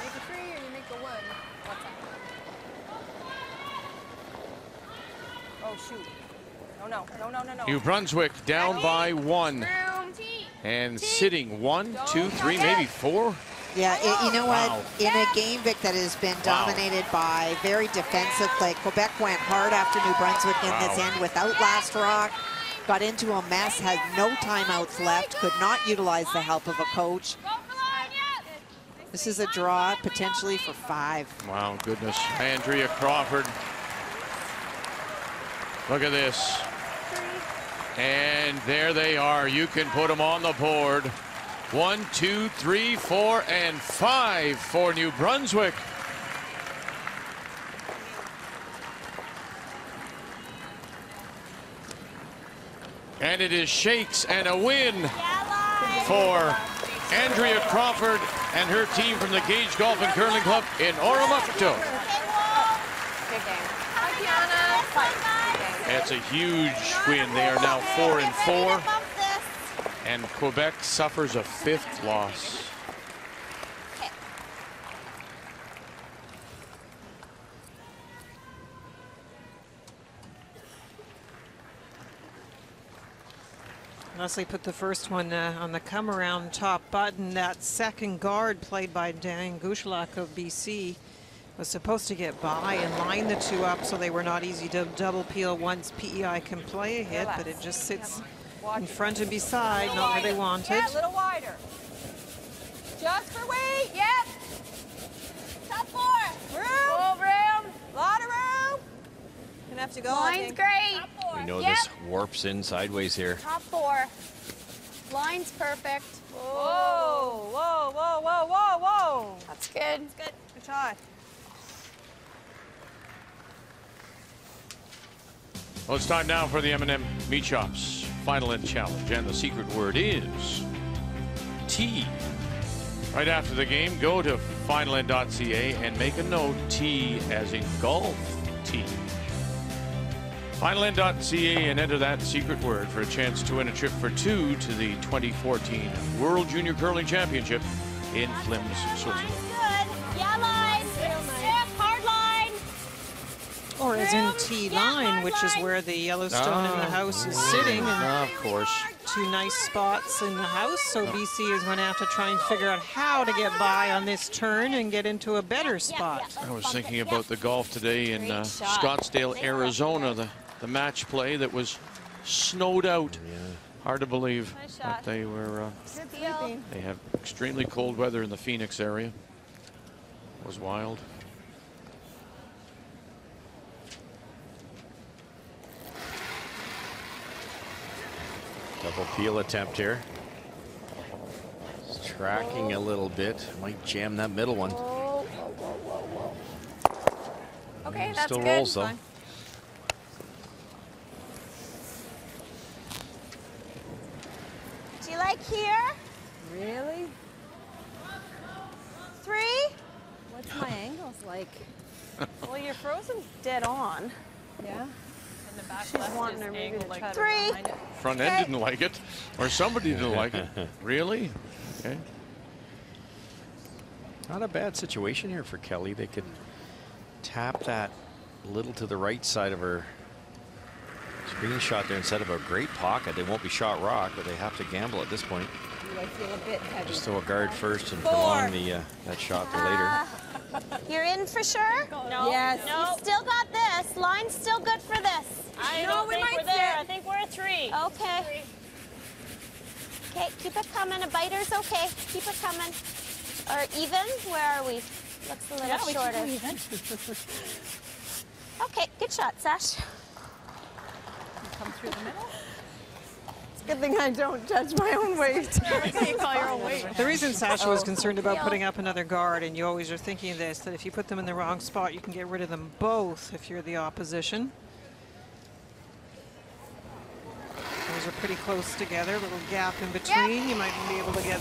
a 3 or you make a 1? What's up? Oh, shoot. No.
New Brunswick down by 1. And sitting 1, 2, 3, maybe 4.
Yeah, you know what?
Wow.
In a game, Vic, that has been dominated by very defensive play, Quebec went hard after New Brunswick in this end without last rock, got into a mess, had no timeouts left, could not utilize the help of a coach. This is a draw potentially for 5.
Wow, goodness. Andrea Crawford. Look at this. And there they are. You can put them on the board. 1, 2, 3, 4, and 5 for New Brunswick. And it is shakes and a win for Andrea Crawford and her team from the Gage Golf and Curling Club in Oromocto.
Good game.
That's a huge win. They are now 4 and 4. And Quebec suffers a 5th loss.
Leslie put the first one on the come-around top button. That second guard played by Dan Gushalak of BC Was supposed to get by and line the two up so they were not easy to double peel once PEI can play a hit, but it just sits in front and beside, not where they wanted.
Yeah, a little wider. Just for weight. Yep. Top 4. Room. Full room. Lot of room. Gonna have to go.
Line's great.
We know this warps in sideways here.
Top 4. Line's perfect.
Whoa, whoa, whoa, whoa, whoa, whoa.
That's good.
That's good. Good shot.
Well, it's time now for the M&M Meat Shops Final End Challenge, and the secret word is T. Right after the game, go to finalend.ca and make a note, T as in golf, T. Finalend.ca and enter that secret word for a chance to win a trip for 2 to the 2014 World Junior Curling Championship in Flims, Switzerland.
Good. Yeah, line. Stiff, hard line.
Or as in T-line, which is where the Yellowstone in the house is sitting. And
of course.
2 nice spots in the house, so BC is going to have to try and figure out how to get by on this turn and get into a better spot.
I was thinking about the golf today in Scottsdale, Arizona, the match play that was snowed out.
Yeah.
Hard to believe that they were. They have extremely cold weather in the Phoenix area. It was wild.
Double peel attempt here. It's tracking a little bit. Might jam that middle one.
Okay, that's
still
good.
rolls though.
Do you like here?
Really?
3?
What's my angles like? Well, you're frozen dead on. Yeah. And the back she's wanting her maybe to try
3.
to behind it.
Front end didn't like it, or somebody didn't like it. Really? Okay.
Not a bad situation here for Kelly. They could tap that a little to the right side of her screen shot there instead of a great pocket. They won't be shot rock, but they have to gamble at this point.
I feel a bit heavy.
Just throw a guard first and prolong the that shot to later.
You're in for sure?
No.
Yes.
No.
You've still got this. Line's still good for this.
I
No,
don't
we
think
might
we're there.
sit.
I think we're a 3.
Okay. Okay, keep it coming. A biter's okay. Keep it coming. Or even? Where are we? Looks a little shorter.
Even.
Okay, good shot, Sash.
Come through the middle. It's a good thing I don't judge my own weight. You call your own weight.
The reason Sasha was concerned about putting up another guard, and you always are thinking of this, that if you put them in the wrong spot, you can get rid of them both if you're the opposition. Those are pretty close together, a little gap in between. You might be able to get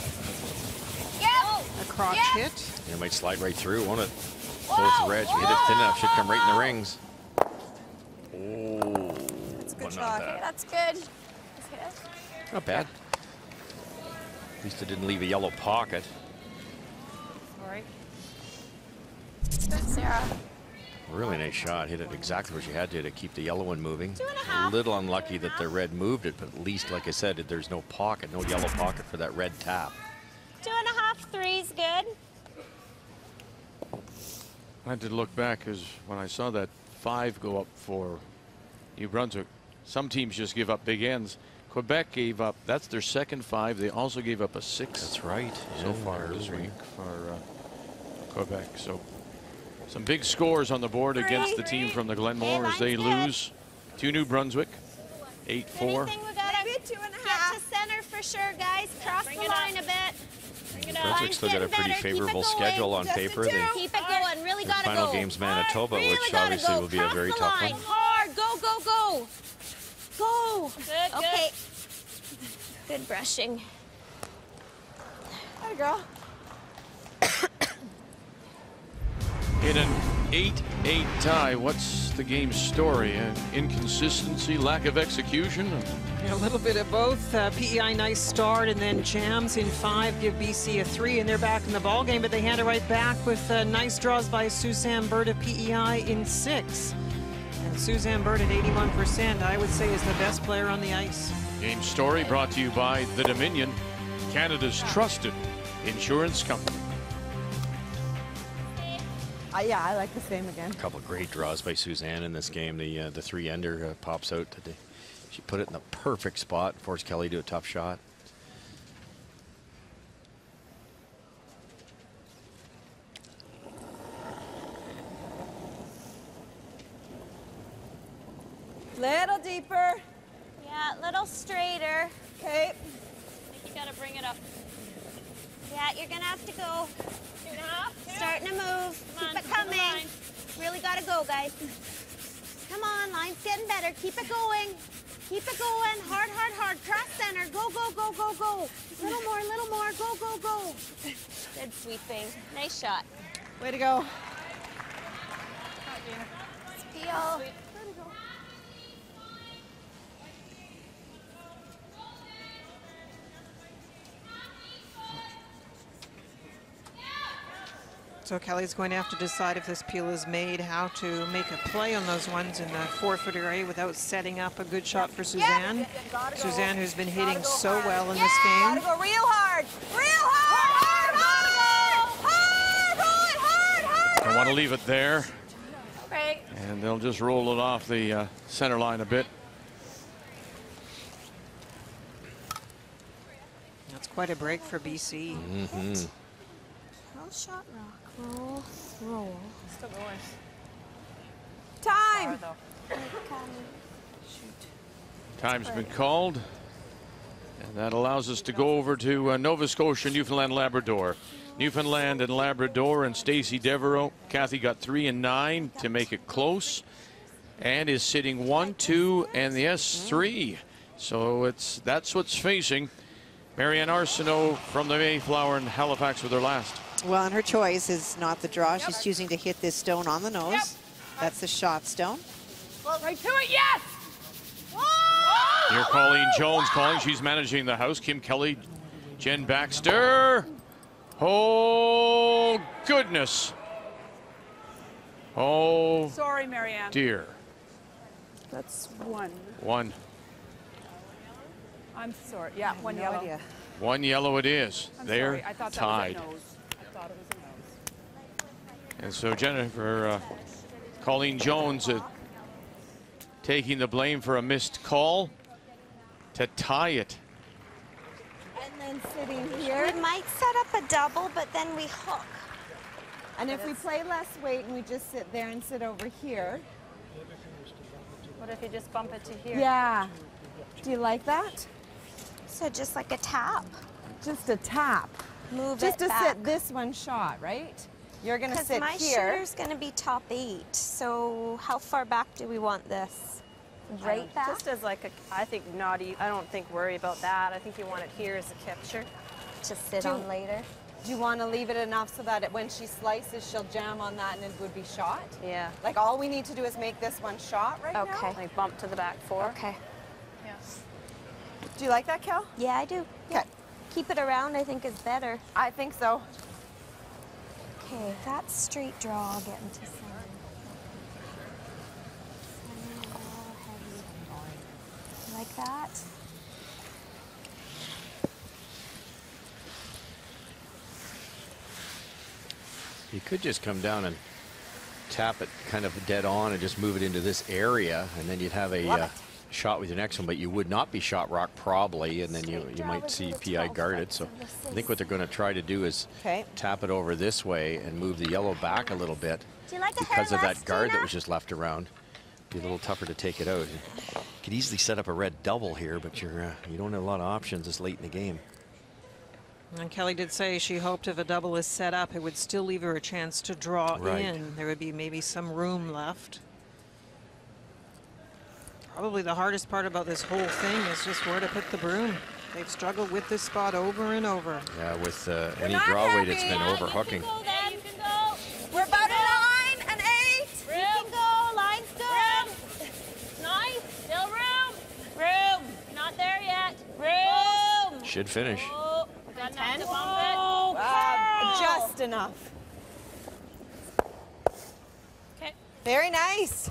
a crotch hit.
It might slide right through, won't it? Close the edge. Hit it thin enough, should come right in the rings. Oh,
That's a good
but
shot.
not that.
That's good.
Not bad. At least it didn't leave a yellow pocket.
All right.
Good, Sarah.
Really nice shot. Hit it exactly where she had to keep the yellow one moving.
2.5.
A little unlucky that the red moved it, but at least, like I said, there's no pocket, no yellow pocket for that red tap.
2.5, 3's good.
I had to look back because when I saw that 5 go up for New Brunswick, some teams just give up big ends. Quebec gave up, that's their second 5. They also gave up a 6.
That's right.
So far this week for Quebec. So some big scores on the board against the team from the Glenmore as they lose to New Brunswick. 8-4.
Anything we gotta get to center for sure, guys. Cross the line a bit.
New Brunswick still got a pretty favorable schedule on paper. They
Keep it going. Really gotta go.
final game's Manitoba,
Really
which
gotta
obviously
go.
will be a very
Cross
tough
the
one.
line. Hard. Go, go, go. Go.
Good,
Okay. Good brushing.
There you go.
In an 8-8 tie, what's the game's story? Inconsistency, lack of execution?
A little bit of both. PEI nice start, and then jams in 5 give BC a 3, and they're back in the ball game, but they hand it right back with nice draws by Suzanne Birt of PEI in 6. And Suzanne Birt at 81%, I would say, is the best player on the ice.
Game story brought to you by The Dominion, Canada's trusted insurance company.
Yeah, I like the same again.
A couple of great draws by Suzanne in this game. The three-ender pops out today. She put it in the perfect spot, forced Kelly to a tough shot.
Little deeper.
Yeah, a little straighter.
Okay.
I think you gotta bring it up.
Yeah, you're gonna have to go.
2.5.
Starting to move.
Come on,
Keep it
come on.
coming. Really gotta go, guys. Come on, line's getting better. Keep it going. Keep it going. Hard, hard, hard. Cross center. Go, go, go, go, go. Little more, little more. Go, go, go. Good sweeping. Nice shot.
Way to go.
Peel.
So Kelly's going to have to decide if this peel is made, how to make a play on those ones in the 4-foot area without setting up a good shot for Suzanne. Suzanne, who's been hitting so well in this game.
Gotta go real hard. Real hard. Hard.
Don't want to leave it there.
Okay.
And they'll just roll it off the center line a bit.
That's quite a break for BC.
Roll shot rock. Roll. Roll.
Still going.
Time.
Time's been called. And that allows us to go over to Nova Scotia, Newfoundland, Labrador. Newfoundland and Labrador and Stacey Devereaux. Kathy got 3 and 9 to make it close. And is sitting 1, 2, and the S3. So that's what's facing. Marianne Arsenault from the Mayflower in Halifax with her last.
Well, and her choice is not the draw. She's choosing to hit this stone on the nose. That's the shot stone.
Right to it, yes!
Here, Colleen Jones calling. She's managing the house. Kim Kelly, Jen Baxter. Oh, goodness. Oh,
Sorry, Marianne.
dear.
That's 1.
1.
I'm sorry. Yeah, 1 yellow.
idea.
1 yellow it is.
I'm
They're
sorry. I thought
tied.
that was a nose. I thought it was a nose.
And so Jennifer, Colleen Jones taking the blame for a missed call to tie it.
And then sitting here.
We might set up a double, but then we hook.
And if we play less weight and we just sit there and sit over here.
What if you just bump it to here?
Yeah. Do you like that?
So just like a tap.
Just a tap.
Move
Just
it
to
back.
sit this one shot, right? You're gonna
Because
sit
my
here.
shooter's gonna be top 8. So how far back do we want this? Right back?
Just as like a, I think not, I don't think worry about that. I think you want it here as a capture.
To sit on later.
Do you want to leave it enough so that when she slices, she'll jam on that and it would be shot?
Yeah.
Like all we need to do is make this one shot right now?
Okay.
Like bump to the back 4.
Okay.
Yeah.
Do you like that, Kel?
Yeah, I do.
Okay.
Keep it around, I think, is better.
I think so.
Okay, that's straight draw. I'll get into center. Like that.
You could just come down and tap it kind of dead on and just move it into this area, and then you'd have a shot with your next one, but you would not be shot rock probably, and then you might see PEI guarded. So I think what they're going to try to do is tap it over this way and move the yellow back a little bit.
Do you like a
because
hair
of
less,
that guard
Tina?
that was just left around. Be a little tougher to take it out. You could easily set up a red double here, but you don't have a lot of options this late in the game.
And Kelly did say she hoped if a double is set up, it would still leave her a chance to draw in. There would be maybe some room left. Probably the hardest part about this whole thing is just where to put the broom. They've struggled with this spot over and over.
Yeah, with any draw weight, it's been overhooking.
Then you can go.
We're about a 9, an 8.
You can go. Line's good.
Nice. Still room. Room. Not there yet. Room.
Should finish.
Oh, got enough to bump it.
Just enough.
Okay.
Very nice.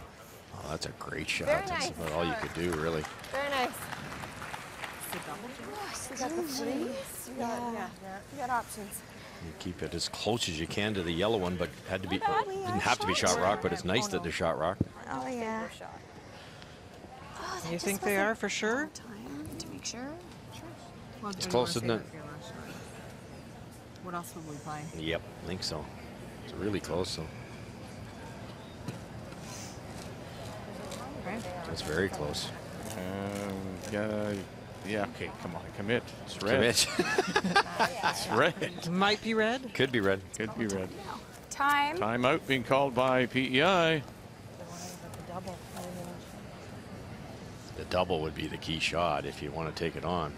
Oh, that's a great shot.
Very
That's
nice.
about all you could do, really.
Very nice. You got the fleece. You got, you got options.
You keep it as close as you can to the yellow one, but had to be, didn't have to be shot rock, but it's nice that they're shot rock.
Oh, yeah.
You think they are for sure?
Time to make sure. Well,
It's close, isn't it?
What else would we play?
Yep, I think so. It's really close, though.
Okay.
It's very close.
Yeah, okay, come on, commit. It's red.
Commit.
It's red.
Might be red.
Could be red.
Could be red.
Time.
Timeout being called by PEI.
The double would be the key shot if you want to take it on.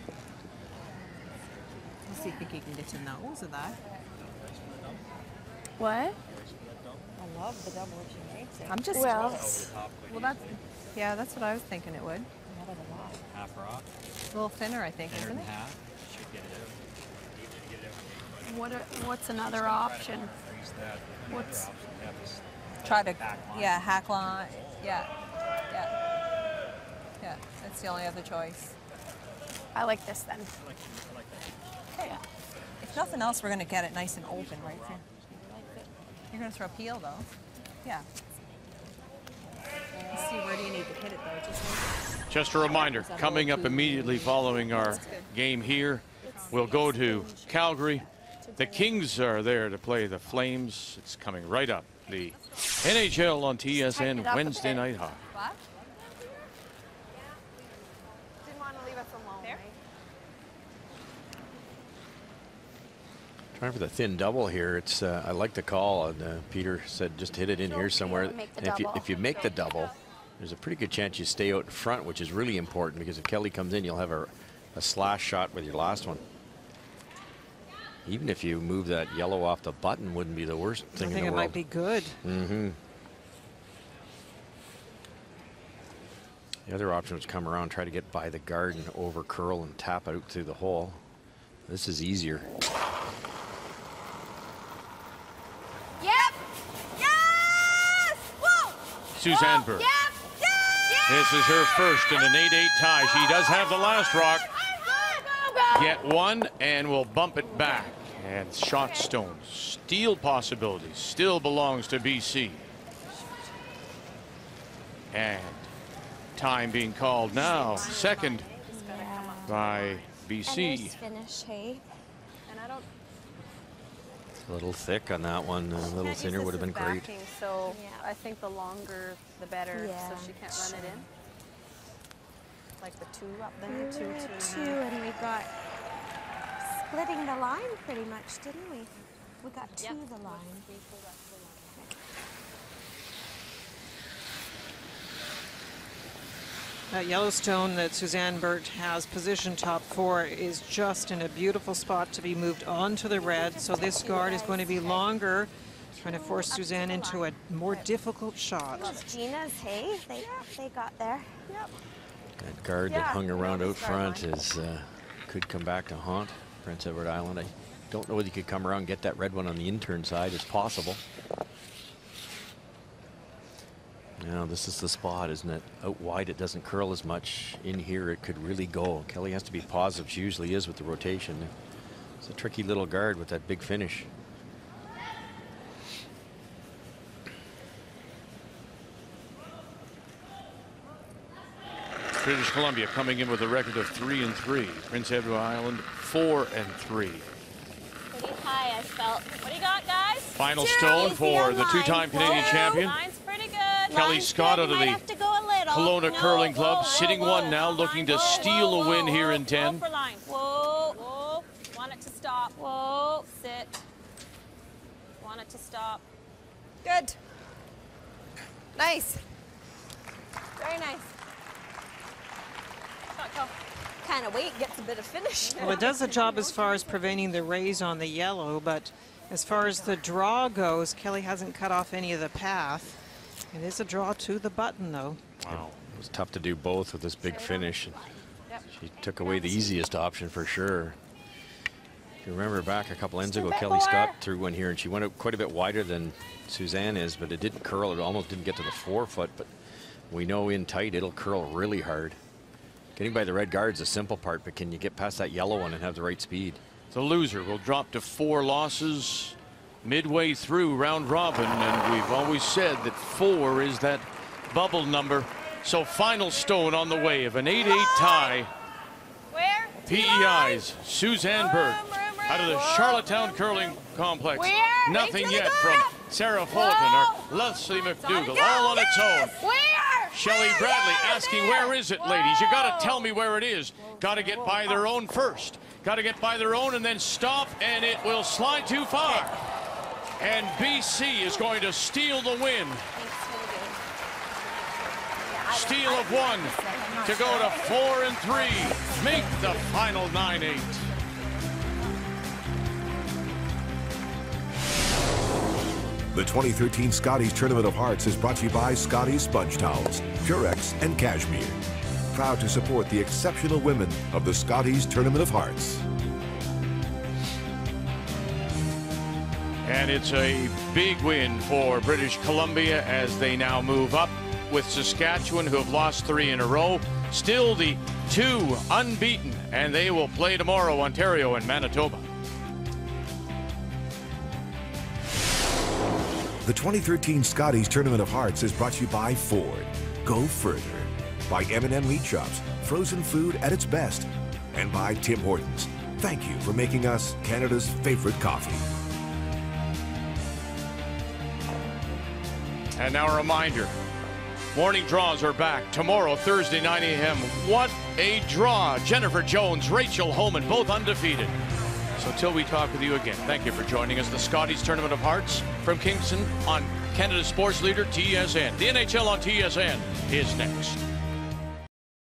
Does he think he can get to nose of that?
What?
I love the double if she makes it.
I'm just.
Well,
That's what I was thinking it would.
Half rock.
A little thinner, I think, isn't it?
Half. Should get it out.
what's another option? What's
Try to, hack line. Yeah. That's the only other choice.
I like this then.
Okay. If nothing else, we're going to get it nice and open, right? So you're going to throw peel, though. Yeah. Let's see, where do you need to hit it, though?
Just a reminder, coming up immediately following our game here, we'll go to Calgary. The Kings are there to play the Flames. It's coming right up. The NHL on TSN Wednesday Night High.
What?
Didn't want to leave us alone, right?
Trying for the thin double here. It's I like the call. And Peter said just hit it in here somewhere. And if you make the double, there's a pretty good chance you stay out in front, which is really important because if Kelly comes in, you'll have a slash shot with your last one. Even if you move that yellow off the button, wouldn't be the worst thing in the world.
I think it might be good.
Mm-hmm. The other option was come around, try to get by the guard and over curl and tap it out through the hole. This is easier.
Yep. Yes! Whoa!
Suzanne Birt.
Yep. Yes!
This is her first in an 8-8 tie. She does have the last rock. Get one and we'll bump it back. And shot stone. Steal possibility still belongs to BC. And time being called now. Second by BC.
Finish, hey?
And I don't.
A little thick on that one. A little thinner would have been great.
Backing, so
Yeah.
I think the longer the better.
Yeah.
So she can't run it in. Like the 2 up there.
Two, and we got splitting the line pretty much, didn't we? We got two
Yep.
the line.
That Yellowstone that Suzanne Birt has positioned top 4 is just in a beautiful spot to be moved onto the red. So this guard is going to be longer, trying to force Suzanne into a more difficult shot.
Those Gina's, hey? They got there.
Yep.
That guard that hung around out front is could come back to haunt Prince Edward Island. I don't know whether you could come around and get that red one on the intern side. It's possible. Now this is the spot, isn't it? Out wide it doesn't curl as much. In here it could really go. Kelly has to be positive. She usually is with the rotation. It's a tricky little guard with that big finish.
British Columbia coming in with a record of 3-3. Prince Edward Island 4-3.
Pretty high, I felt.
What do you got, guys?
Final stone for the two-time Canadian champion.
Line's pretty good.
Kelly Scott out of
Might
the
have to go a little.
Kelowna Curling Club, sitting one now,
Line,
looking to
whoa,
steal
whoa,
a win
whoa,
here
whoa,
in 10.
Whoa for line. Whoa, whoa. Want it to stop. Whoa, sit. Want it to stop.
Good. Nice. Very nice.
Go.
Kind of weight gets a bit of finish.
Well, it does the job as far as preventing the raise on the yellow, but as far as the draw goes, Kelly hasn't cut off any of the path. It is a draw to the button, though.
Wow. It was tough to do both with this big finish. She took away the easiest option for sure. If you remember back a couple ends ago, Kelly Scott threw one here and she went out quite a bit wider than Suzanne is, but it didn't curl. It almost didn't get to the 4-foot, but we know in tight it'll curl really hard. Getting by the red guard is a simple part, but can you get past that yellow one and have the right speed?
The loser will drop to 4 losses midway through round robin, and we've always said that 4 is that bubble number. So final stone on the way of an 8-8 tie.
Where?
PEI's Suzanne Birt out of the Charlottetown Curling Complex.
Where?
Nothing yet from Sarah Fulton or Leslie McDougall, all on its own.
Where?
Shelley Bradley asking, where is it, ladies? You got to tell me where it is. Got to get by their own first. Got to get by their own and then stop, and it will slide too far. And BC is going to steal the win. Steal of 1 to go to 4 and 3. Make the final 9-8.
The 2013 Scotties Tournament of Hearts is brought to you by Scotties Sponge Towels, Purex, and Cashmere. Proud to support the exceptional women of the Scotties Tournament of Hearts.
And it's a big win for British Columbia as they now move up with Saskatchewan, who have lost 3 in a row. Still the 2 unbeaten, and they will play tomorrow, Ontario and Manitoba.
The 2013 Scotties Tournament of Hearts is brought to you by Ford. Go further. By M&M Meat Shops, frozen food at its best. And by Tim Hortons. Thank you for making us Canada's favorite coffee.
And now a reminder, morning draws are back tomorrow, Thursday, 9 a.m. What a draw. Jennifer Jones, Rachel Homan, both undefeated. So till we talk with you again, thank you for joining us. The Scotties Tournament of Hearts from Kingston on Canada's sports leader, TSN. The NHL on TSN is next.